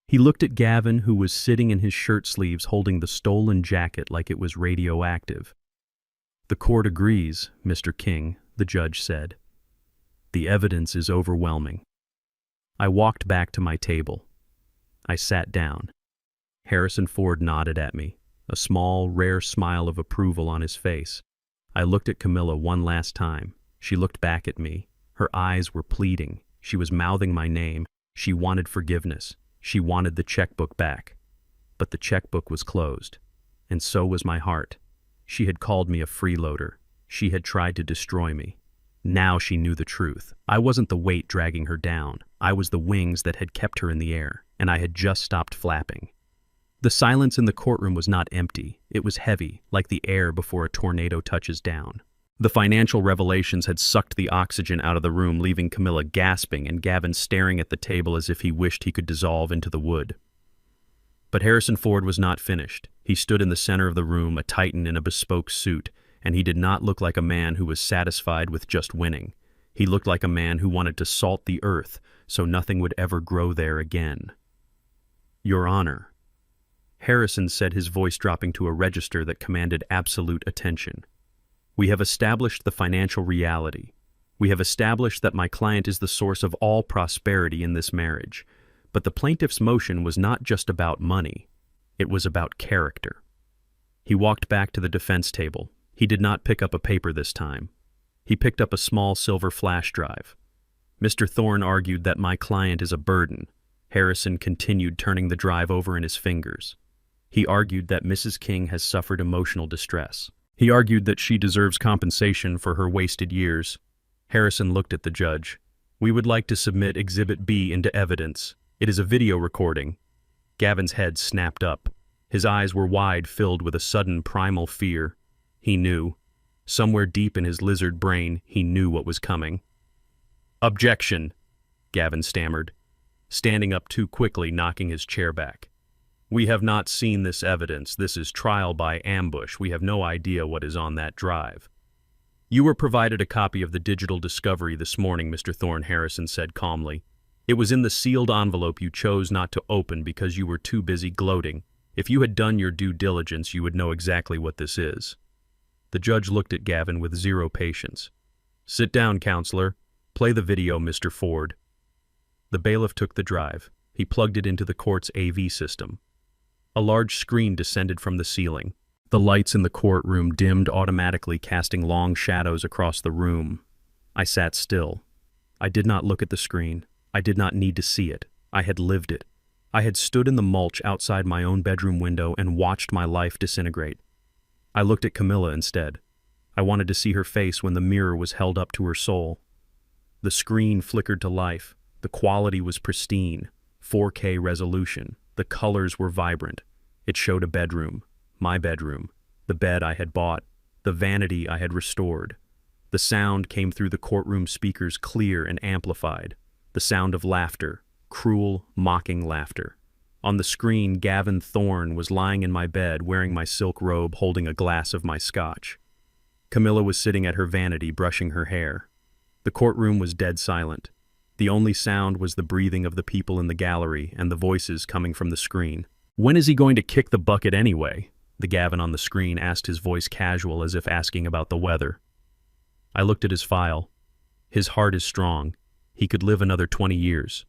Speaker 1: He looked at Gavin, who was sitting in his shirt sleeves holding the stolen jacket like it was radioactive. "The court agrees, Mr. King," the judge said. "The evidence is overwhelming." I walked back to my table. I sat down. Harrison Ford nodded at me, a small, rare smile of approval on his face. I looked at Camilla one last time. She looked back at me. Her eyes were pleading. She was mouthing my name. She wanted forgiveness. She wanted the checkbook back. But the checkbook was closed. And so was my heart. She had called me a freeloader. She had tried to destroy me. Now she knew the truth. I wasn't the weight dragging her down. I was the wings that had kept her in the air, and I had just stopped flapping. The silence in the courtroom was not empty. It was heavy, like the air before a tornado touches down. The financial revelations had sucked the oxygen out of the room, leaving Camilla gasping and Gavin staring at the table as if he wished he could dissolve into the wood. But Harrison Ford was not finished. He stood in the center of the room, a titan in a bespoke suit, and he did not look like a man who was satisfied with just winning. He looked like a man who wanted to salt the earth so nothing would ever grow there again. "Your Honor," Harrison said, his voice dropping to a register that commanded absolute attention. "We have established the financial reality. We have established that my client is the source of all prosperity in this marriage. But the plaintiff's motion was not just about money. It was about character." He walked back to the defense table. He did not pick up a paper this time. He picked up a small silver flash drive. "Mr. Thorne argued that my client is a burden." Harrison continued, turning the drive over in his fingers. "He argued that Mrs. King has suffered emotional distress. He argued that she deserves compensation for her wasted years." Harrison looked at the judge. "We would like to submit Exhibit B into evidence. It is a video recording." Gavin's head snapped up. His eyes were wide, filled with a sudden primal fear. He knew. Somewhere deep in his lizard brain, he knew what was coming. "Objection," Gavin stammered, standing up too quickly, knocking his chair back. "We have not seen this evidence. This is trial by ambush. We have no idea what is on that drive." "You were provided a copy of the digital discovery this morning," Mr. Thorne, Harrison said calmly. "It was in the sealed envelope you chose not to open because you were too busy gloating. If you had done your due diligence, you would know exactly what this is." The judge looked at Gavin with zero patience. "Sit down, counselor. Play the video, Mr. Ford." The bailiff took the drive. He plugged it into the court's AV system. A large screen descended from the ceiling. The lights in the courtroom dimmed automatically, casting long shadows across the room. I sat still. I did not look at the screen. I did not need to see it. I had lived it. I had stood in the mulch outside my own bedroom window and watched my life disintegrate. I looked at Camilla instead. I wanted to see her face when the mirror was held up to her soul. The screen flickered to life. The quality was pristine, 4K resolution. The colors were vibrant. It showed a bedroom, my bedroom, the bed I had bought, the vanity I had restored. The sound came through the courtroom speakers, clear and amplified. The sound of laughter, cruel, mocking laughter. On the screen, Gavin Thorne was lying in my bed, wearing my silk robe, holding a glass of my scotch. Camilla was sitting at her vanity, brushing her hair. The courtroom was dead silent. The only sound was the breathing of the people in the gallery and the voices coming from the screen. "When is he going to kick the bucket anyway?" the Gavin on the screen asked, his voice casual, as if asking about the weather. I looked at his file. His heart is strong. He could live another 20 years.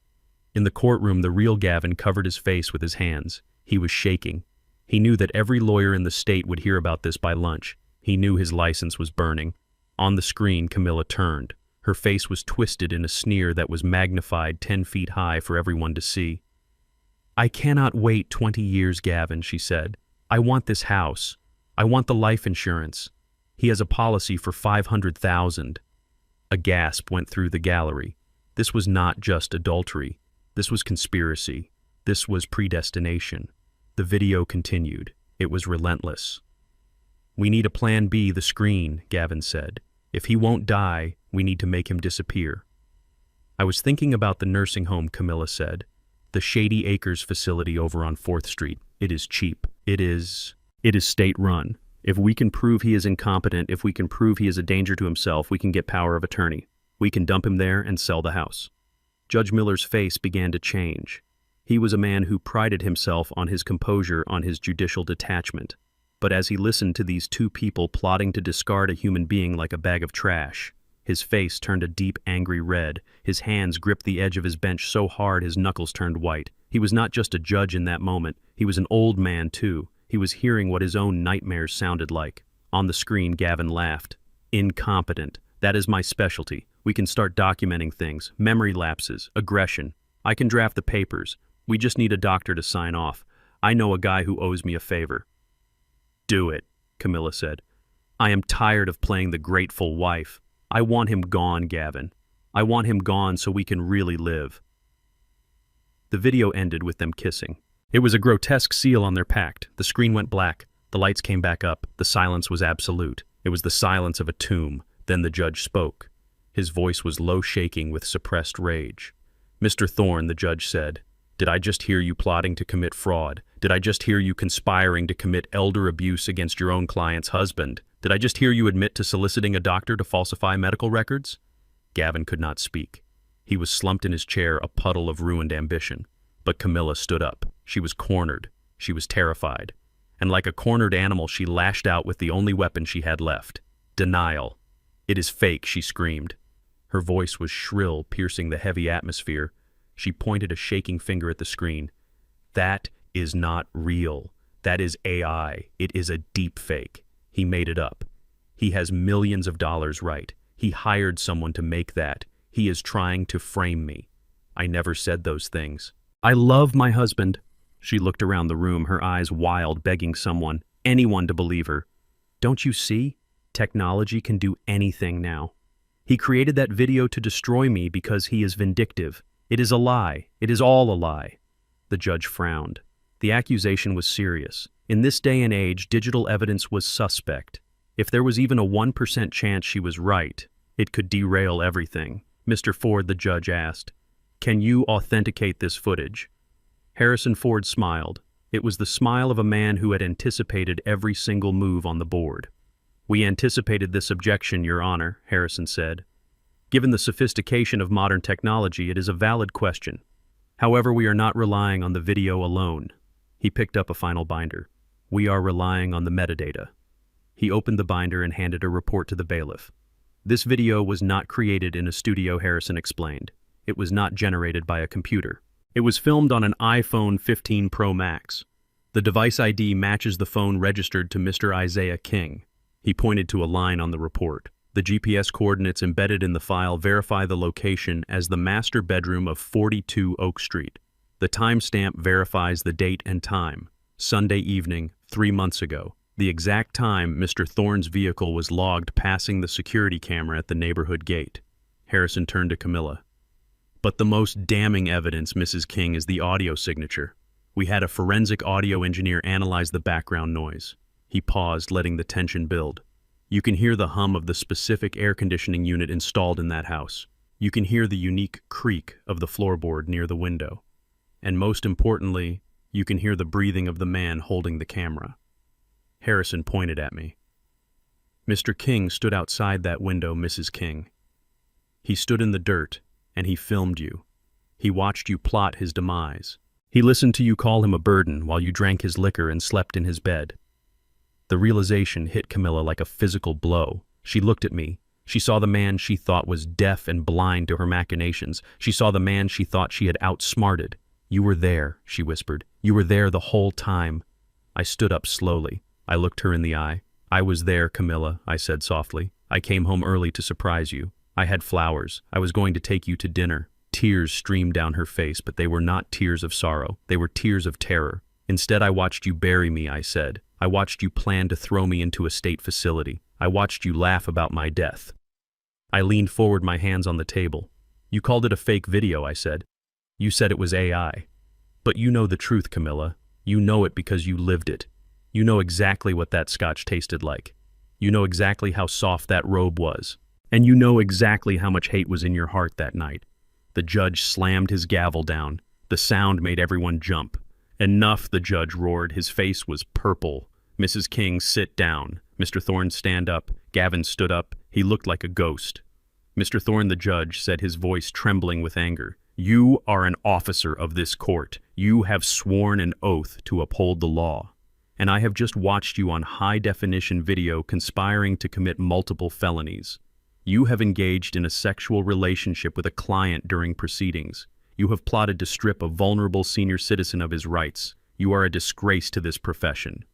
Speaker 1: In the courtroom, the real Gavin covered his face with his hands. He was shaking. He knew that every lawyer in the state would hear about this by lunch. He knew his license was burning. On the screen, Camilla turned. Her face was twisted in a sneer that was magnified 10 feet high for everyone to see. "I cannot wait 20 years, Gavin," she said. "I want this house. I want the life insurance. He has a policy for $500,000. A gasp went through the gallery. This was not just adultery. This was conspiracy. This was predestination. The video continued. It was relentless. "We need a plan B, the screen," Gavin said. "If he won't die, we need to make him disappear." "I was thinking about the nursing home," Camilla said. "The Shady Acres facility over on 4th Street. It is cheap. It is state-run. If we can prove he is incompetent, if we can prove he is a danger to himself, we can get power of attorney. We can dump him there and sell the house." Judge Miller's face began to change. He was a man who prided himself on his composure, on his judicial detachment. But as he listened to these two people plotting to discard a human being like a bag of trash, his face turned a deep, angry red. His hands gripped the edge of his bench so hard his knuckles turned white. He was not just a judge in that moment. He was an old man, too. He was hearing what his own nightmares sounded like. On the screen, Gavin laughed. "Incompetent. That is my specialty. We can start documenting things, memory lapses, aggression. I can draft the papers. We just need a doctor to sign off. I know a guy who owes me a favor." "Do it," Camilla said. "I am tired of playing the grateful wife. I want him gone, Gavin. I want him gone so we can really live." The video ended with them kissing. It was a grotesque seal on their pact. The screen went black. The lights came back up. The silence was absolute. It was the silence of a tomb. Then the judge spoke. His voice was low, shaking with suppressed rage. "Mr. Thorne," the judge said, "did I just hear you plotting to commit fraud? Did I just hear you conspiring to commit elder abuse against your own client's husband? Did I just hear you admit to soliciting a doctor to falsify medical records?" Gavin could not speak. He was slumped in his chair, a puddle of ruined ambition. But Camilla stood up. She was cornered. She was terrified. And like a cornered animal, she lashed out with the only weapon she had left. Denial. "It is fake," she screamed. Her voice was shrill, piercing the heavy atmosphere. She pointed a shaking finger at the screen. "That is not real. That is AI. It is a deep fake. He made it up. He has millions of dollars, right? He hired someone to make that. He is trying to frame me. I never said those things. I love my husband." She looked around the room, her eyes wild, begging someone, anyone to believe her. "Don't you see? Technology can do anything now. He created that video to destroy me because he is vindictive. It is a lie. It is all a lie." The judge frowned. The accusation was serious. In this day and age, digital evidence was suspect. If there was even a 1% chance she was right, it could derail everything. "Mr. Ford," the judge asked, "can you authenticate this footage?" Harrison Ford smiled. It was the smile of a man who had anticipated every single move on the board. "We anticipated this objection, Your Honor," Harrison said. "Given the sophistication of modern technology, it is a valid question. However, we are not relying on the video alone." He picked up a final binder. "We are relying on the metadata." He opened the binder and handed a report to the bailiff. "This video was not created in a studio," Harrison explained. "It was not generated by a computer. It was filmed on an iPhone 15 Pro Max. The device ID matches the phone registered to Mr. Isaiah King." He pointed to a line on the report. "The GPS coordinates embedded in the file verify the location as the master bedroom of 42 Oak Street. The timestamp verifies the date and time, Sunday evening, 3 months ago. The exact time Mr. Thorne's vehicle was logged passing the security camera at the neighborhood gate." Harrison turned to Camilla. "But the most damning evidence, Mrs. King, is the audio signature. We had a forensic audio engineer analyze the background noise." He paused, letting the tension build. "You can hear the hum of the specific air conditioning unit installed in that house. You can hear the unique creak of the floorboard near the window. And most importantly, you can hear the breathing of the man holding the camera." Harrison pointed at me. "Mr. King stood outside that window, Mrs. King. He stood in the dirt, and he filmed you. He watched you plot his demise. He listened to you call him a burden while you drank his liquor and slept in his bed." The realization hit Camilla like a physical blow. She looked at me. She saw the man she thought was deaf and blind to her machinations. She saw the man she thought she had outsmarted. "You were there," she whispered. "You were there the whole time." I stood up slowly. I looked her in the eye. "I was there, Camilla," I said softly. I came home early to surprise you. I had flowers. I was going to take you to dinner. Tears streamed down her face, but they were not tears of sorrow. They were tears of terror. Instead, I watched you bury me, I said. I watched you plan to throw me into a state facility. I watched you laugh about my death. I leaned forward, my hands on the table. You called it a fake video, I said. You said it was AI. But you know the truth, Camilla. You know it because you lived it. You know exactly what that scotch tasted like. You know exactly how soft that robe was. And you know exactly how much hate was in your heart that night. The judge slammed his gavel down. The sound made everyone jump. Enough, the judge roared. His face was purple. Mrs. King, sit down. Mr. Thorne, stand up. Gavin stood up. He looked like a ghost. Mr. Thorne, the judge, said, his voice trembling with anger. You are an officer of this court. You have sworn an oath to uphold the law. And I have just watched you on high-definition video conspiring to commit multiple felonies. You have engaged in a sexual relationship with a client during proceedings. You have plotted to strip a vulnerable senior citizen of his rights. You are a disgrace to this profession.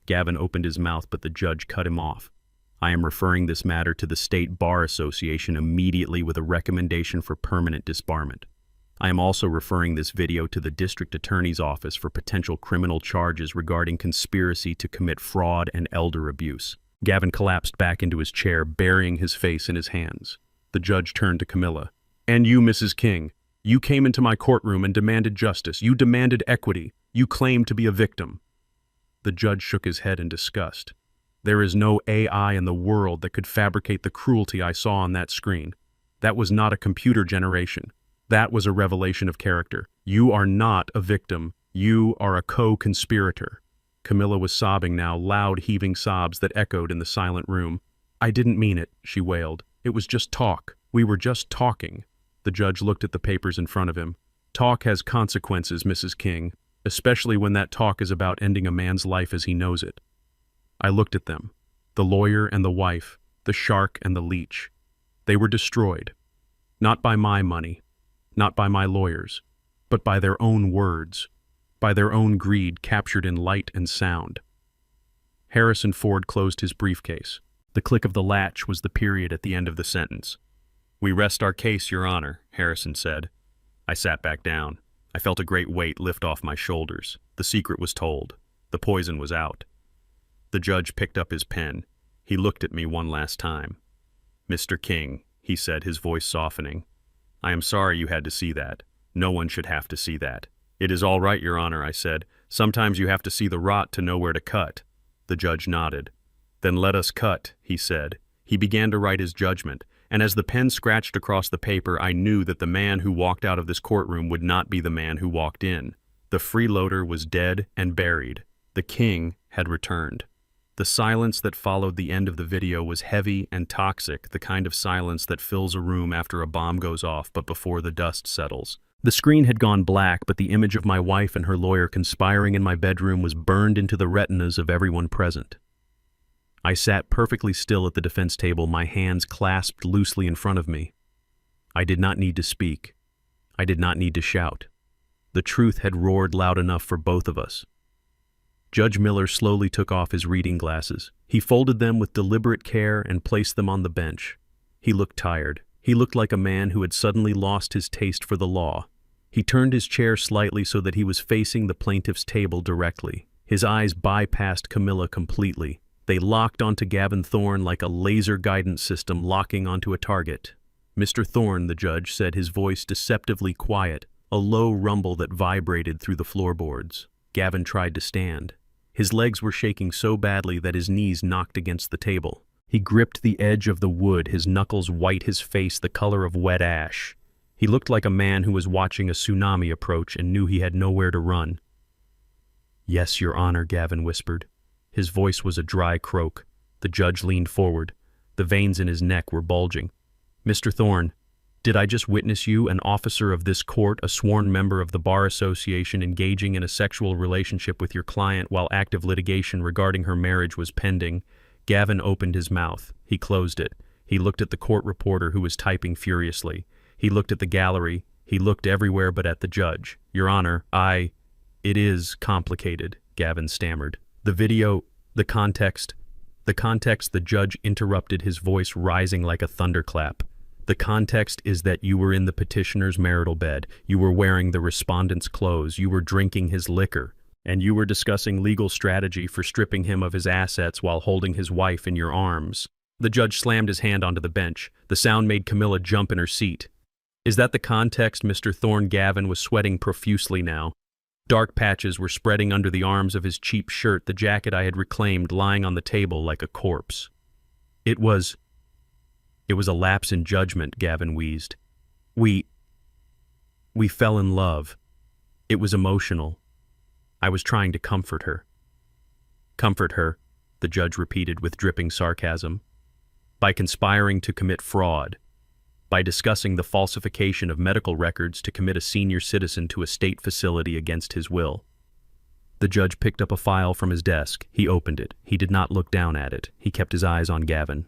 Speaker 1: Gavin opened his mouth, but the judge cut him off. I am referring this matter to the State Bar Association immediately with a recommendation for permanent disbarment. I am also referring this video to the District Attorney's Office for potential criminal charges regarding conspiracy to commit fraud and elder abuse. Gavin collapsed back into his chair, burying his face in his hands. The judge turned to Camilla. And you, Mrs. King, you came into my courtroom and demanded justice. You demanded equity. You claimed to be a victim. The judge shook his head in disgust. There is no AI in the world that could fabricate the cruelty I saw on that screen. That was not a computer generation. That was a revelation of character. You are not a victim. You are a co-conspirator. Camilla was sobbing now, loud heaving sobs that echoed in the silent room. I didn't mean it, she wailed. It was just talk. We were just talking. The judge looked at the papers in front of him. Talk has consequences, Mrs. King, especially when that talk is about ending a man's life as he knows it. I looked at them, the lawyer and the wife, the shark and the leech. They were destroyed, not by my money, not by my lawyers, but by their own words, by their own greed captured in light and sound. Harrison Ford closed his briefcase. The click of the latch was the period at the end of the sentence. We rest our case, Your Honor, Harrison said. I sat back down. I felt a great weight lift off my shoulders. The secret was told. The poison was out. The judge picked up his pen. He looked at me one last time. Mr. King, he said, his voice softening, I am sorry you had to see that. No one should have to see that. It is all right, Your Honor, I said. Sometimes you have to see the rot to know where to cut. The judge nodded. Then let us cut, he said. He began to write his judgment, and as the pen scratched across the paper, I knew that the man who walked out of this courtroom would not be the man who walked in. The freeloader was dead and buried. The king had returned. The silence that followed the end of the video was heavy and toxic, the kind of silence that fills a room after a bomb goes off but before the dust settles. The screen had gone black, but the image of my wife and her lawyer conspiring in my bedroom was burned into the retinas of everyone present. I sat perfectly still at the defense table, my hands clasped loosely in front of me. I did not need to speak. I did not need to shout. The truth had roared loud enough for both of us. Judge Miller slowly took off his reading glasses. He folded them with deliberate care and placed them on the bench. He looked tired. He looked like a man who had suddenly lost his taste for the law. He turned his chair slightly so that he was facing the plaintiff's table directly. His eyes bypassed Camilla completely. They locked onto Gavin Thorne like a laser guidance system locking onto a target. Mr. Thorne, the judge said, his voice deceptively quiet, a low rumble that vibrated through the floorboards. Gavin tried to stand. His legs were shaking so badly that his knees knocked against the table. He gripped the edge of the wood, his knuckles white, his face the color of wet ash. He looked like a man who was watching a tsunami approach and knew he had nowhere to run. Yes, Your Honor, Gavin whispered. His voice was a dry croak. The judge leaned forward. The veins in his neck were bulging. Mr. Thorne, did I just witness you, an officer of this court, a sworn member of the Bar Association, engaging in a sexual relationship with your client while active litigation regarding her marriage was pending? Gavin opened his mouth. He closed it. He looked at the court reporter who was typing furiously. He looked at the gallery. He looked everywhere but at the judge. Your Honor, It is complicated, Gavin stammered. The video, the context, The context, the judge interrupted, his voice rising like a thunderclap. The context is that you were in the petitioner's marital bed, you were wearing the respondent's clothes, you were drinking his liquor, and you were discussing legal strategy for stripping him of his assets while holding his wife in your arms. The judge slammed his hand onto the bench. The sound made Camilla jump in her seat. Is that the context, Mr. Thorne? Gavin was sweating profusely now. Dark patches were spreading under the arms of his cheap shirt, the jacket I had reclaimed lying on the table like a corpse. It was a lapse in judgment, Gavin wheezed. We fell in love. It was emotional. I was trying to comfort her. Comfort her, the judge repeated with dripping sarcasm. By conspiring to commit fraud. By discussing the falsification of medical records to commit a senior citizen to a state facility against his will. The judge picked up a file from his desk. He opened it. He did not look down at it. He kept his eyes on Gavin.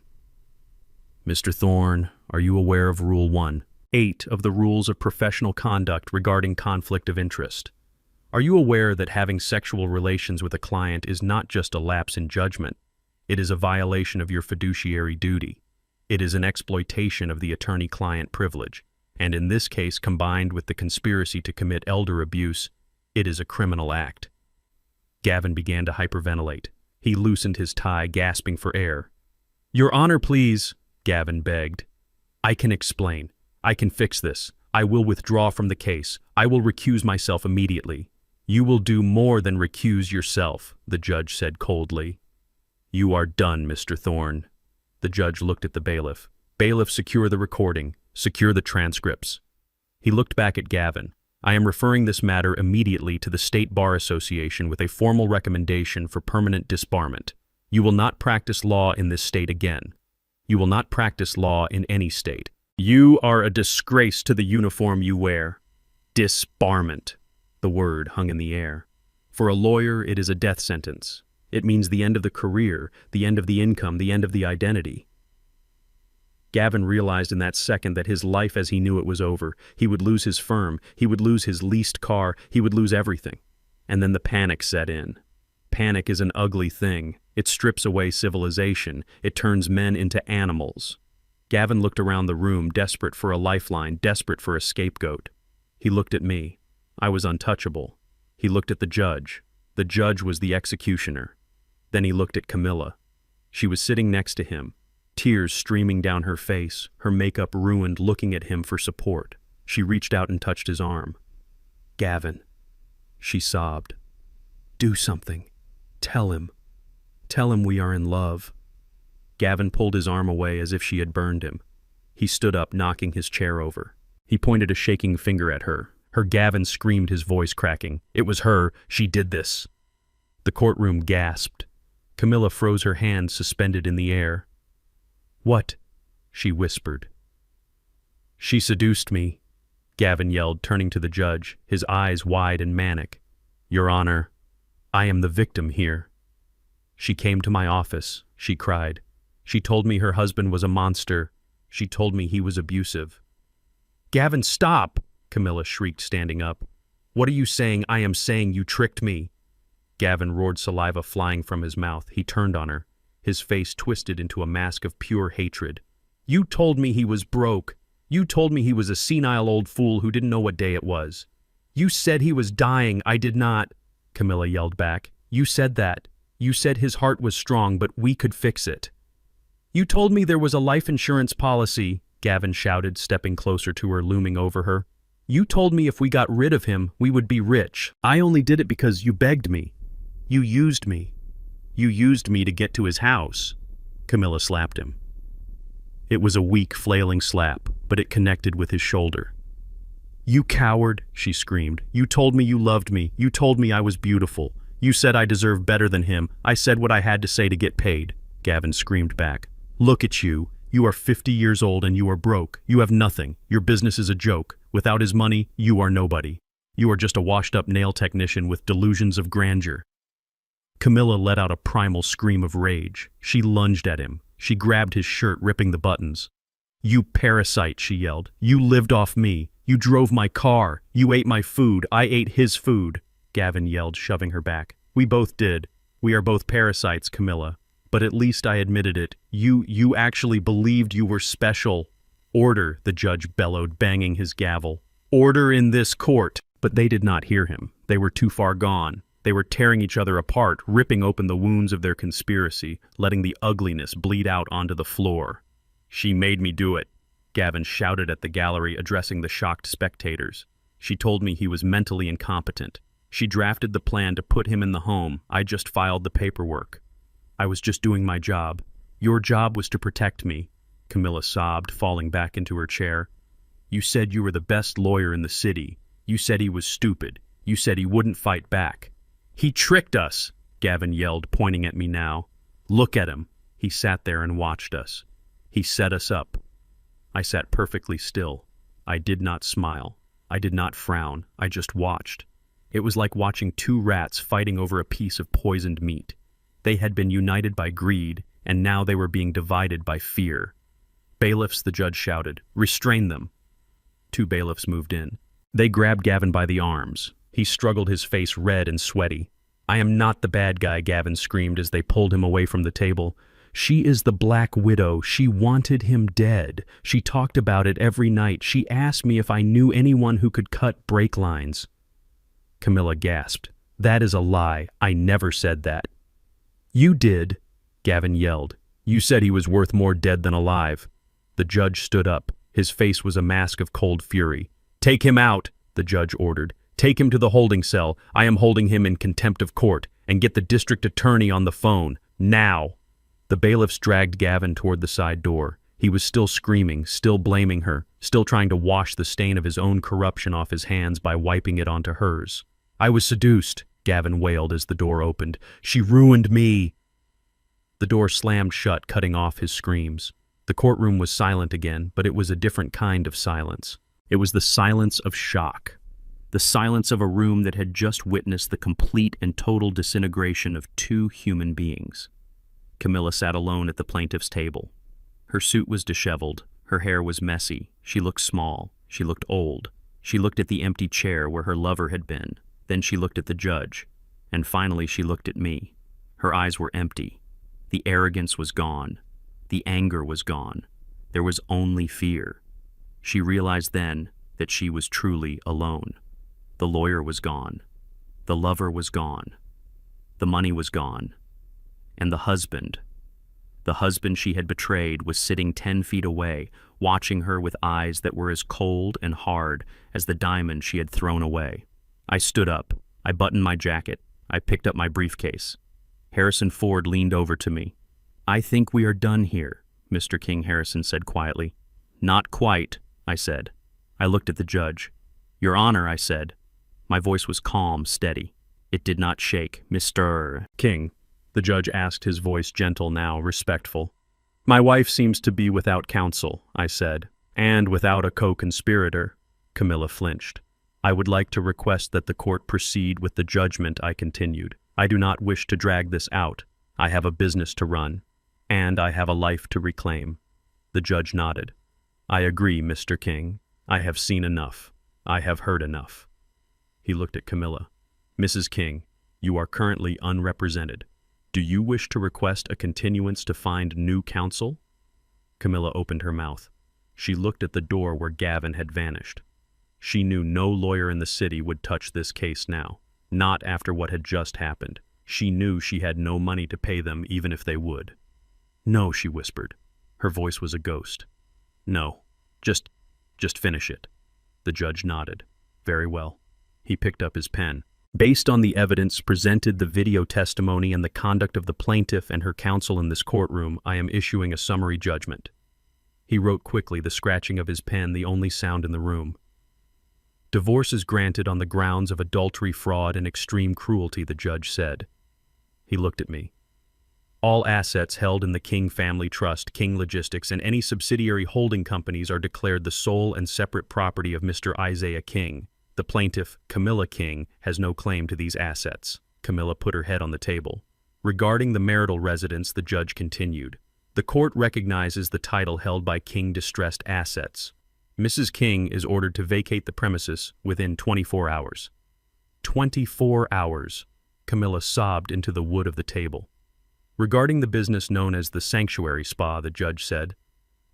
Speaker 1: Mr. Thorne, are you aware of Rule 1(8) of the Rules of Professional Conduct regarding conflict of interest? Are you aware that having sexual relations with a client is not just a lapse in judgment? It is a violation of your fiduciary duty. It is an exploitation of the attorney-client privilege, and in this case, combined with the conspiracy to commit elder abuse, it is a criminal act. Gavin began to hyperventilate. He loosened his tie, gasping for air. Your Honor, please, Gavin begged. I can explain. I can fix this. I will withdraw from the case. I will recuse myself immediately. You will do more than recuse yourself, the judge said coldly. You are done, Mr. Thorne. The judge looked at the bailiff. Bailiff, secure the recording. Secure the transcripts. He looked back at Gavin. I am referring this matter immediately to the State Bar Association with a formal recommendation for permanent disbarment. You will not practice law in this state again. You will not practice law in any state. You are a disgrace to the uniform you wear. Disbarment. The word hung in the air. For a lawyer, it is a death sentence. It means the end of the career, the end of the income, the end of the identity. Gavin realized in that second that his life as he knew it was over. He would lose his firm, he would lose his leased car, he would lose everything. And then the panic set in. Panic is an ugly thing. It strips away civilization. It turns men into animals. Gavin looked around the room, desperate for a lifeline, desperate for a scapegoat. He looked at me. I was untouchable. He looked at the judge. The judge was the executioner. Then he looked at Camilla. She was sitting next to him, tears streaming down her face, her makeup ruined, looking at him for support. She reached out and touched his arm. Gavin, she sobbed. Do something. Tell him. Tell him we are in love. Gavin pulled his arm away as if she had burned him. He stood up, knocking his chair over. He pointed a shaking finger at her. Gavin screamed, his voice cracking. It was her. She did this. The courtroom gasped. Camilla froze, her hands suspended in the air. What? She whispered. She seduced me, Gavin yelled, turning to the judge, his eyes wide and manic. Your Honor, I am the victim here. She came to my office, she cried. She told me her husband was a monster. She told me he was abusive. Gavin, stop! Camilla shrieked, standing up. What are you saying? I am saying you tricked me. Gavin roared, saliva flying from his mouth. He turned on her, his face twisted into a mask of pure hatred. You told me he was broke. You told me he was a senile old fool who didn't know what day it was. You said he was dying. I did not, Camilla yelled back. You said that. You said his heart was strong, but we could fix it. You told me there was a life insurance policy, Gavin shouted, stepping closer to her, looming over her. You told me if we got rid of him, we would be rich. I only did it because you begged me. You used me. You used me to get to his house. Camilla slapped him. It was a weak, flailing slap, but it connected with his shoulder. You coward, she screamed. You told me you loved me. You told me I was beautiful. You said I deserved better than him. I said what I had to say to get paid. Gavin screamed back. Look at you. You are 50 years old and you are broke. You have nothing. Your business is a joke. Without his money, you are nobody. You are just a washed-up nail technician with delusions of grandeur. Camilla let out a primal scream of rage. She lunged at him. She grabbed his shirt, ripping the buttons. You parasite, she yelled. You lived off me. You drove my car. You ate my food. I ate his food. Gavin yelled, shoving her back. We both did. We are both parasites, Camilla. But at least I admitted it. You actually believed you were special. Order, the judge bellowed, banging his gavel. Order in this court. But they did not hear him. They were too far gone. They were tearing each other apart, ripping open the wounds of their conspiracy, letting the ugliness bleed out onto the floor. She made me do it, Gavin shouted at the gallery, addressing the shocked spectators. She told me he was mentally incompetent. She drafted the plan to put him in the home. I just filed the paperwork. I was just doing my job. Your job was to protect me, Camilla sobbed, falling back into her chair. You said you were the best lawyer in the city. You said he was stupid. You said he wouldn't fight back. He tricked us, Gavin yelled, pointing at me now. Look at him. He sat there and watched us. He set us up. I sat perfectly still. I did not smile. I did not frown. I just watched. It was like watching two rats fighting over a piece of poisoned meat. They had been united by greed, and now they were being divided by fear. Bailiffs, the judge shouted. Restrain them. 2 bailiffs moved in. They grabbed Gavin by the arms. He struggled, his face red and sweaty. I am not the bad guy, Gavin screamed as they pulled him away from the table. She is the Black Widow. She wanted him dead. She talked about it every night. She asked me if I knew anyone who could cut brake lines. Camilla gasped. That is a lie. I never said that. You did, Gavin yelled. You said he was worth more dead than alive. The judge stood up. His face was a mask of cold fury. Take him out, the judge ordered. Take him to the holding cell. I am holding him in contempt of court. And get the district attorney on the phone. Now. The bailiffs dragged Gavin toward the side door. He was still screaming, still blaming her, still trying to wash the stain of his own corruption off his hands by wiping it onto hers. I was seduced, Gavin wailed as the door opened. She ruined me. The door slammed shut, cutting off his screams. The courtroom was silent again, but it was a different kind of silence. It was the silence of shock. The silence of a room that had just witnessed the complete and total disintegration of 2 human beings. Camilla sat alone at the plaintiff's table. Her suit was disheveled. Her hair was messy. She looked small. She looked old. She looked at the empty chair where her lover had been. Then she looked at the judge. And finally she looked at me. Her eyes were empty. The arrogance was gone. The anger was gone. There was only fear. She realized then that she was truly alone. The lawyer was gone. The lover was gone. The money was gone. And the husband she had betrayed, was sitting 10 feet away, watching her with eyes that were as cold and hard as the diamond she had thrown away. I stood up. I buttoned my jacket. I picked up my briefcase. Harrison Ford leaned over to me. I think we are done here, Mr. King, Harrison said quietly. Not quite, I said. I looked at the judge. Your Honor, I said. My voice was calm, steady. It did not shake. Mr. King, the judge asked, his voice gentle now, respectful. My wife seems to be without counsel, I said, and without a co-conspirator. Camilla flinched. I would like to request that the court proceed with the judgment, I continued. I do not wish to drag this out. I have a business to run, and I have a life to reclaim. The judge nodded. I agree, Mr. King. I have seen enough. I have heard enough. He looked at Camilla. Mrs. King, you are currently unrepresented. Do you wish to request a continuance to find new counsel? Camilla opened her mouth. She looked at the door where Gavin had vanished. She knew no lawyer in the city would touch this case now, not after what had just happened. She knew she had no money to pay them even if they would. No, she whispered. Her voice was a ghost. No, just finish it. The judge nodded. Very well. He picked up his pen. Based on the evidence presented, the video testimony, and the conduct of the plaintiff and her counsel in this courtroom, I am issuing a summary judgment. He wrote quickly, the scratching of his pen the only sound in the room. Divorce is granted on the grounds of adultery, fraud, and extreme cruelty, the judge said. He looked at me. All assets held in the King Family Trust, King Logistics, and any subsidiary holding companies are declared the sole and separate property of Mr. Isaiah King. The plaintiff, Camilla King, has no claim to these assets. Camilla put her head on the table. Regarding the marital residence, the judge continued. The court recognizes the title held by King Distressed Assets. Mrs. King is ordered to vacate the premises within 24 hours. 24 hours. Camilla sobbed into the wood of the table. Regarding the business known as the Sanctuary Spa, the judge said,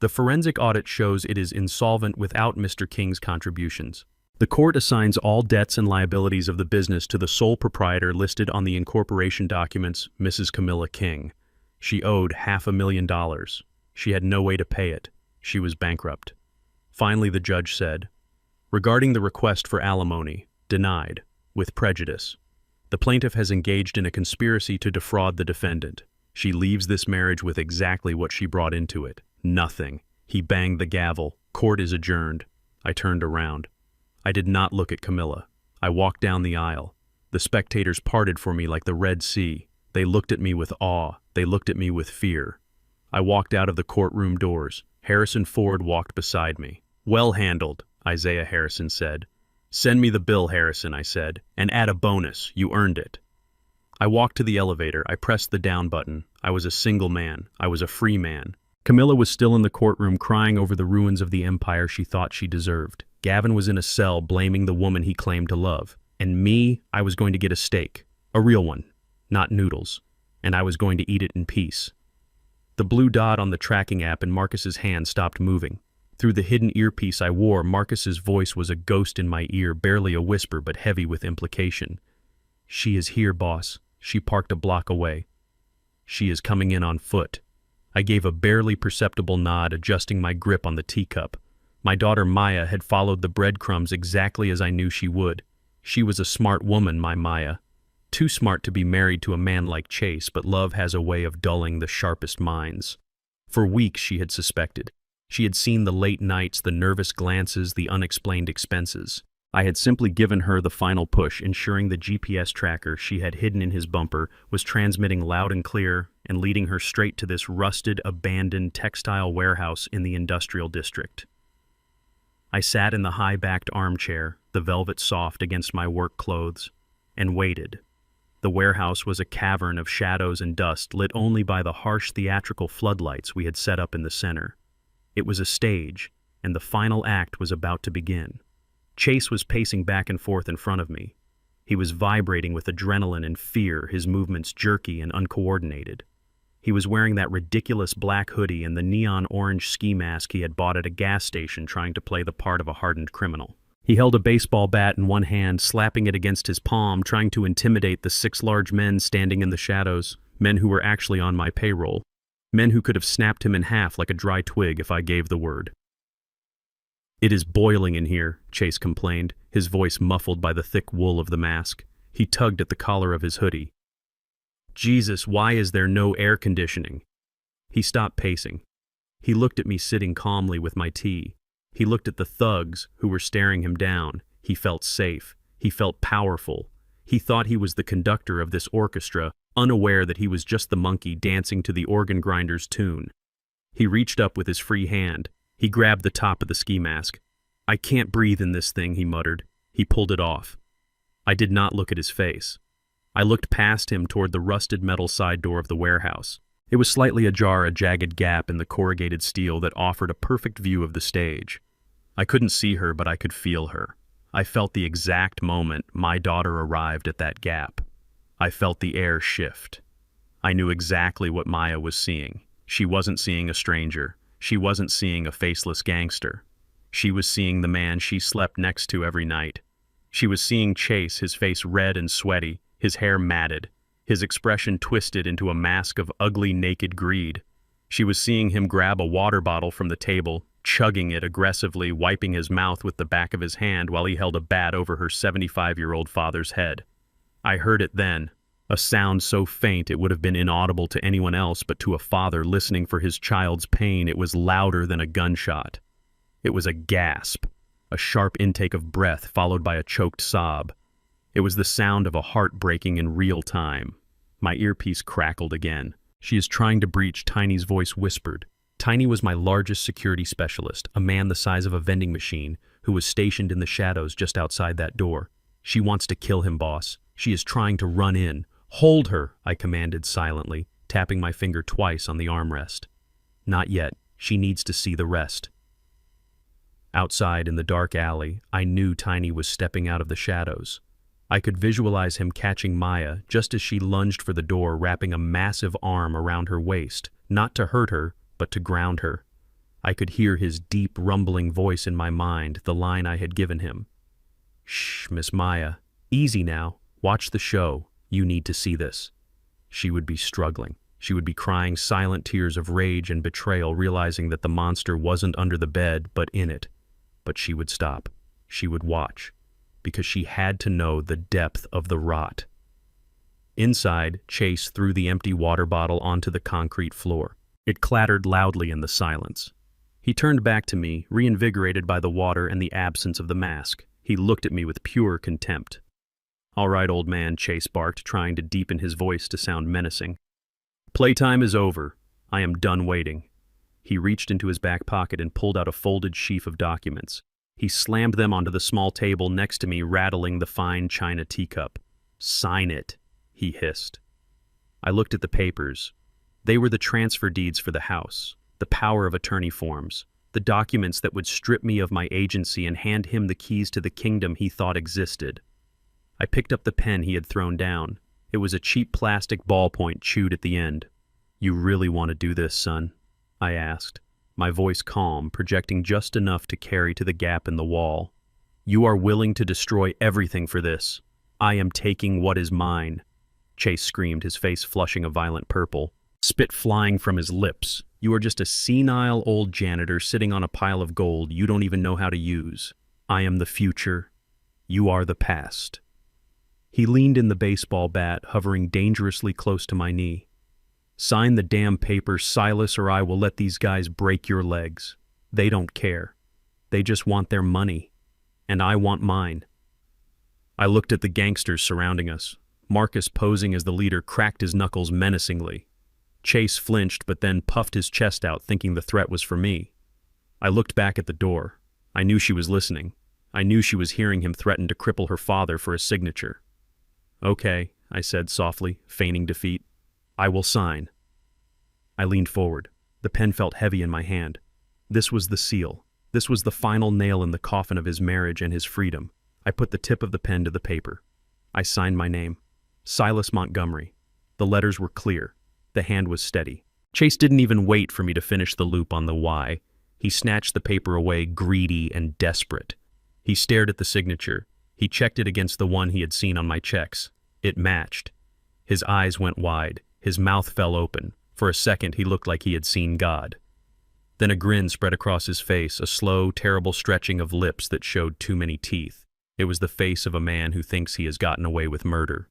Speaker 1: the forensic audit shows it is insolvent without Mr. King's contributions. The court assigns all debts and liabilities of the business to the sole proprietor listed on the incorporation documents, Mrs. Camilla King. She owed $500,000. She had no way to pay it. She was bankrupt. Finally, the judge said, regarding the request for alimony, denied, with prejudice. The plaintiff has engaged in a conspiracy to defraud the defendant. She leaves this marriage with exactly what she brought into it. Nothing. He banged the gavel. Court is adjourned. I turned around. I did not look at Camilla. I walked down the aisle. The spectators parted for me like the Red Sea. They looked at me with awe. They looked at me with fear. I walked out of the courtroom doors. Harrison Ford walked beside me. Well handled, Isaiah Harrison said. Send me the bill, Harrison, I said, and add a bonus. You earned it. I walked to the elevator. I pressed the down button. I was a single man. I was a free man. Camilla was still in the courtroom crying over the ruins of the empire she thought she deserved. Gavin was in a cell blaming the woman he claimed to love. And me, I was going to get a steak. A real one, not noodles. And I was going to eat it in peace. The blue dot on the tracking app in Marcus's hand stopped moving. Through the hidden earpiece I wore, Marcus's voice was a ghost in my ear, barely a whisper but heavy with implication. She is here, boss. She parked a block away. She is coming in on foot. I gave a barely perceptible nod, adjusting my grip on the teacup. My daughter Maya had followed the breadcrumbs exactly as I knew she would. She was a smart woman, my Maya. Too smart to be married to a man like Chase, but love has a way of dulling the sharpest minds. For weeks she had suspected. She had seen the late nights, the nervous glances, the unexplained expenses. I had simply given her the final push, ensuring the GPS tracker she had hidden in his bumper was transmitting loud and clear and leading her straight to this rusted, abandoned textile warehouse in the industrial district. I sat in the high-backed armchair, the velvet soft against my work clothes, and waited. The warehouse was a cavern of shadows and dust lit only by the harsh theatrical floodlights we had set up in the center. It was a stage, and the final act was about to begin. Chase was pacing back and forth in front of me. He was vibrating with adrenaline and fear, his movements jerky and uncoordinated. He was wearing that ridiculous black hoodie and the neon orange ski mask he had bought at a gas station, trying to play the part of a hardened criminal. He held a baseball bat in one hand, slapping it against his palm, trying to intimidate the 6 large men standing in the shadows, men who were actually on my payroll, men who could have snapped him in half like a dry twig if I gave the word. It is boiling in here, Chase complained, his voice muffled by the thick wool of the mask. He tugged at the collar of his hoodie. Jesus, why is there no air conditioning? He stopped pacing. He looked at me sitting calmly with my tea. He looked at the thugs who were staring him down. He felt safe. He felt powerful. He thought he was the conductor of this orchestra, unaware that he was just the monkey dancing to the organ grinder's tune. He reached up with his free hand. He grabbed the top of the ski mask. I can't breathe in this thing, he muttered. He pulled it off. I did not look at his face. I looked past him toward the rusted metal side door of the warehouse. It was slightly ajar, a jagged gap in the corrugated steel that offered a perfect view of the stage. I couldn't see her, but I could feel her. I felt the exact moment my daughter arrived at that gap. I felt the air shift. I knew exactly what Maya was seeing. She wasn't seeing a stranger. She wasn't seeing a faceless gangster. She was seeing the man she slept next to every night. She was seeing Chase, his face red and sweaty, his hair matted, his expression twisted into a mask of ugly, naked greed. She was seeing him grab a water bottle from the table, chugging it aggressively, wiping his mouth with the back of his hand while he held a bat over her 75-year-old father's head. I heard it then, a sound so faint it would have been inaudible to anyone else, but to a father listening for his child's pain, it was louder than a gunshot. It was a gasp, a sharp intake of breath followed by a choked sob. It was the sound of a heart breaking in real time. My earpiece crackled again. She is trying to breach, Tiny's voice whispered. Tiny was my largest security specialist, a man the size of a vending machine, who was stationed in the shadows just outside that door. She wants to kill him, boss. She is trying to run in. Hold her, I commanded silently, tapping my finger twice on the armrest. Not yet. She needs to see the rest. Outside in the dark alley, I knew Tiny was stepping out of the shadows. I could visualize him catching Maya just as she lunged for the door, wrapping a massive arm around her waist, not to hurt her, but to ground her. I could hear his deep, rumbling voice in my mind, the line I had given him. "Shh, Miss Maya. Easy now. Watch the show. You need to see this." She would be struggling. She would be crying silent tears of rage and betrayal, realizing that the monster wasn't under the bed, but in it. But she would stop. She would watch, because she had to know the depth of the rot. Inside, Chase threw the empty water bottle onto the concrete floor. It clattered loudly in the silence. He turned back to me, reinvigorated by the water and the absence of the mask. He looked at me with pure contempt. "All right, old man," Chase barked, trying to deepen his voice to sound menacing. "Playtime is over. I am done waiting." He reached into his back pocket and pulled out a folded sheaf of documents. He slammed them onto the small table next to me, rattling the fine china teacup. "Sign it," he hissed. I looked at the papers. They were the transfer deeds for the house, the power of attorney forms, the documents that would strip me of my agency and hand him the keys to the kingdom he thought existed. I picked up the pen he had thrown down. It was a cheap plastic ballpoint chewed at the end. "You really want to do this, son?" I asked, my voice calm, projecting just enough to carry to the gap in the wall. "You are willing to destroy everything for this. I am taking what is mine," Chase screamed, his face flushing a violent purple, spit flying from his lips. "You are just a senile old janitor sitting on a pile of gold you don't even know how to use. I am the future. You are the past." He leaned in the baseball bat, hovering dangerously close to my knee. "Sign the damn paper, Silas, or I will let these guys break your legs. They don't care. They just want their money. And I want mine." I looked at the gangsters surrounding us. Marcus, posing as the leader, cracked his knuckles menacingly. Chase flinched, but then puffed his chest out, thinking the threat was for me. I looked back at the door. I knew she was listening. I knew she was hearing him threaten to cripple her father for a signature. "Okay," I said softly, feigning defeat. "I will sign." I leaned forward. The pen felt heavy in my hand. This was the seal. This was the final nail in the coffin of his marriage and his freedom. I put the tip of the pen to the paper. I signed my name. Silas Montgomery. The letters were clear. The hand was steady. Chase didn't even wait for me to finish the loop on the Y. He snatched the paper away, greedy and desperate. He stared at the signature. He checked it against the one he had seen on my checks. It matched. His eyes went wide. His mouth fell open. For a second, he looked like he had seen God. Then a grin spread across his face, a slow, terrible stretching of lips that showed too many teeth. It was the face of a man who thinks he has gotten away with murder.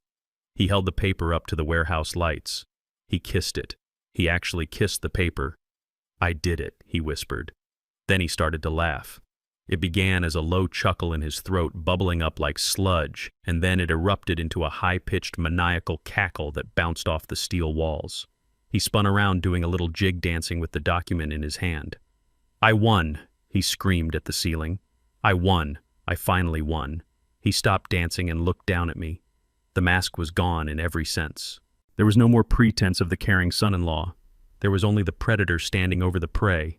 Speaker 1: He held the paper up to the warehouse lights. He kissed it. He actually kissed the paper. "I did it," he whispered. Then he started to laugh. It began as a low chuckle in his throat, bubbling up like sludge, and then it erupted into a high-pitched, maniacal cackle that bounced off the steel walls. He spun around, doing a little jig dancing with the document in his hand. "I won," he screamed at the ceiling. "I won. I finally won." He stopped dancing and looked down at me. The mask was gone in every sense. There was no more pretense of the caring son-in-law. There was only the predator standing over the prey.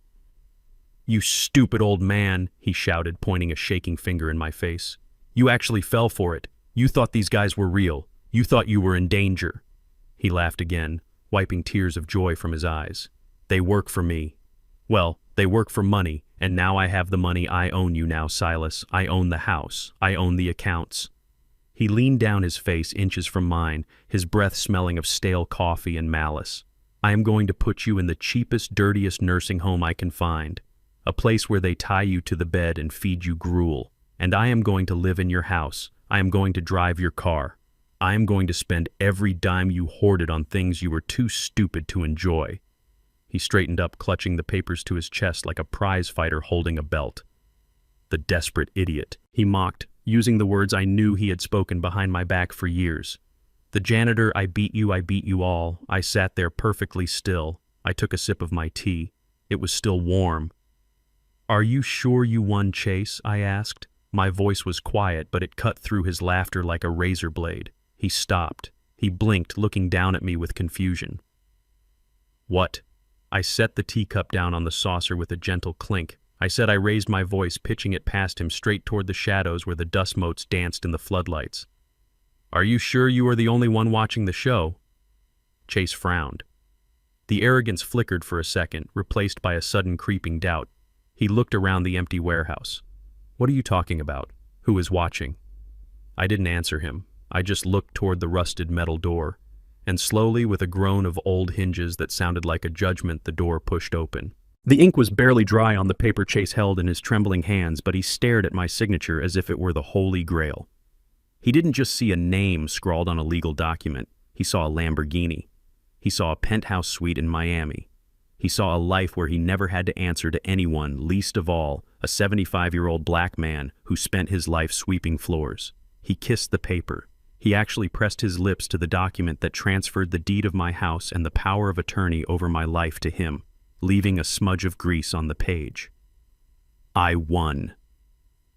Speaker 1: "You stupid old man," he shouted, pointing a shaking finger in my face. "You actually fell for it. You thought these guys were real. You thought you were in danger." He laughed again, wiping tears of joy from his eyes. "They work for me. Well, they work for money, and now I have the money. I own you now, Silas. I own the house. I own the accounts." He leaned down, his face inches from mine, his breath smelling of stale coffee and malice. "I am going to put you in the cheapest, dirtiest nursing home I can find. A place where they tie you to the bed and feed you gruel. And I am going to live in your house. I am going to drive your car. I am going to spend every dime you hoarded on things you were too stupid to enjoy." He straightened up, clutching the papers to his chest like a prize fighter holding a belt. "The desperate idiot," he mocked, using the words I knew he had spoken behind my back for years. "The janitor, I beat you all." I sat there perfectly still. I took a sip of my tea. It was still warm. "Are you sure you won, Chase?" I asked. My voice was quiet, but it cut through his laughter like a razor blade. He stopped. He blinked, looking down at me with confusion. "What?" I set the teacup down on the saucer with a gentle clink. I said I raised my voice, pitching it past him straight toward the shadows where the dust motes danced in the floodlights. Are you sure you are the only one watching the show? Chase frowned. The arrogance flickered for a second, replaced by a sudden creeping doubt. He looked around the empty warehouse. What are you talking about? Who is watching? I didn't answer him. I just looked toward the rusted metal door, and slowly, with a groan of old hinges that sounded like a judgment, the door pushed open. The ink was barely dry on the paper Chase held in his trembling hands, but he stared at my signature as if it were the Holy Grail. He didn't just see a name scrawled on a legal document. He saw a Lamborghini. He saw a penthouse suite in Miami. He saw a life where he never had to answer to anyone, least of all, a 75-year-old black man who spent his life sweeping floors. He kissed the paper. He actually pressed his lips to the document that transferred the deed of my house and the power of attorney over my life to him, leaving a smudge of grease on the page. I won.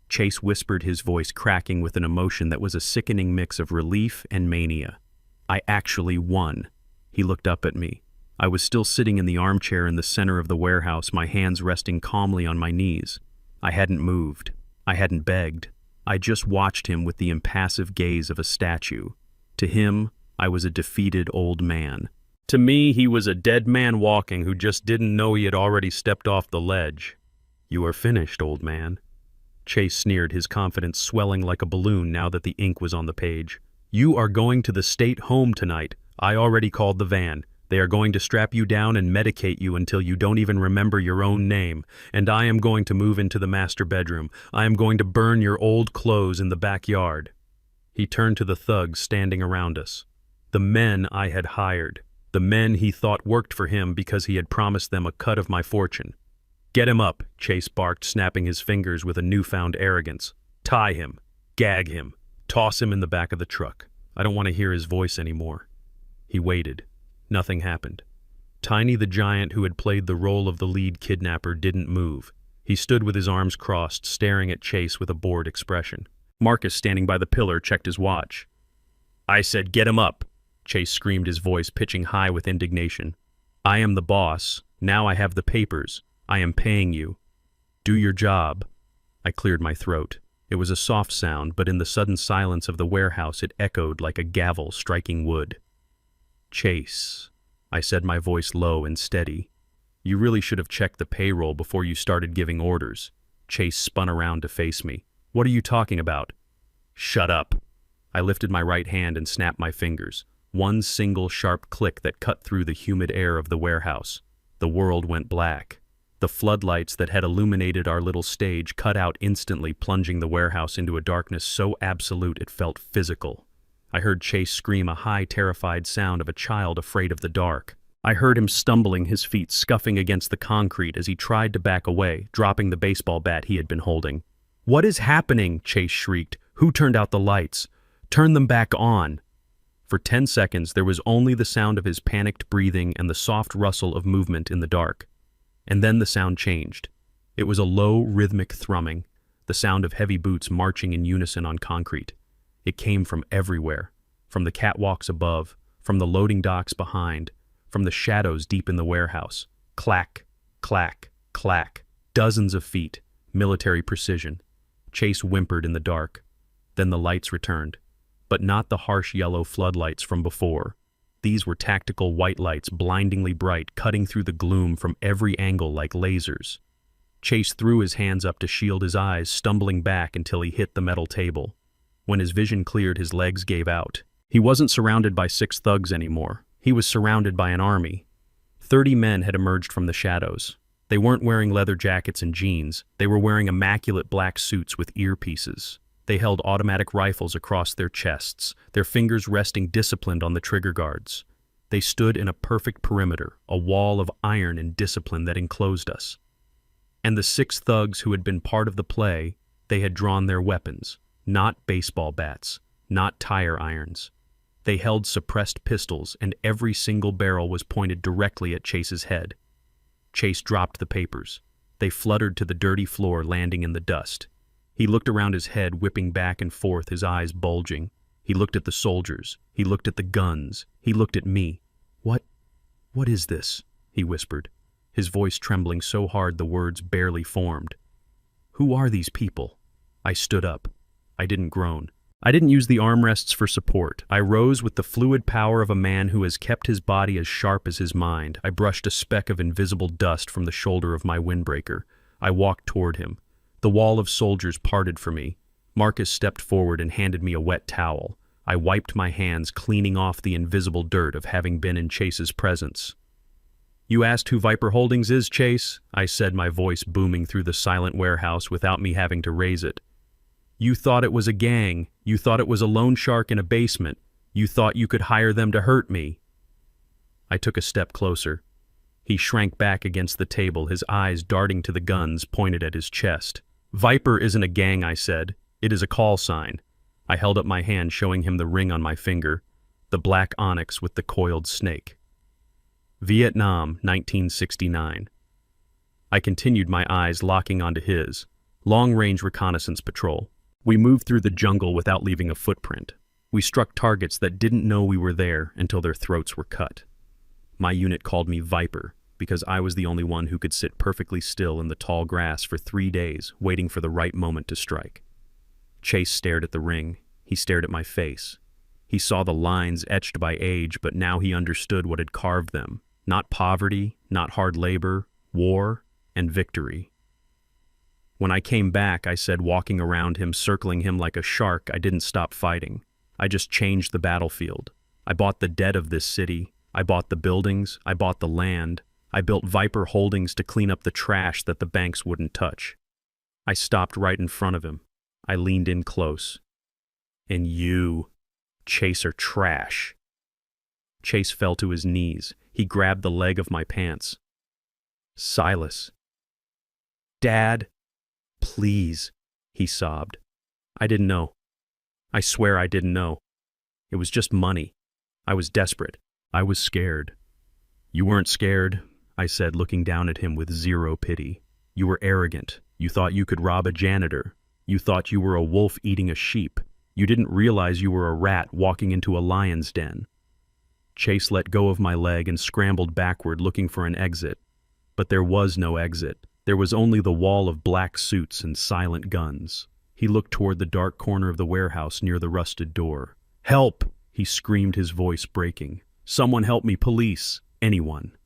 Speaker 1: Chase whispered, his voice cracking with an emotion that was a sickening mix of relief and mania. I actually won. He looked up at me. I was still sitting in the armchair in the center of the warehouse, my hands resting calmly on my knees. I hadn't moved. I hadn't begged. I just watched him with the impassive gaze of a statue. To him, I was a defeated old man. To me, he was a dead man walking who just didn't know he had already stepped off the ledge. You are finished, old man. Chase sneered, his confidence swelling like a balloon now that the ink was on the page. You are going to the state home tonight. I already called the van. They are going to strap you down and medicate you until you don't even remember your own name. And I am going to move into the master bedroom. I am going to burn your old clothes in the backyard. He turned to the thugs standing around us. The men I had hired. The men he thought worked for him because he had promised them a cut of my fortune. Get him up, Chase barked, snapping his fingers with a newfound arrogance. Tie him. Gag him. Toss him in the back of the truck. I don't want to hear his voice anymore. He waited. Nothing happened. Tiny the giant who had played the role of the lead kidnapper didn't move. He stood with his arms crossed, staring at Chase with a bored expression. Marcus, standing by the pillar, checked his watch. I said, get him up, Chase screamed, his voice pitching high with indignation. I am the boss. Now I have the papers. I am paying you. Do your job. I cleared my throat. It was a soft sound, but in the sudden silence of the warehouse it echoed like a gavel striking wood. Chase, I said, my voice low and steady. You really should have checked the payroll before you started giving orders. Chase spun around to face me. What are you talking about? Shut up. I lifted my right hand and snapped my fingers. One single sharp click that cut through the humid air of the warehouse. The world went black. The floodlights that had illuminated our little stage cut out instantly, plunging the warehouse into a darkness so absolute it felt physical. I heard Chase scream, a high, terrified sound of a child afraid of the dark. I heard him stumbling, his feet scuffing against the concrete as he tried to back away, dropping the baseball bat he had been holding. What is happening? Chase shrieked. Who turned out the lights? Turn them back on. For 10 seconds, there was only the sound of his panicked breathing and the soft rustle of movement in the dark. And then the sound changed. It was a low, rhythmic thrumming, the sound of heavy boots marching in unison on concrete. It came from everywhere, from the catwalks above, from the loading docks behind, from the shadows deep in the warehouse. Clack, clack, clack. Dozens of feet, military precision. Chase whimpered in the dark. Then the lights returned, but not the harsh yellow floodlights from before. These were tactical white lights, blindingly bright, cutting through the gloom from every angle like lasers. Chase threw his hands up to shield his eyes, stumbling back until he hit the metal table. When his vision cleared, his legs gave out. He wasn't surrounded by 6 thugs anymore. He was surrounded by an army. 30 men had emerged from the shadows. They weren't wearing leather jackets and jeans. They were wearing immaculate black suits with earpieces. They held automatic rifles across their chests, their fingers resting disciplined on the trigger guards. They stood in a perfect perimeter, a wall of iron and discipline that enclosed us. And the 6 thugs who had been part of the play, they had drawn their weapons. Not baseball bats, not tire irons. They held suppressed pistols, and every single barrel was pointed directly at Chase's head. Chase dropped the papers. They fluttered to the dirty floor, landing in the dust. He looked around his head, whipping back and forth, his eyes bulging. He looked at the soldiers. He looked at the guns. He looked at me. What is this? He whispered, his voice trembling so hard the words barely formed. Who are these people? I stood up. I didn't groan. I didn't use the armrests for support. I rose with the fluid power of a man who has kept his body as sharp as his mind. I brushed a speck of invisible dust from the shoulder of my windbreaker. I walked toward him. The wall of soldiers parted for me. Marcus stepped forward and handed me a wet towel. I wiped my hands, cleaning off the invisible dirt of having been in Chase's presence. "You asked who Viper Holdings is, Chase?" I said, my voice booming through the silent warehouse without me having to raise it. "You thought it was a gang. You thought it was a loan shark in a basement. You thought you could hire them to hurt me." I took a step closer. He shrank back against the table, his eyes darting to the guns pointed at his chest. "Viper isn't a gang," I said. "It is a call sign." I held up my hand, showing him the ring on my finger, the black onyx with the coiled snake. Vietnam, 1969. I continued, my eyes locking onto his. Long-range reconnaissance patrol. We moved through the jungle without leaving a footprint. We struck targets that didn't know we were there until their throats were cut. My unit called me Viper because I was the only one who could sit perfectly still in the tall grass for 3 days, waiting for the right moment to strike. Chase stared at the ring. He stared at my face. He saw the lines etched by age, but now he understood what had carved them. Not poverty, not hard labor, war, and victory. When I came back, I said, walking around him, circling him like a shark, I didn't stop fighting. I just changed the battlefield. I bought the debt of this city. I bought the buildings. I bought the land. I built Viper Holdings to clean up the trash that the banks wouldn't touch. I stopped right in front of him. I leaned in close. "And you, Chase, are trash." Chase fell to his knees. He grabbed the leg of my pants. "Silas." "Dad, please," he sobbed. I didn't know. I swear I didn't know. It was just money. I was desperate. I was scared. "You weren't scared," I said, looking down at him with zero pity. "You were arrogant. You thought you could rob a janitor. You thought you were a wolf eating a sheep. You didn't realize you were a rat walking into a lion's den." Chase let go of my leg and scrambled backward, looking for an exit. But there was no exit. There was only the wall of black suits and silent guns. He looked toward the dark corner of the warehouse near the rusted door. "Help!" he screamed, his voice breaking. "Someone help me, police! Anyone!"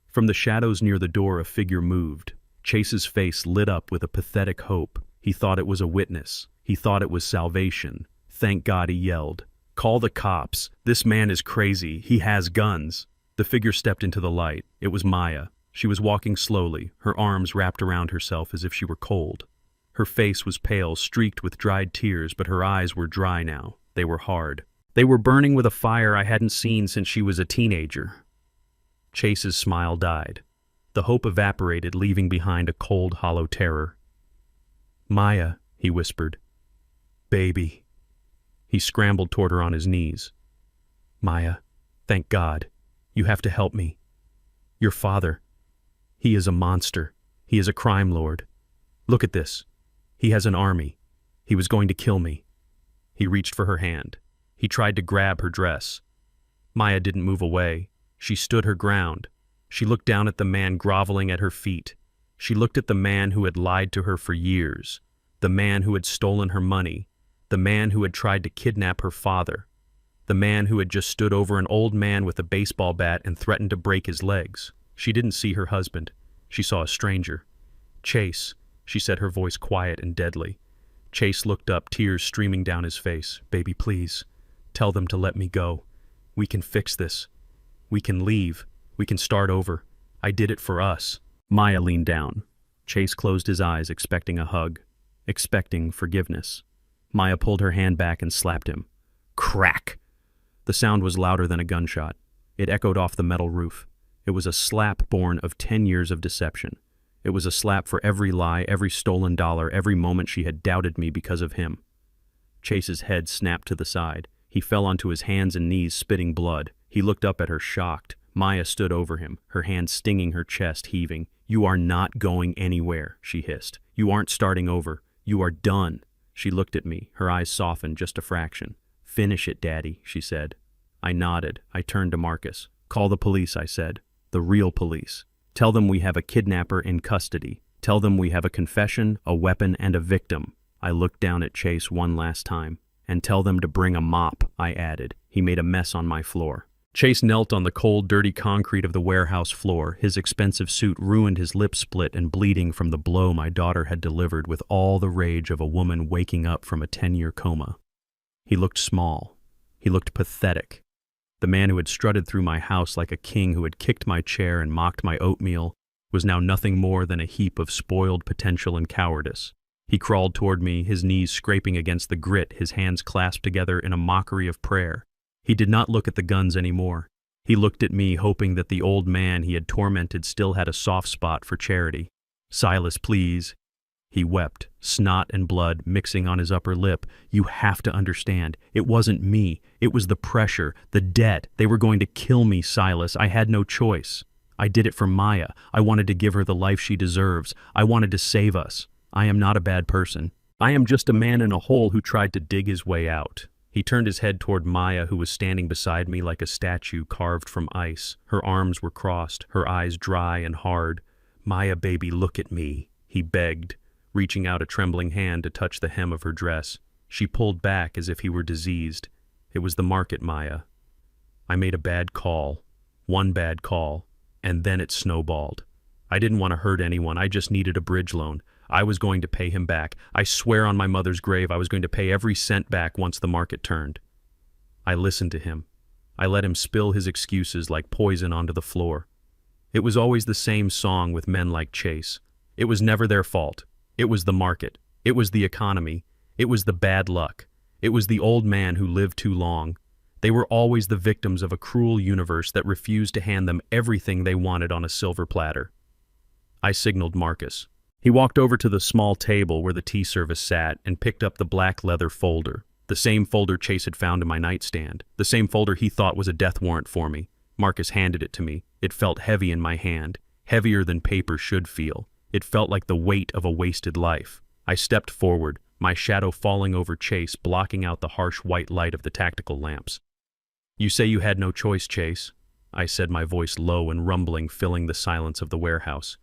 Speaker 1: From the shadows near the door, a figure moved. Chase's face lit up with a pathetic hope. He thought it was a witness. He thought it was salvation. "Thank God," he yelled. "Call the cops. This man is crazy. He has guns." The figure stepped into the light. It was Maya. She was walking slowly, her arms wrapped around herself as if she were cold. Her face was pale, streaked with dried tears, but her eyes were dry now. They were hard. They were burning with a fire I hadn't seen since she was a teenager. Chase's smile died. The hope evaporated, leaving behind a cold, hollow terror. "Maya," he whispered. "Baby." He scrambled toward her on his knees. "Maya, thank God. You have to help me. Your father, he is a monster. He is a crime lord. Look at this. He has an army. He was going to kill me." He reached for her hand. He tried to grab her dress. Maya didn't move away. She stood her ground. She looked down at the man groveling at her feet. She looked at the man who had lied to her for years, the man who had stolen her money, the man who had tried to kidnap her father, the man who had just stood over an old man with a baseball bat and threatened to break his legs. She didn't see her husband. She saw a stranger. "Chase," she said, her voice quiet and deadly. Chase looked up, tears streaming down his face. "Baby, please. Tell them to let me go. We can fix this. We can leave. We can start over. I did it for us." Maya leaned down. Chase closed his eyes, expecting a hug, expecting forgiveness. Maya pulled her hand back and slapped him. Crack! The sound was louder than a gunshot. It echoed off the metal roof. It was a slap born of 10 years of deception. It was a slap for every lie, every stolen dollar, every moment she had doubted me because of him. Chase's head snapped to the side. He fell onto his hands and knees, spitting blood. He looked up at her, shocked. Maya stood over him, her hand stinging her chest, heaving. "You are not going anywhere," she hissed. "You aren't starting over. You are done." She looked at me, her eyes softened just a fraction. "Finish it, Daddy," she said. I nodded. I turned to Marcus. "Call the police," I said. "The real police. Tell them we have a kidnapper in custody. Tell them we have a confession, a weapon, and a victim. I looked down at Chase one last time. And tell them to bring a mop, I added. He made a mess on my floor. Chase knelt on the cold, dirty concrete of the warehouse floor. His expensive suit ruined, his lip split and bleeding from the blow my daughter had delivered with all the rage of a woman waking up from a 10-year coma. He looked small. He looked pathetic. The man who had strutted through my house like a king, who had kicked my chair and mocked my oatmeal, was now nothing more than a heap of spoiled potential and cowardice. He crawled toward me, his knees scraping against the grit, his hands clasped together in a mockery of prayer. He did not look at the guns anymore. He looked at me, hoping that the old man he had tormented still had a soft spot for charity. "Silas, please." He wept, snot and blood mixing on his upper lip. "You have to understand. It wasn't me. It was the pressure, the debt. They were going to kill me, Silas. I had no choice. I did it for Maya. I wanted to give her the life she deserves. I wanted to save us. I am not a bad person. I am just a man in a hole who tried to dig his way out." He turned his head toward Maya, who was standing beside me like a statue carved from ice. Her arms were crossed, her eyes dry and hard. "Maya, baby, look at me," he begged, reaching out a trembling hand to touch the hem of her dress. She pulled back as if he were diseased. "It was the market, Maya. I made a bad call, one bad call, and then it snowballed. I didn't want to hurt anyone. I just needed a bridge loan. I was going to pay him back. I swear on my mother's grave I was going to pay every cent back once the market turned." I listened to him. I let him spill his excuses like poison onto the floor. It was always the same song with men like Chase. It was never their fault. It was the market. It was the economy. It was the bad luck. It was the old man who lived too long. They were always the victims of a cruel universe that refused to hand them everything they wanted on a silver platter. I signaled Marcus. He walked over to the small table where the tea service sat and picked up the black leather folder, the same folder Chase had found in my nightstand, the same folder he thought was a death warrant for me. Marcus handed it to me. It felt heavy in my hand, heavier than paper should feel. It felt like the weight of a wasted life. I stepped forward, my shadow falling over Chase, blocking out the harsh white light of the tactical lamps. "You say you had no choice, Chase," I said, my voice low and rumbling, filling the silence of the warehouse.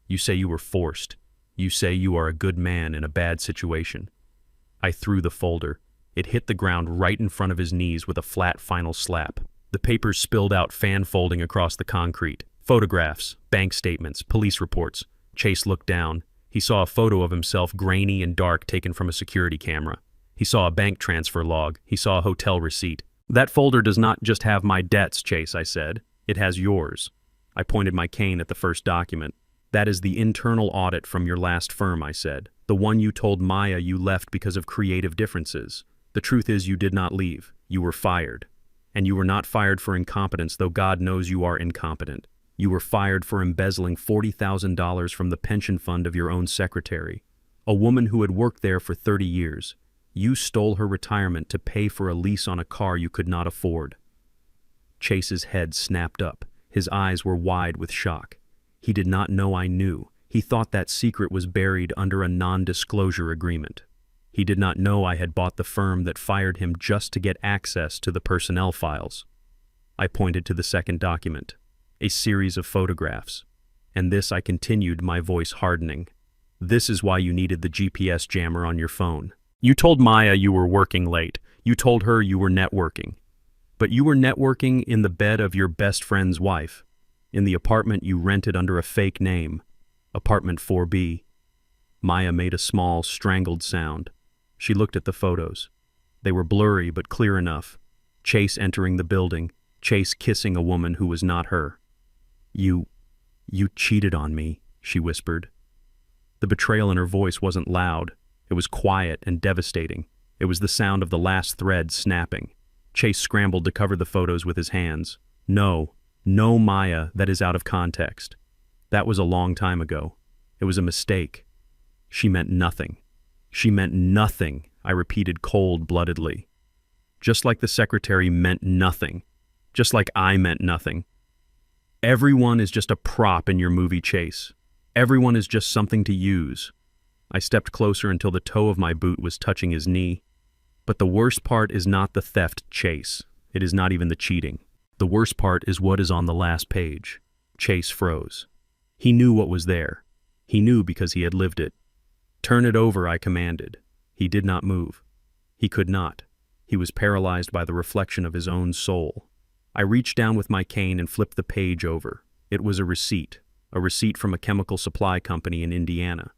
Speaker 1: "You say you were forced. You say you are a good man in a bad situation." I threw the folder. It hit the ground right in front of his knees with a flat final slap. The papers spilled out, fan-folding across the concrete. Photographs, bank statements, police reports. Chase looked down. He saw a photo of himself, grainy and dark, taken from a security camera. He saw a bank transfer log. He saw a hotel receipt. "That folder does not just have my debts, Chase," I said. "It has yours." I pointed my cane at the first document. "That is the internal audit from your last firm," I said. "The one you told Maya you left because of creative differences. The truth is you did not leave. You were fired. And you were not fired for incompetence, though God knows you are incompetent. You were fired for embezzling $40,000 from the pension fund of your own secretary, a woman who had worked there for 30 years. You stole her retirement to pay for a lease on a car you could not afford." Chase's head snapped up. His eyes were wide with shock. He did not know I knew. He thought that secret was buried under a non-disclosure agreement. He did not know I had bought the firm that fired him just to get access to the personnel files. I pointed to the second document, a series of photographs. And this, I continued, my voice hardening. "This is why you needed the GPS jammer on your phone. You told Maya you were working late. You told her you were networking. But you were networking in the bed of your best friend's wife, in the apartment you rented under a fake name, apartment 4B. Maya made a small, strangled sound. She looked at the photos. They were blurry but clear enough. Chase entering the building, Chase kissing a woman who was not her. You cheated on me," she whispered. The betrayal in her voice wasn't loud. It was quiet and devastating. It was the sound of the last thread snapping. Chase scrambled to cover the photos with his hands. No, Maya, that is out of context. That was a long time ago. It was a mistake. She meant nothing. She meant nothing, I repeated cold-bloodedly. Just like the secretary meant nothing. Just like I meant nothing. Everyone is just a prop in your movie, Chase. Everyone is just something to use. I stepped closer until the toe of my boot was touching his knee. But the worst part is not the theft, Chase. It is not even the cheating. The worst part is what is on the last page. Chase froze. He knew what was there. He knew because he had lived it. "Turn it over," I commanded. He did not move. He could not. He was paralyzed by the reflection of his own soul. I reached down with my cane and flipped the page over. It was a receipt from a chemical supply company in Indiana.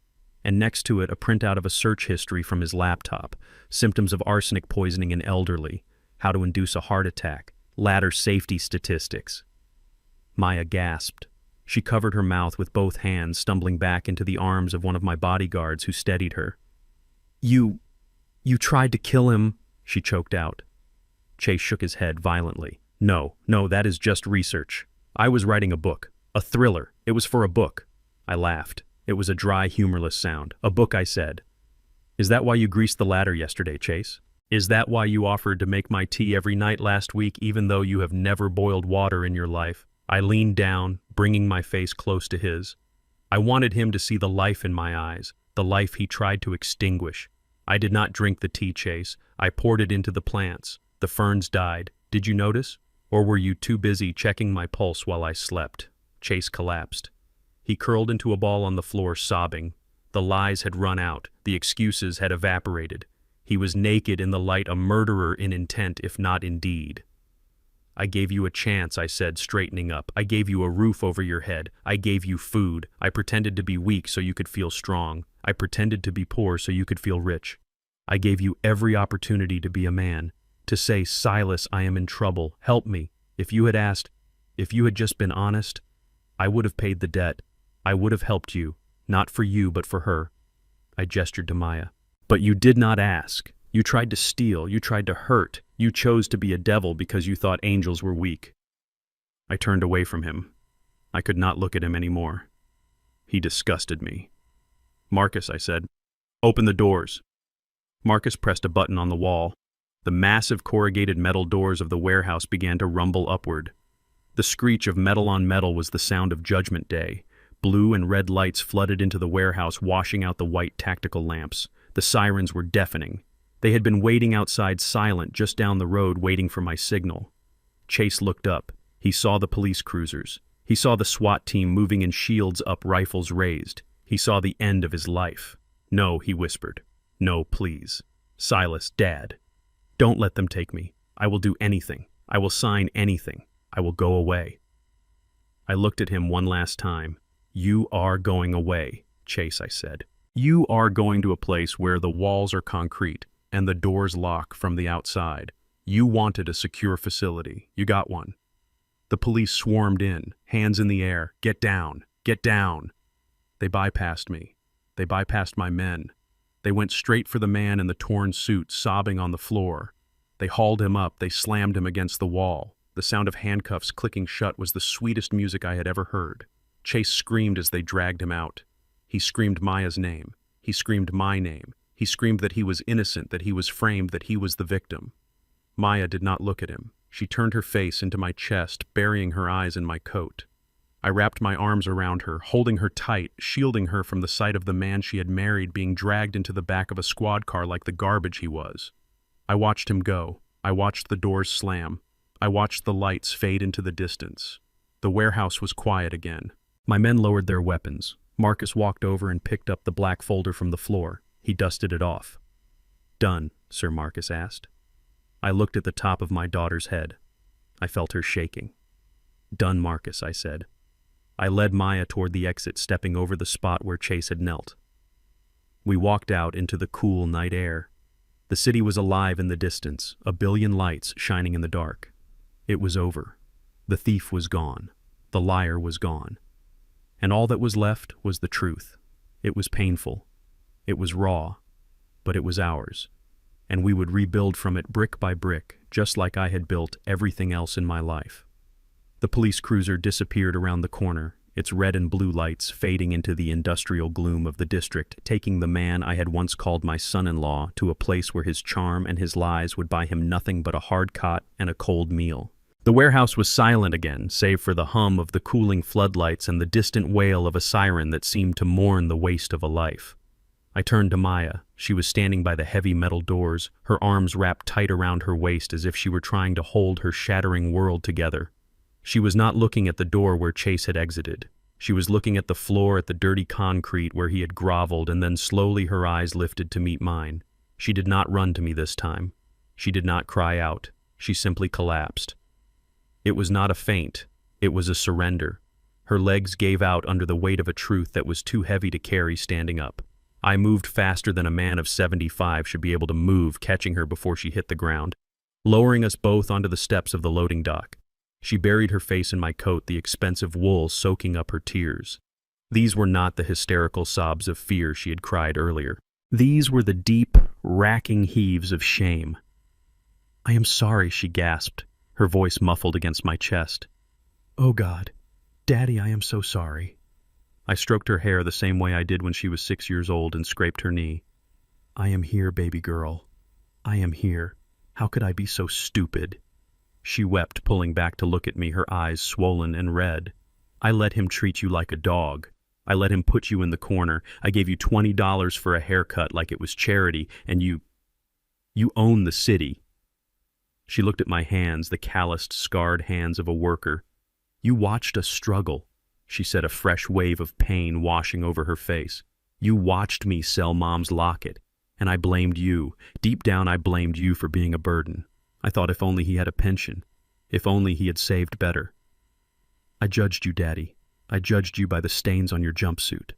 Speaker 1: And next to it, a printout of a search history from his laptop, symptoms of arsenic poisoning in elderly, how to induce a heart attack, ladder safety statistics. Maya gasped. She covered her mouth with both hands, stumbling back into the arms of one of my bodyguards who steadied her. You tried to kill him," she choked out. Chase shook his head violently. No, that is just research. I was writing a book. A thriller. It was for a book." I laughed. It was a dry, humorless sound. "A book," I said. "Is that why you greased the ladder yesterday, Chase? Is that why you offered to make my tea every night last week, even though you have never boiled water in your life?" I leaned down, bringing my face close to his. I wanted him to see the life in my eyes, the life he tried to extinguish. I did not drink the tea, Chase. I poured it into the plants. The ferns died. Did you notice? Or were you too busy checking my pulse while I slept? Chase collapsed. He curled into a ball on the floor, sobbing. The lies had run out. The excuses had evaporated. He was naked in the light, a murderer in intent, if not in deed. "I gave you a chance," I said, straightening up. "I gave you a roof over your head. I gave you food. I pretended to be weak so you could feel strong. I pretended to be poor so you could feel rich. I gave you every opportunity to be a man, to say, 'Silas, I am in trouble. Help me.' If you had asked, if you had just been honest, I would have paid the debt. I would have helped you, not for you, but for her." I gestured to Maya. "But you did not ask. You tried to steal. You tried to hurt. You chose to be a devil because you thought angels were weak." I turned away from him. I could not look at him anymore. He disgusted me. "Marcus," I said, "open the doors." Marcus pressed a button on the wall. The massive corrugated metal doors of the warehouse began to rumble upward. The screech of metal on metal was the sound of Judgment Day. Blue and red lights flooded into the warehouse, washing out the white tactical lamps. The sirens were deafening. They had been waiting outside silent just down the road, waiting for my signal. Chase looked up. He saw the police cruisers. He saw the SWAT team moving in shields up, rifles raised. He saw the end of his life. "No," he whispered. "No, please. Silas, Dad. Don't let them take me. I will do anything. I will sign anything. I will go away." I looked at him one last time. "You are going away, Chase," I said. "You are going to a place where the walls are concrete and the doors lock from the outside. You wanted a secure facility. You got one." The police swarmed in, hands in the air. "Get down! Get down!" They bypassed me. They bypassed my men. They went straight for the man in the torn suit, sobbing on the floor. They hauled him up. They slammed him against the wall. The sound of handcuffs clicking shut was the sweetest music I had ever heard. Chase screamed as they dragged him out. He screamed Maya's name. He screamed my name. He screamed that he was innocent, that he was framed, that he was the victim. Maya did not look at him. She turned her face into my chest, burying her eyes in my coat. I wrapped my arms around her, holding her tight, shielding her from the sight of the man she had married being dragged into the back of a squad car like the garbage he was. I watched him go. I watched the doors slam. I watched the lights fade into the distance. The warehouse was quiet again. My men lowered their weapons. Marcus walked over and picked up the black folder from the floor. He dusted it off. "Done?" Sir Marcus asked. I looked at the top of my daughter's head. I felt her shaking. "Done, Marcus," I said. I led Maya toward the exit, stepping over the spot where Chase had knelt. We walked out into the cool night air. The city was alive in the distance, a billion lights shining in the dark. It was over. The thief was gone. The liar was gone. And all that was left was the truth. It was painful. It was raw. But it was ours. And we would rebuild from it brick by brick, just like I had built everything else in my life. The police cruiser disappeared around the corner, its red and blue lights fading into the industrial gloom of the district, taking the man I had once called my son-in-law to a place where his charm and his lies would buy him nothing but a hard cot and a cold meal. The warehouse was silent again, save for the hum of the cooling floodlights and the distant wail of a siren that seemed to mourn the waste of a life. I turned to Maya. She was standing by the heavy metal doors, her arms wrapped tight around her waist as if she were trying to hold her shattering world together. She was not looking at the door where Chase had exited. She was looking at the floor, at the dirty concrete where he had groveled, and then slowly her eyes lifted to meet mine. She did not run to me this time. She did not cry out. She simply collapsed. It was not a faint. It was a surrender. Her legs gave out under the weight of a truth that was too heavy to carry standing up. I moved faster than a man of 75 should be able to move, catching her before she hit the ground, lowering us both onto the steps of the loading dock. She buried her face in my coat, the expensive wool soaking up her tears. These were not the hysterical sobs of fear she had cried earlier. These were the deep, racking heaves of shame. "I am sorry," she gasped, her voice muffled against my chest. "Oh God, Daddy, I am so sorry." I stroked her hair the same way I did when she was 6 years old and scraped her knee. "I am here, baby girl. I am here. How could I be so stupid?" She wept, pulling back to look at me, her eyes swollen and red. "I let him treat you like a dog. I let him put you in the corner. I gave you $20 for a haircut like it was charity, and you own the city." She looked at my hands, the calloused, scarred hands of a worker. "You watched us struggle," she said, a fresh wave of pain washing over her face. "You watched me sell Mom's locket, and I blamed you. Deep down, I blamed you for being a burden. I thought if only he had a pension, if only he had saved better. I judged you, Daddy. I judged you by the stains on your jumpsuit."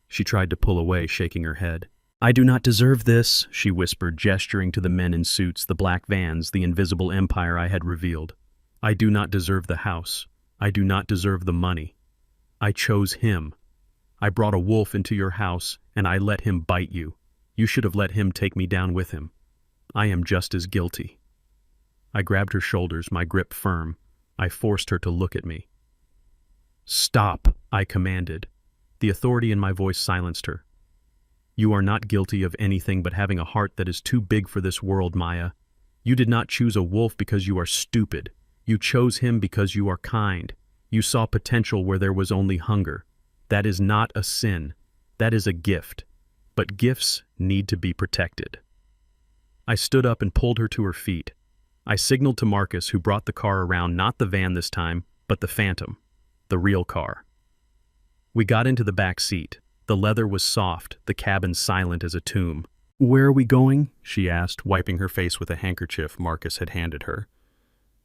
Speaker 1: She tried to pull away, shaking her head. "I do not deserve this," she whispered, gesturing to the men in suits, the black vans, the invisible empire I had revealed. "I do not deserve the house. I do not deserve the money. I chose him. I brought a wolf into your house, and I let him bite you. You should have let him take me down with him. I am just as guilty." I grabbed her shoulders, my grip firm. I forced her to look at me. "Stop," I commanded. The authority in my voice silenced her. "You are not guilty of anything but having a heart that is too big for this world, Maya. You did not choose a wolf because you are stupid. You chose him because you are kind. You saw potential where there was only hunger. That is not a sin. That is a gift. But gifts need to be protected." I stood up and pulled her to her feet. I signaled to Marcus, who brought the car around, not the van this time, but the Phantom, the real car. We got into the back seat. The leather was soft, the cabin silent as a tomb. "Where are we going?" she asked, wiping her face with a handkerchief Marcus had handed her.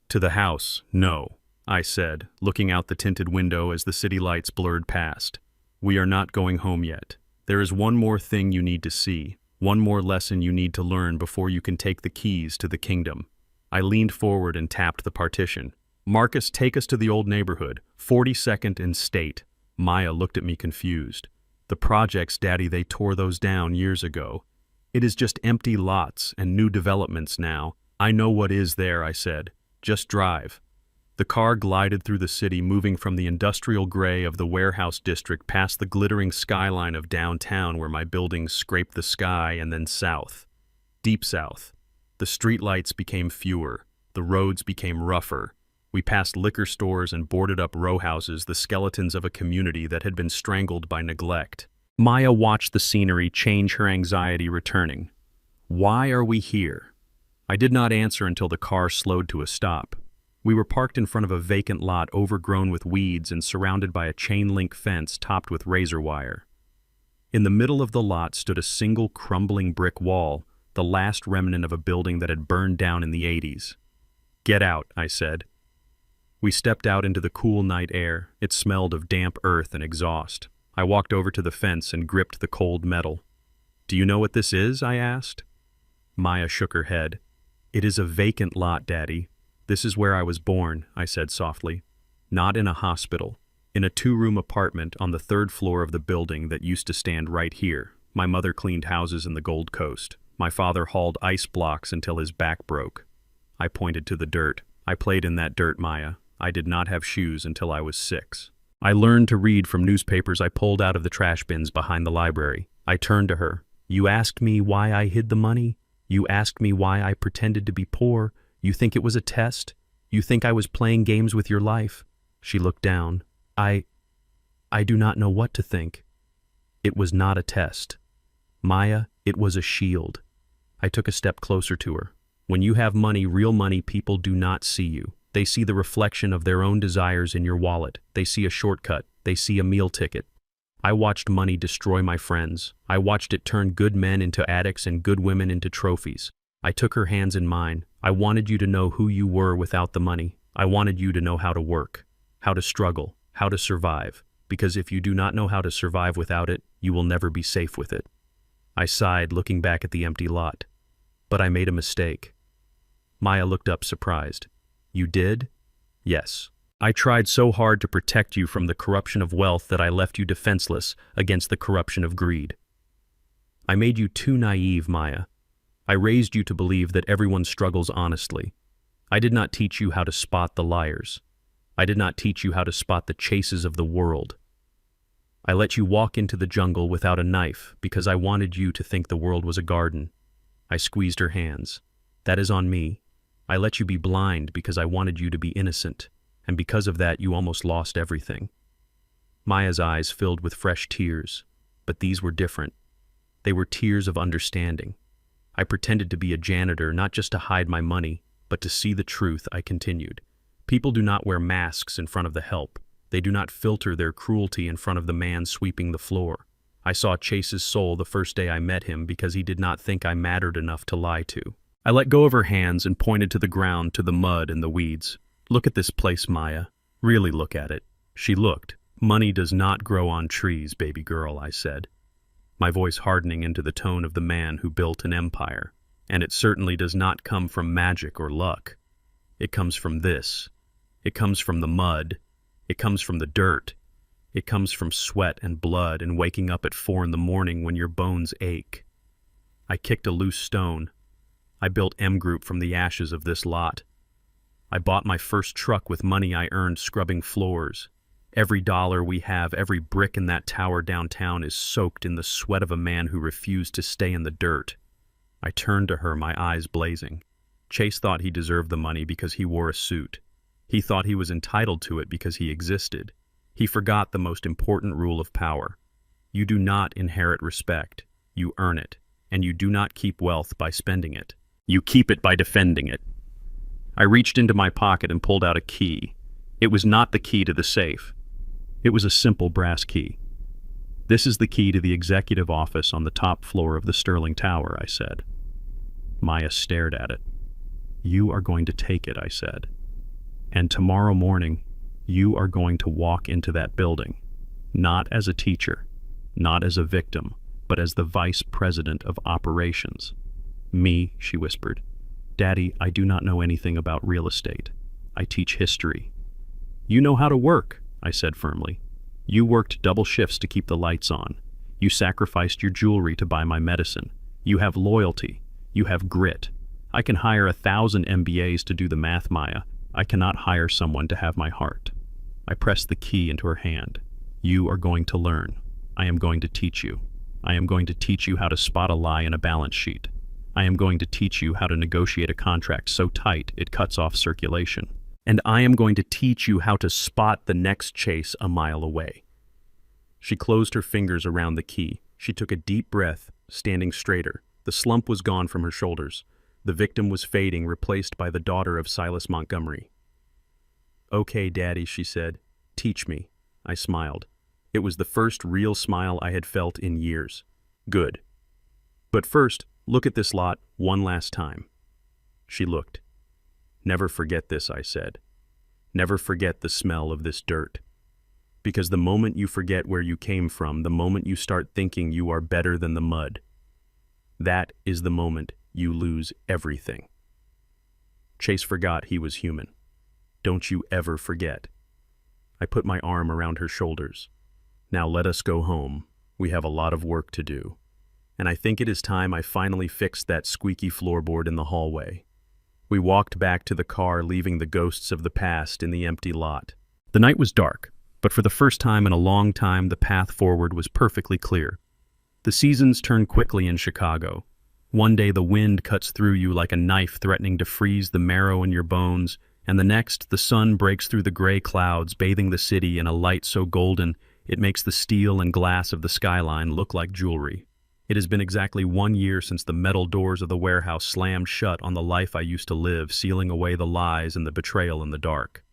Speaker 1: "To the house, no," I said, looking out the tinted window as the city lights blurred past. "We are not going home yet. There is one more thing you need to see, one more lesson you need to learn before you can take the keys to the kingdom." I leaned forward and tapped the partition. "Marcus, take us to the old neighborhood, 42nd and State." Maya looked at me confused. "The projects, Daddy, they tore those down years ago. It is just empty lots and new developments now." "I know what is there," I said. "Just drive." The car glided through the city, moving from the industrial gray of the warehouse district past the glittering skyline of downtown where my buildings scraped the sky, and then south. Deep south. The streetlights became fewer. The roads became rougher. We passed liquor stores and boarded-up row houses, the skeletons of a community that had been strangled by neglect. Maya watched the scenery change, her anxiety returning. "Why are we here?" I did not answer until the car slowed to a stop. We were parked in front of a vacant lot overgrown with weeds and surrounded by a chain-link fence topped with razor wire. In the middle of the lot stood a single crumbling brick wall, the last remnant of a building that had burned down in the 80s. "Get out," I said. We stepped out into the cool night air. It smelled of damp earth and exhaust. I walked over to the fence and gripped the cold metal. "Do you know what this is?" I asked. Maya shook her head. "It is a vacant lot, Daddy. This is where I was born," I said softly. "Not in a hospital. In a 2-room apartment on the 3rd floor of the building that used to stand right here. My mother cleaned houses in the Gold Coast. My father hauled ice blocks until his back broke." I pointed to the dirt. "I played in that dirt, Maya. I did not have shoes until I was 6. I learned to read from newspapers I pulled out of the trash bins behind the library." I turned to her. "You asked me why I hid the money? You asked me why I pretended to be poor? You think it was a test? You think I was playing games with your life?" She looked down. I do not know what to think. It was not a test. Maya, it was a shield." I took a step closer to her. "When you have money, real money, people do not see you. They see the reflection of their own desires in your wallet. They see a shortcut. They see a meal ticket. I watched money destroy my friends. I watched it turn good men into addicts and good women into trophies. I took her hands in mine. I wanted you to know who you were without the money. I wanted you to know how to work, how to struggle, how to survive. Because if you do not know how to survive without it, you will never be safe with it. I sighed, looking back at the empty lot. But I made a mistake. Maya looked up surprised. You did? Yes. I tried so hard to protect you from the corruption of wealth that I left you defenseless against the corruption of greed. I made you too naive, Maya. I raised you to believe that everyone struggles honestly. I did not teach you how to spot the liars. I did not teach you how to spot the chases of the world. I let you walk into the jungle without a knife because I wanted you to think the world was a garden. I squeezed her hands. That is on me. I let you be blind because I wanted you to be innocent, and because of that you almost lost everything. Maya's eyes filled with fresh tears, but these were different. They were tears of understanding. I pretended to be a janitor, not just to hide my money, but to see the truth. I continued. People do not wear masks in front of the help. They do not filter their cruelty in front of the man sweeping the floor. I saw Chase's soul the first day I met him because he did not think I mattered enough to lie to. I let go of her hands and pointed to the ground, to the mud and the weeds. Look at this place, Maya. Really look at it. She looked. Money does not grow on trees, baby girl, I said, my voice hardening into the tone of the man who built an empire. And it certainly does not come from magic or luck. It comes from this. It comes from the mud. It comes from the dirt. It comes from sweat and blood and waking up at 4 a.m. when your bones ache. I kicked a loose stone. I built M Group from the ashes of this lot. I bought my first truck with money I earned scrubbing floors. Every dollar we have, every brick in that tower downtown is soaked in the sweat of a man who refused to stay in the dirt. I turned to her, my eyes blazing. Chase thought he deserved the money because he wore a suit. He thought he was entitled to it because he existed. He forgot the most important rule of power. You do not inherit respect. You earn it. And you do not keep wealth by spending it. You keep it by defending it. I reached into my pocket and pulled out a key. It was not the key to the safe. It was a simple brass key. This is the key to the executive office on the top floor of the Sterling Tower, I said. Maya stared at it. You are going to take it, I said. And tomorrow morning, you are going to walk into that building, not as a teacher, not as a victim, but as the vice president of operations. Me, she whispered. Daddy, I do not know anything about real estate. I teach history. You know how to work, I said firmly. You worked double shifts to keep the lights on. You sacrificed your jewelry to buy my medicine. You have loyalty. You have grit. I can hire 1,000 MBAs to do the math, Maya. I cannot hire someone to have my heart. I pressed the key into her hand. You are going to learn. I am going to teach you. I am going to teach you how to spot a lie in a balance sheet. I am going to teach you how to negotiate a contract so tight it cuts off circulation. And I am going to teach you how to spot the next chase a mile away. She closed her fingers around the key. She took a deep breath, standing straighter. The slump was gone from her shoulders. The victim was fading, replaced by the daughter of Silas Montgomery. Okay, Daddy, she said. Teach me. I smiled. It was the first real smile I had felt in years. Good. But first, look at this lot one last time. She looked. Never forget this, I said. Never forget the smell of this dirt. Because the moment you forget where you came from, the moment you start thinking you are better than the mud, that is the moment you lose everything. Chase forgot he was human. Don't you ever forget. I put my arm around her shoulders. Now let us go home. We have a lot of work to do. And I think it is time I finally fixed that squeaky floorboard in the hallway. We walked back to the car, leaving the ghosts of the past in the empty lot. The night was dark, but for the first time in a long time, the path forward was perfectly clear. The seasons turn quickly in Chicago. One day the wind cuts through you like a knife, threatening to freeze the marrow in your bones, and the next the sun breaks through the gray clouds, bathing the city in a light so golden it makes the steel and glass of the skyline look like jewelry. It has been exactly 1 year since the metal doors of the warehouse slammed shut on the life I used to live, sealing away the lies and the betrayal in the dark.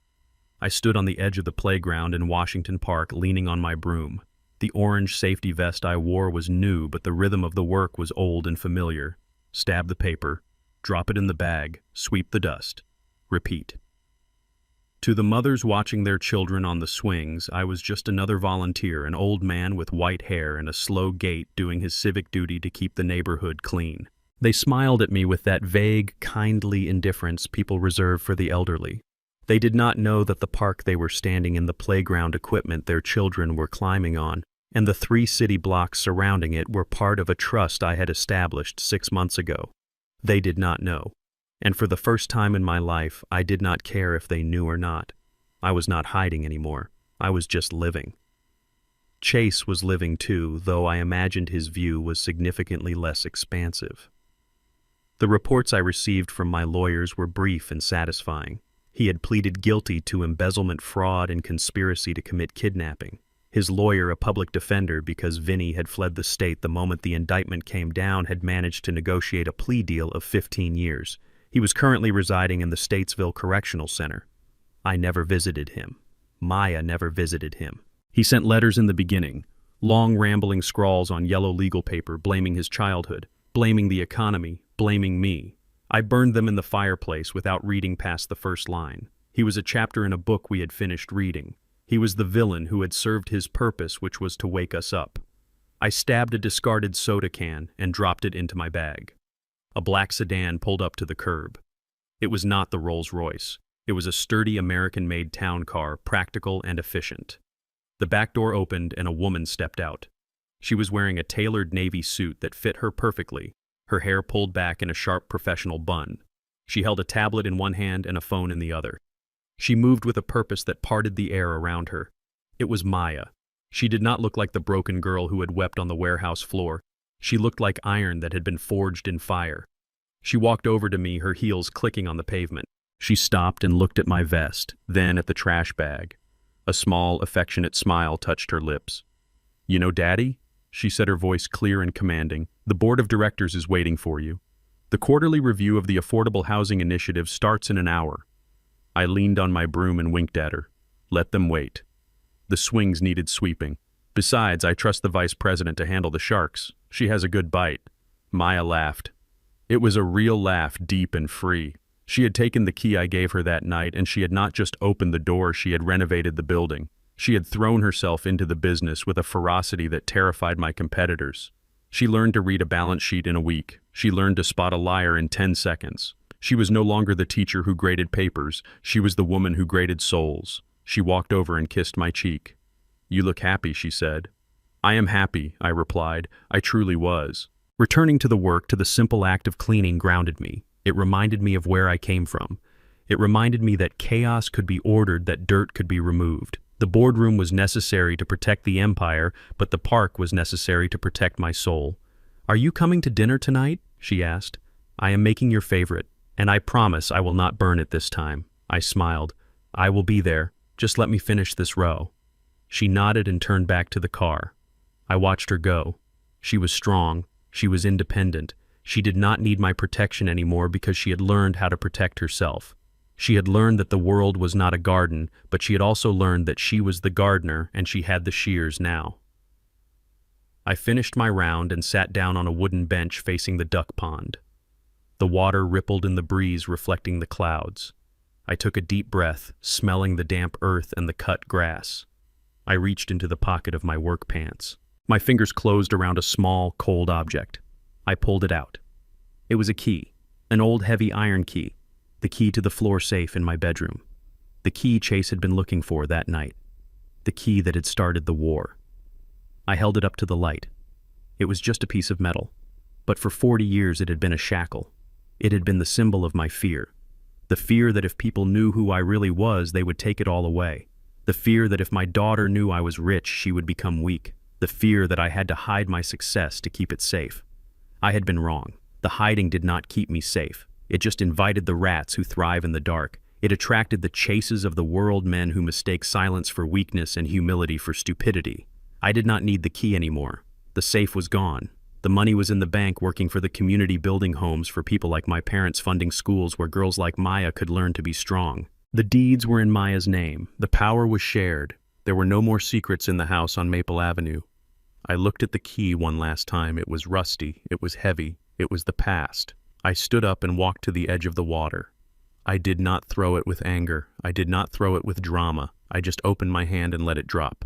Speaker 1: I stood on the edge of the playground in Washington Park, leaning on my broom. The orange safety vest I wore was new, but the rhythm of the work was old and familiar. Stab the paper, drop it in the bag, sweep the dust. Repeat. To the mothers watching their children on the swings, I was just another volunteer, an old man with white hair and a slow gait doing his civic duty to keep the neighborhood clean. They smiled at me with that vague, kindly indifference people reserve for the elderly. They did not know that the park they were standing in, the playground equipment their children were climbing on, and the 3 city blocks surrounding it were part of a trust I had established 6 months ago. They did not know. And for the first time in my life, I did not care if they knew or not. I was not hiding anymore. I was just living. Chase was living too, though I imagined his view was significantly less expansive. The reports I received from my lawyers were brief and satisfying. He had pleaded guilty to embezzlement, fraud, and conspiracy to commit kidnapping. His lawyer, a public defender because Vinny had fled the state the moment the indictment came down, had managed to negotiate a plea deal of 15 years. He was currently residing in the Statesville Correctional Center. I never visited him. Maya never visited him. He sent letters in the beginning, long rambling scrawls on yellow legal paper blaming his childhood, blaming the economy, blaming me. I burned them in the fireplace without reading past the first line. He was a chapter in a book we had finished reading. He was the villain who had served his purpose, which was to wake us up. I stabbed a discarded soda can and dropped it into my bag. A black sedan pulled up to the curb. It was not the Rolls-Royce. It was a sturdy American-made town car, practical and efficient. The back door opened and a woman stepped out. She was wearing a tailored navy suit that fit her perfectly, her hair pulled back in a sharp professional bun. She held a tablet in one hand and a phone in the other. She moved with a purpose that parted the air around her. It was Maya. She did not look like the broken girl who had wept on the warehouse floor. She looked like iron that had been forged in fire. She walked over to me, her heels clicking on the pavement. She stopped and looked at my vest, then at the trash bag. A small, affectionate smile touched her lips. "You know, Daddy," she said, her voice clear and commanding, "the board of directors is waiting for you. The quarterly review of the Affordable Housing Initiative starts in an hour." I leaned on my broom and winked at her. Let them wait. The swings needed sweeping. Besides, I trust the vice president to handle the sharks. She has a good bite. Maya laughed. It was a real laugh, deep and free. She had taken the key I gave her that night, and she had not just opened the door, she had renovated the building. She had thrown herself into the business with a ferocity that terrified my competitors. She learned to read a balance sheet in a week. She learned to spot a liar in 10 seconds. She was no longer the teacher who graded papers. She was the woman who graded souls. She walked over and kissed my cheek. "You look happy," she said. "I am happy," I replied. I truly was. Returning to the work, to the simple act of cleaning, grounded me. It reminded me of where I came from. It reminded me that chaos could be ordered, that dirt could be removed. The boardroom was necessary to protect the empire, but the park was necessary to protect my soul. "Are you coming to dinner tonight?" she asked. "I am making your favorite, and I promise I will not burn it this time." I smiled. "I will be there. Just let me finish this row." She nodded and turned back to the car. I watched her go. She was strong. She was independent. She did not need my protection anymore because she had learned how to protect herself. She had learned that the world was not a garden, but she had also learned that she was the gardener and she had the shears now. I finished my round and sat down on a wooden bench facing the duck pond. The water rippled in the breeze, reflecting the clouds. I took a deep breath, smelling the damp earth and the cut grass. I reached into the pocket of my work pants. My fingers closed around a small, cold object. I pulled it out. It was a key, an old heavy iron key, the key to the floor safe in my bedroom. The key Chase had been looking for that night. The key that had started the war. I held it up to the light. It was just a piece of metal, but for 40 years it had been a shackle. It had been the symbol of my fear. The fear that if people knew who I really was, they would take it all away. The fear that if my daughter knew I was rich, she would become weak. The fear that I had to hide my success to keep it safe. I had been wrong. The hiding did not keep me safe. It just invited the rats who thrive in the dark. It attracted the chases of the world, men who mistake silence for weakness and humility for stupidity. I did not need the key anymore. The safe was gone. The money was in the bank, working for the community, building homes for people like my parents, funding schools where girls like Maya could learn to be strong. The deeds were in Maya's name. The power was shared. There were no more secrets in the house on Maple Avenue. I looked at the key one last time. It was rusty, it was heavy, it was the past. I stood up and walked to the edge of the water. I did not throw it with anger. I did not throw it with drama. I just opened my hand and let it drop.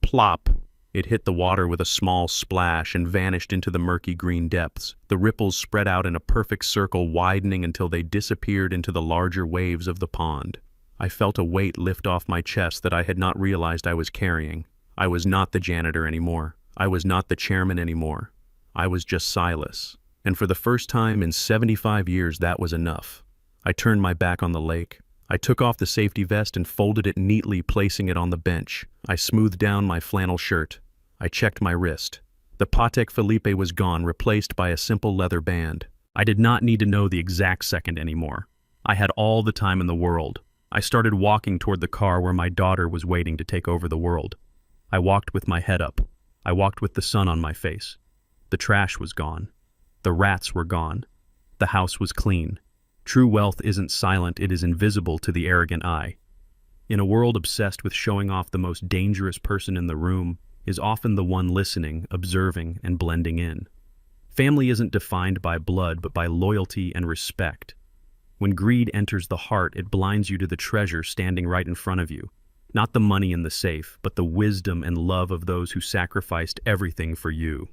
Speaker 1: Plop! It hit the water with a small splash and vanished into the murky green depths. The ripples spread out in a perfect circle, widening until they disappeared into the larger waves of the pond. I felt a weight lift off my chest that I had not realized I was carrying. I was not the janitor anymore. I was not the chairman anymore. I was just Silas. And for the first time in 75 years, that was enough. I turned my back on the lake. I took off the safety vest and folded it neatly, placing it on the bench. I smoothed down my flannel shirt. I checked my wrist. The Patek Philippe was gone, replaced by a simple leather band. I did not need to know the exact second anymore. I had all the time in the world. I started walking toward the car where my daughter was waiting to take over the world. I walked with my head up. I walked with the sun on my face. The trash was gone. The rats were gone. The house was clean. True wealth isn't silent, it is invisible to the arrogant eye. In a world obsessed with showing off, the most dangerous person in the room is often the one listening, observing, and blending in. Family isn't defined by blood, but by loyalty and respect. When greed enters the heart, it blinds you to the treasure standing right in front of you. Not the money in the safe, but the wisdom and love of those who sacrificed everything for you.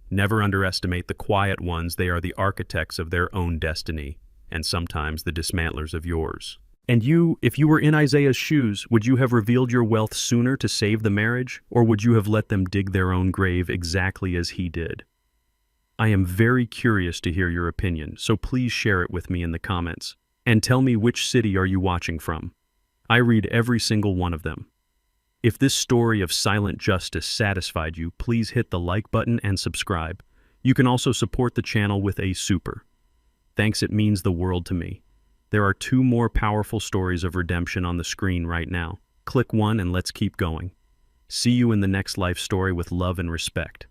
Speaker 1: Never underestimate the quiet ones. They are the architects of their own destiny, and sometimes the dismantlers of yours. And you, if you were in Isaiah's shoes, would you have revealed your wealth sooner to save the marriage, or would you have let them dig their own grave exactly as he did? I am very curious to hear your opinion, so please share it with me in the comments. And tell me, which city are you watching from? I read every single one of them. If this story of silent justice satisfied you, please hit the like button and subscribe. You can also support the channel with a super. Thanks, it means the world to me. There are 2 more powerful stories of redemption on the screen right now. Click one and let's keep going. See you in the next life story with love and respect.